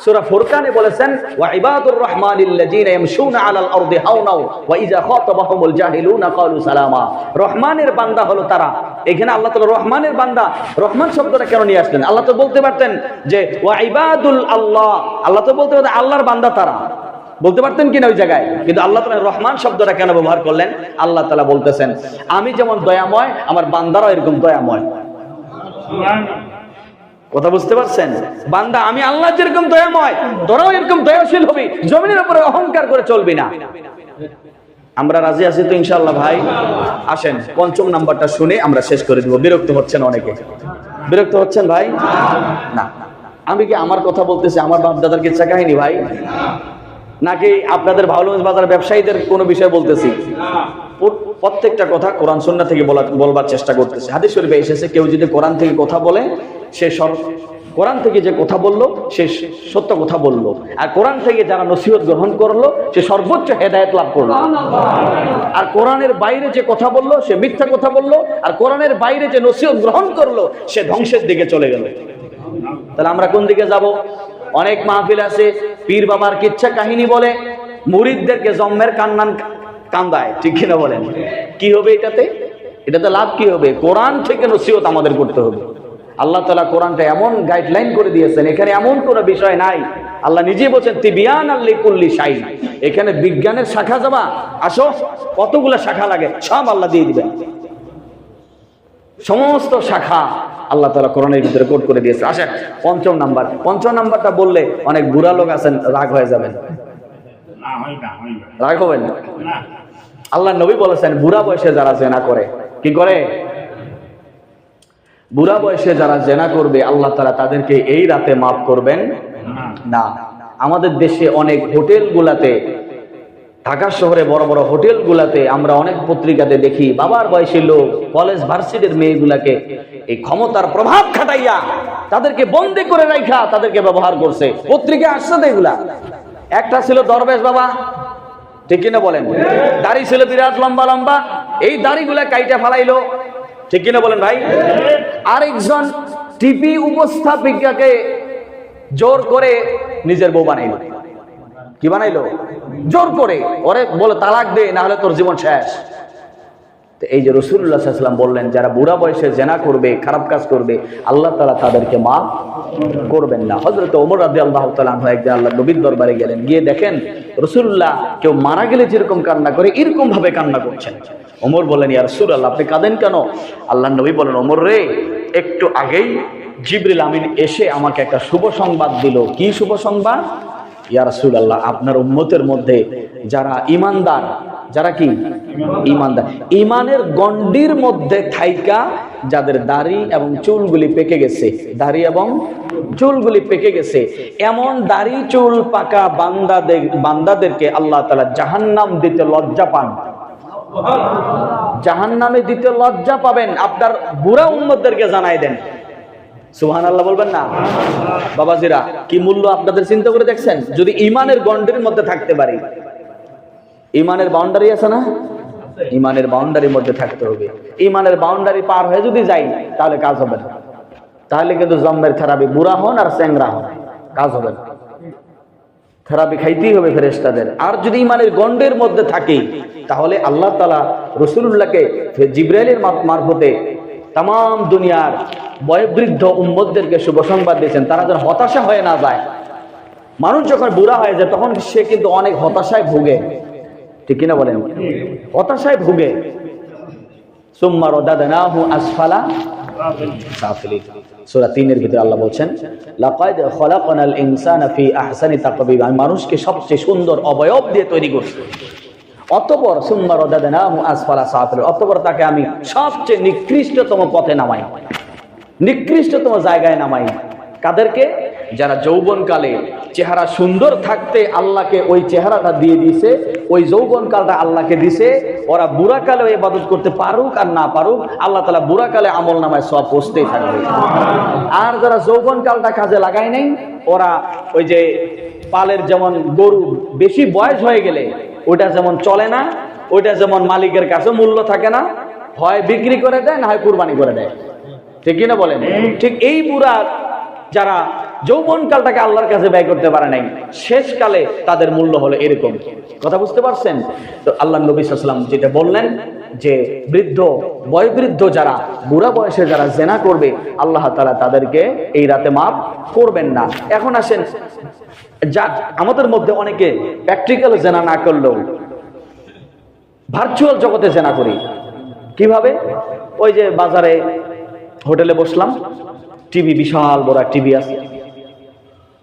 সূরা ফুরকানে বলেছেন, ওয়া ইবাদুর রহমানিল্লাযীনা ইয়ামশুনা আলাল আরদি হাওনাও ওয়া ইযা খাতাবাহুমুল জাহিলুনা ক্বালু সালামা। রহমানের বান্দা হলো তারা। এখানে আল্লাহ তাআলা রহমানের বান্দা, রহমান শব্দটা কেন নিয়ে আসলেন? আল্লাহ তো বলতে পারতেন যে ওয়া ইবাদুল আল্লাহ, আল্লাহ তো বলতে পারতেন আল্লাহর বান্দা তারা, বলতে পারতেন কিনা ওই জায়গায়? কিন্তু আল্লাহ তাআলা রহমান শব্দটা কেন ব্যবহার করলেন? আল্লাহ তাআলা বলতেছেন আমি যেমন দয়াময়, আমার বান্দারাও এরকম দয়াময়। কথা বুঝতে পারছেন? বান্দা আমি আল্লাহ যেরকম দয়াময়, তোরাও এরকম দয়াশীল হবি, জমিনের উপরে অহংকার করে চলবি না। আমরা রাজি আছি তো ইনশাআল্লাহ ভাই? আসেন পঞ্চম নাম্বারটা শুনে আমরা শেষ করে দিব। বিরক্ত হচ্ছেন অনেকে? বিরক্ত হচ্ছেন ভাই? না, আমি কি আমার কথা বলতেছি, আমার বাপ দাদার কিচ্ছা কাহিনী ভাই, নাকি আপনাদের ভাওলুঞ্জ বাজার ব্যবসায়ীদের কোনো বিষয় বলতেছি? প্রত্যেকটা কথা কোরআন সুন্নাহ থেকে বলবার চেষ্টা করতেছে। হাদিস শরীফে এসেছে, কেউ যদি কোরআন থেকে কথা বলে, সে কোরআন থেকে যে কথা বললো সে সত্য কথা বললো, আর কোরআন থেকে যারা নসিহত গ্রহণ করলো সে সর্বোচ্চ হেদায়েত লাভ করলো। আর কোরআনের বাইরে যে কথা বললো সে মিথ্যা কথা বললো, আর কোরআনের বাইরে যে নসিহত গ্রহণ করলো সে ধ্বংসের দিকে চলে গেল। তাহলে আমরা কোন দিকে যাব? অনেক মাহফিল আছে পীর বাবার কিচ্ছা কাহিনী বলে, মুরিদদেরকে জম্মের কান্নান কান্দায়। ঠিক কিনা বলেন? কি হবে এটাতে? এটাতে লাভ কি হবে? কোরআন থেকে নসিহত আমাদের করতে হবে। আল্লাহ তাআলা কোরআনটা এমন গাইডলাইন করে দিয়েছেন, এখানে এমন কোনো বিষয় নাই। আল্লাহ নিজে বলছেন তিবিয়ানাল লিকুল্লি শাই। এখানে বিজ্ঞানের শাখা যাবা, আসো কতগুলো শাখা লাগে সব আল্লাহ দিয়ে দিবেন। সমস্ত শাখা আল্লাহ তাআলা কোরআনের ভিতরে কোড করে দিয়েছে। আসেন পঞ্চম নাম্বারটা বললে অনেক বুড়া লোক আছেন, রাগ হয়ে যাবেন। রাগ হবেন না। আল্লাহ নবী বলেছেন বুড়া বয়সে যারা জেনা করে, কি করে? বুড়া বয়সে যারা জেনা করবে আল্লাহ তাআলা তাদেরকে এই রাতে মাফ করবেন না। আমাদের দেশে অনেক হোটেল গুলাতে ঢাকা শহরে বড় বড় হোটেলগুলাতে আমরা অনেক পত্রিকাতে দেখি বাবার বয়সী লোক, কলেজ ভার্সিটির মেয়েগুলাকে এই ক্ষমতার প্রভাব খাটাইয়া তাদেরকে বন্দি করে রাখা তাদেরকে ব্যবহার করছে। পত্রিকা আসছে তো এগুলা। একটা ছিল দরবেশ বাবা, ঠিক কিনা বলেন? দাড়ি ছিল বিরাট লম্বা লম্বা, এই দাড়িগুলা কাইটা ফালাইলো, ঠিক কিনা বলেন ভাই? আরেকজন টিভি উপস্থাপিকাকে জোর করে নিজের বউ বানাইলো। কি বানাইলো? জোর করে। ওরে বলে তালাক দে, না হলে তোর জীবন শেষ। এই যে রাসূলুল্লাহ সাল্লাল্লাহু আলাইহি ওয়াসাল্লাম বললেন, যারা বুড়া বয়সে জিনা করবে, খারাপ কাজ করবে, আল্লাহ তাআলা তাদেরকে মাফ করবেন না। হযরত ওমর রাদিয়াল্লাহু তাআলা আনহু একদিন আল্লাহর নবীর দরবারে গেলেন, গিয়ে দেখেন রাসূলুল্লাহ কেউ মারা গেলে যেরকম কান্না করে এরকম ভাবে কান্না করছেন। ওমর বলেন, ইয়া রাসূলুল্লাহ আপনি কাঁদেন কেন? আল্লাহর নবী বলেন, ওমর রে, একটু আগেই জিবরিল আমিন এসে আমাকে একটা শুভ সংবাদ দিল। কি শুভ সংবাদ? ইয়া রাসূলুল্লাহ, আপনার উম্মতের মধ্যে যারা ঈমানদার, যারা কি ঈমানদার, ঈমানের গণ্ডির মধ্যে থাইকা যাদের দাড়ি এবং চুলগুলি পেকে গেছে, দাড়ি এবং চুলগুলি পেকে গেছে, এমন দাড়ি চুল পাকা বান্দাদেরকে আল্লাহ তাআলা জাহান্নাম দিতে লজ্জা পান। জাহান্নামে দিতে লজ্জা পাবেন। আপনার বুড়া উম্মতদেরকে জানাই দেন। সুবহানাল্লাহ বলবেন না? বাবাজিরা, কি মূল্য আপনাদের চিন্তা করে দেখছেন? যদি ঈমানের গণ্ডির মধ্যে থাকতে পারি। ঈমানের বাউন্ডারি আছে না? ঈমানের বাউন্ডারির মধ্যে থাকতে হবে। ঈমানের বাউন্ডারি পার হয়ে যদি যাই তাহলে কাজ হবে না। তাহলে কিন্তু জম্মের থেরাপি, বুড়া হন আর চ্যাংরা হন, কাজ হবে না। থেরাপি খাইতেই হবে ফেরেশতাদের। আর যদি ঈমানের গণ্ডির মধ্যে থাকি তাহলে আল্লাহ তাআলা রাসূলুল্লাহকে জিবরাইলের মারফতে তাম দুনিয়ার বয়োবৃদ্ধ উম্মতদেরকে শুভ সংবাদ দিয়েছেন, তারা যেন হতাশা হয়ে না যায়। মানুষ যখন বুড়া হয়ে যায় তখন সে কিন্তু অনেক হতাশায় ভোগে, ঠিক কিনা বলেন? হতাশায় ভোগে। সুম্মা রাদাদনাহু আসফালা সাফিলিন, সূরা 3 এর ভিতরে আল্লাহ বলছেন, লাকাদ খলাকনাল ইনসানা ফি আহসানি তাকবীর, আমি মানুষকে সবচেয়ে সুন্দর অবয়ব দিয়ে তৈরি করছি। অতঃপর সুম্মা রাদাদনাহু আসফালা সাফিলিন, অতঃপর তাকে আমি সবচেয়ে নিকৃষ্টতম পথে নামাই, নিকৃষ্টতম জায়গায় নামাই। কাদেরকে? যারা যৌবনকালে চেহারা সুন্দর থাকতে আল্লাহকে ওই চেহারাটা দিয়ে দিয়েছে, ওই যৌবনকালটা আল্লাহকে দিছে, ওরা বুড়াকালে ইবাদত করতে পারুক আর না পারুক, আল্লাহ তাআলা বুড়াকালে আমল নামায় সব পৌঁছতেই থাকবে। আর যারা যৌবনকালটা কাজে লাগায় নাই, ওরা ওই যে পালের যেমন গরু বেশি বয়স হয়ে গেলে ওইটা যেমন চলে না, ওইটা যেমন মালিকের কাছে মূল্য থাকে না, হয় বিক্রি করে দেয় না হয় কুরবানি করে দেয়, ঠিক কিনা বলেন? ঠিক এই বুড়া যারা যৌবনকালটাকে আল্লাহর কাছে ব্যয় করতে পারে নাই, শেষকালে তাদের মূল্য হলো এরকম। কথা বুঝতে পারছেন তো? আল্লাহ নবী সাল্লাল্লাহু আলাইহি ওয়াসাল্লাম যেটা বললেন যে বৃদ্ধ, বয়োবৃদ্ধ যারা, বুড়া বয়সে যারা জিনা করবে, আল্লাহ তাআলা তাদেরকে এই রাতে মাফ করবেন না। এখন আসেন, যা আমাদের মধ্যে অনেকে প্র্যাকটিক্যাল জিনা না করলেও ভার্চুয়াল জগতে জিনা করি। কিভাবে? ওই যে বাজারে হোটেলে বসলাম, টিভি, বিশাল বড় টিভি আছে,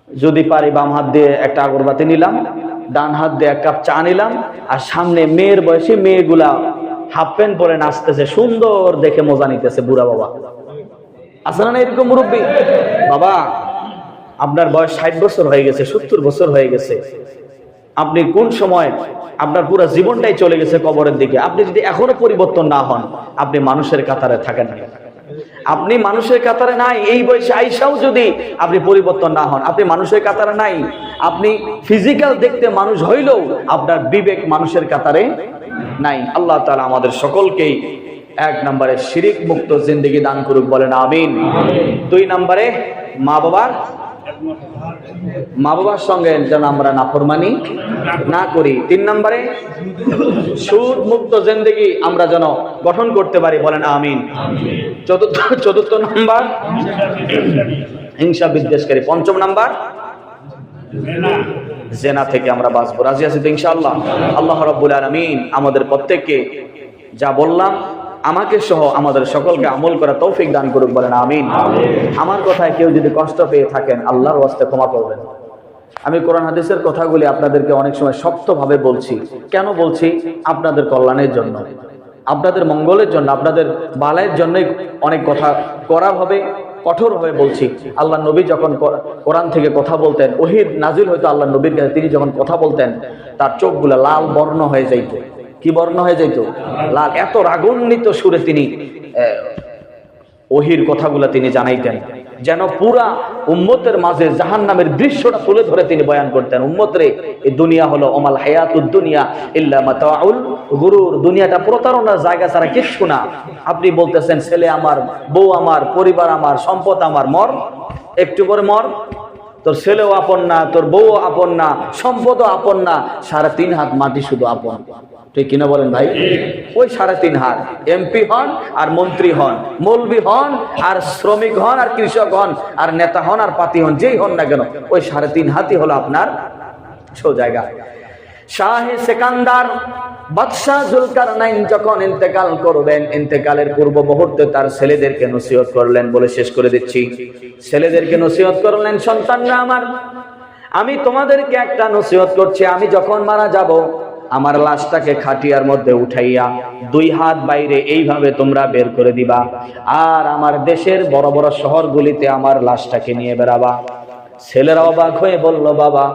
যদি পারি বাম হাত দিয়ে একটা আগরবাতি নিলাম, ডান হাত দিয়ে এক কাপ চা নিলাম, আর সামনে মেয়ের বয়সী মেয়েগুলা হাফ প্যান্ট পরে নাচতেছে, সুন্দর দেখে মজা নিতেছে। বুড়া বাবা আছে না এরকম মুরব্বী? বাবা আপনার বয়স 60 বছর হয়ে গেছে, 70 বছর হয়ে গেছে, আপনি কোন সময় আপনার পুরো জীবনটাই চলে গেছে কবরের দিকে। আপনি যদি এখনো পরিবর্তন না হন, আপনি মানুষের কাতারে থাকেন না। আপনি মানুষের কাতারে নাই। এই বয়সে আইসাও যদি আপনি পরিবর্তন না হন, আপনি মানুষের কাতারে নাই। আপনি ফিজিক্যাল দেখতে মানুষ হইলেও আপনার বিবেক মানুষের কাতারে নাই। আল্লাহ তাআলা আমাদের সকলকেই 1 নম্বরে শিরিক মুক্ত জিন্দেগি দান করুক, বলেন আমিন। 2 নম্বরে মা বাবার সঙ্গে যেন আমরা নাফরমানি না করি। 3 নম্বরে সুদ মুক্ত জিন্দেগি আমরা যেন গঠন করতে পারি, বলেন আমিন। চতুর্থ নম্বর হিংসা বিদ্বেষকারী। 5ম নম্বর জিনা থেকে আমরা বাঁচবো। রাজি আছি তো ইনশাআল্লাহ? আল্লাহ রাব্বুল আলামিন আমাদের প্রত্যেককে যা বললাম, আমাকে সহ আমাদের সকলকে আমল করা তৌফিক দান করুক, বলেন আমিন। আমার কথায় কেউ যদি কষ্ট পেয়ে থাকেন, আল্লাহর ওয়াস্তে ক্ষমা করবেন। আমি কোরআন হাদিসের কথাগুলি আপনাদেরকে অনেক সময় শক্তভাবে বলছি। কেন বলছি? আপনাদের কল্যাণের জন্য, আপনাদের মঙ্গলের জন্য, আপনাদের ভালোর জন্যই অনেক কথা করা হবে, কঠোরভাবে বলছি, আল্লাহ নবী যখন কোরআন থেকে কথা বলতেন, ওহী নাজিল হয়তো আল্লাহ নবীর কাছে, তিনি যখন কথা বলতেন তার চোখগুলো লাল বর্ণ হয়ে যাইত। কি বর্ণ হয়ে যাইত? লাল। এত রাগান্বিত সুরে তিনি ওহীর কথাগুলো তিনি জানাইতেন, যেন পুরা উম্মতের মাঝে জাহান্নামের দৃশ্যটা তুলে ধরে তিনি বয়ান করতেন। উম্মতরে, এই দুনিয়া হলো ওমাল হায়াতুদ দুনিয়া ইল্লা মাতাউল গুরুর, দুনিয়াটা প্রতারণার জায়গা ছাড়া কিচ্ছু না। আপনি বলতেছেন ছেলে আমার, বউ আমার, পরিবার আমার, সম্পদ আমার, মর, একটু করে মর। তোর ছেলেও আপন না, তোর বউ আপন না, সম্পদও আপন না, 3.5 হাত মাটি শুধু আপন। ঠিক কিনা বলেন ভাই? ওই 3.5 হাত এমপি হন আর মন্ত্রী হন, মৌলবি হন আর শ্রমিক হন আর কৃষক হন আর নেতা হন আর পাতি হন, যেই হন না কেন, ওই 3.5 হাতই হলো আপনার জায়গা। শাহে সেকান্দার বাদশাহ জুলকারনাইন যখন ইন্তেকাল করবেন, ইন্তেকালের পূর্ব মুহূর্তে তার ছেলেদেরকে নসিহত করলেন, বলে শেষ করে দিচ্ছি। ছেলেদেরকে নসিহত করলেন, সন্তানরা আমার, আমি তোমাদেরকে একটা নসিহত করছি, আমি যখন মারা যাব আমার লাশটাকে খাটিয়ার মধ্যে উঠাইয়া 2 হাত বাইরে এইভাবে তোমরা বের করে দিবা, আর আমার দেশের বড় বড় শহরগুলিতে আমার লাশটাকে নিয়ে বেরাবা। ছেলেরা অবাক হয়ে বলল, বাবা,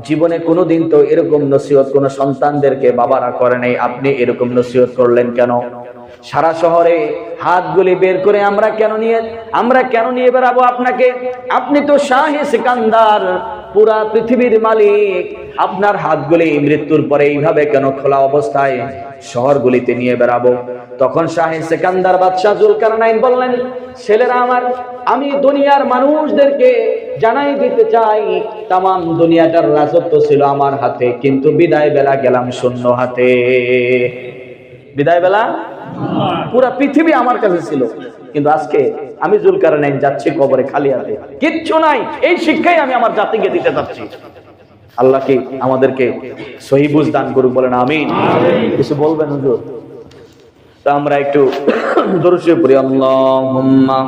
জীবনে কোনোদিন তো এরকম নসিহত কোন সন্তানদেরকে বাবারা করে নাই, আপনি এরকম নসিহত করলেন কেন? সারা শহরে হাতগুলি বের করে আমরা কেন নিয়ে বেরাবো আপনাকে? আপনি তো শাহে সিকান্দার, পুরা পৃথিবীর মালিক, আপনার হাতগুলি মৃত্যুর পরে এইভাবে কেন খোলা অবস্থায় শহরগুলিতে নিয়ে বেরাবো? তখন শাহে সিকান্দার বাদশাহ জুলকারনাইন বললেন, ছেলেরা আমার, আমি দুনিয়ার মানুষদেরকে জানাই দিতে চাই, তাম দুনিয়াটার রাজত্ব ছিল আমার হাতে, কিন্তু বিদায় বেলা গেলাম শূন্য হাতে। বিদায় বেলা পুরা পৃথিবী আমার কাছে ছিল, কিন্তু আজকে আমি জুলকারনাইন যাচ্ছি কবরে খালি হাতে, কিচ্ছু নাই। এই শিক্ষাই আমি আমার জাতিকে দিতে চাচ্ছি। আল্লাহ কি আমাদেরকে সহি বুঝ দান করুক, বলেন আমিন। কিছু বলবেন হুজুর? তা আমরা একটু দরুদ পড়ি, আল্লাহুম্মা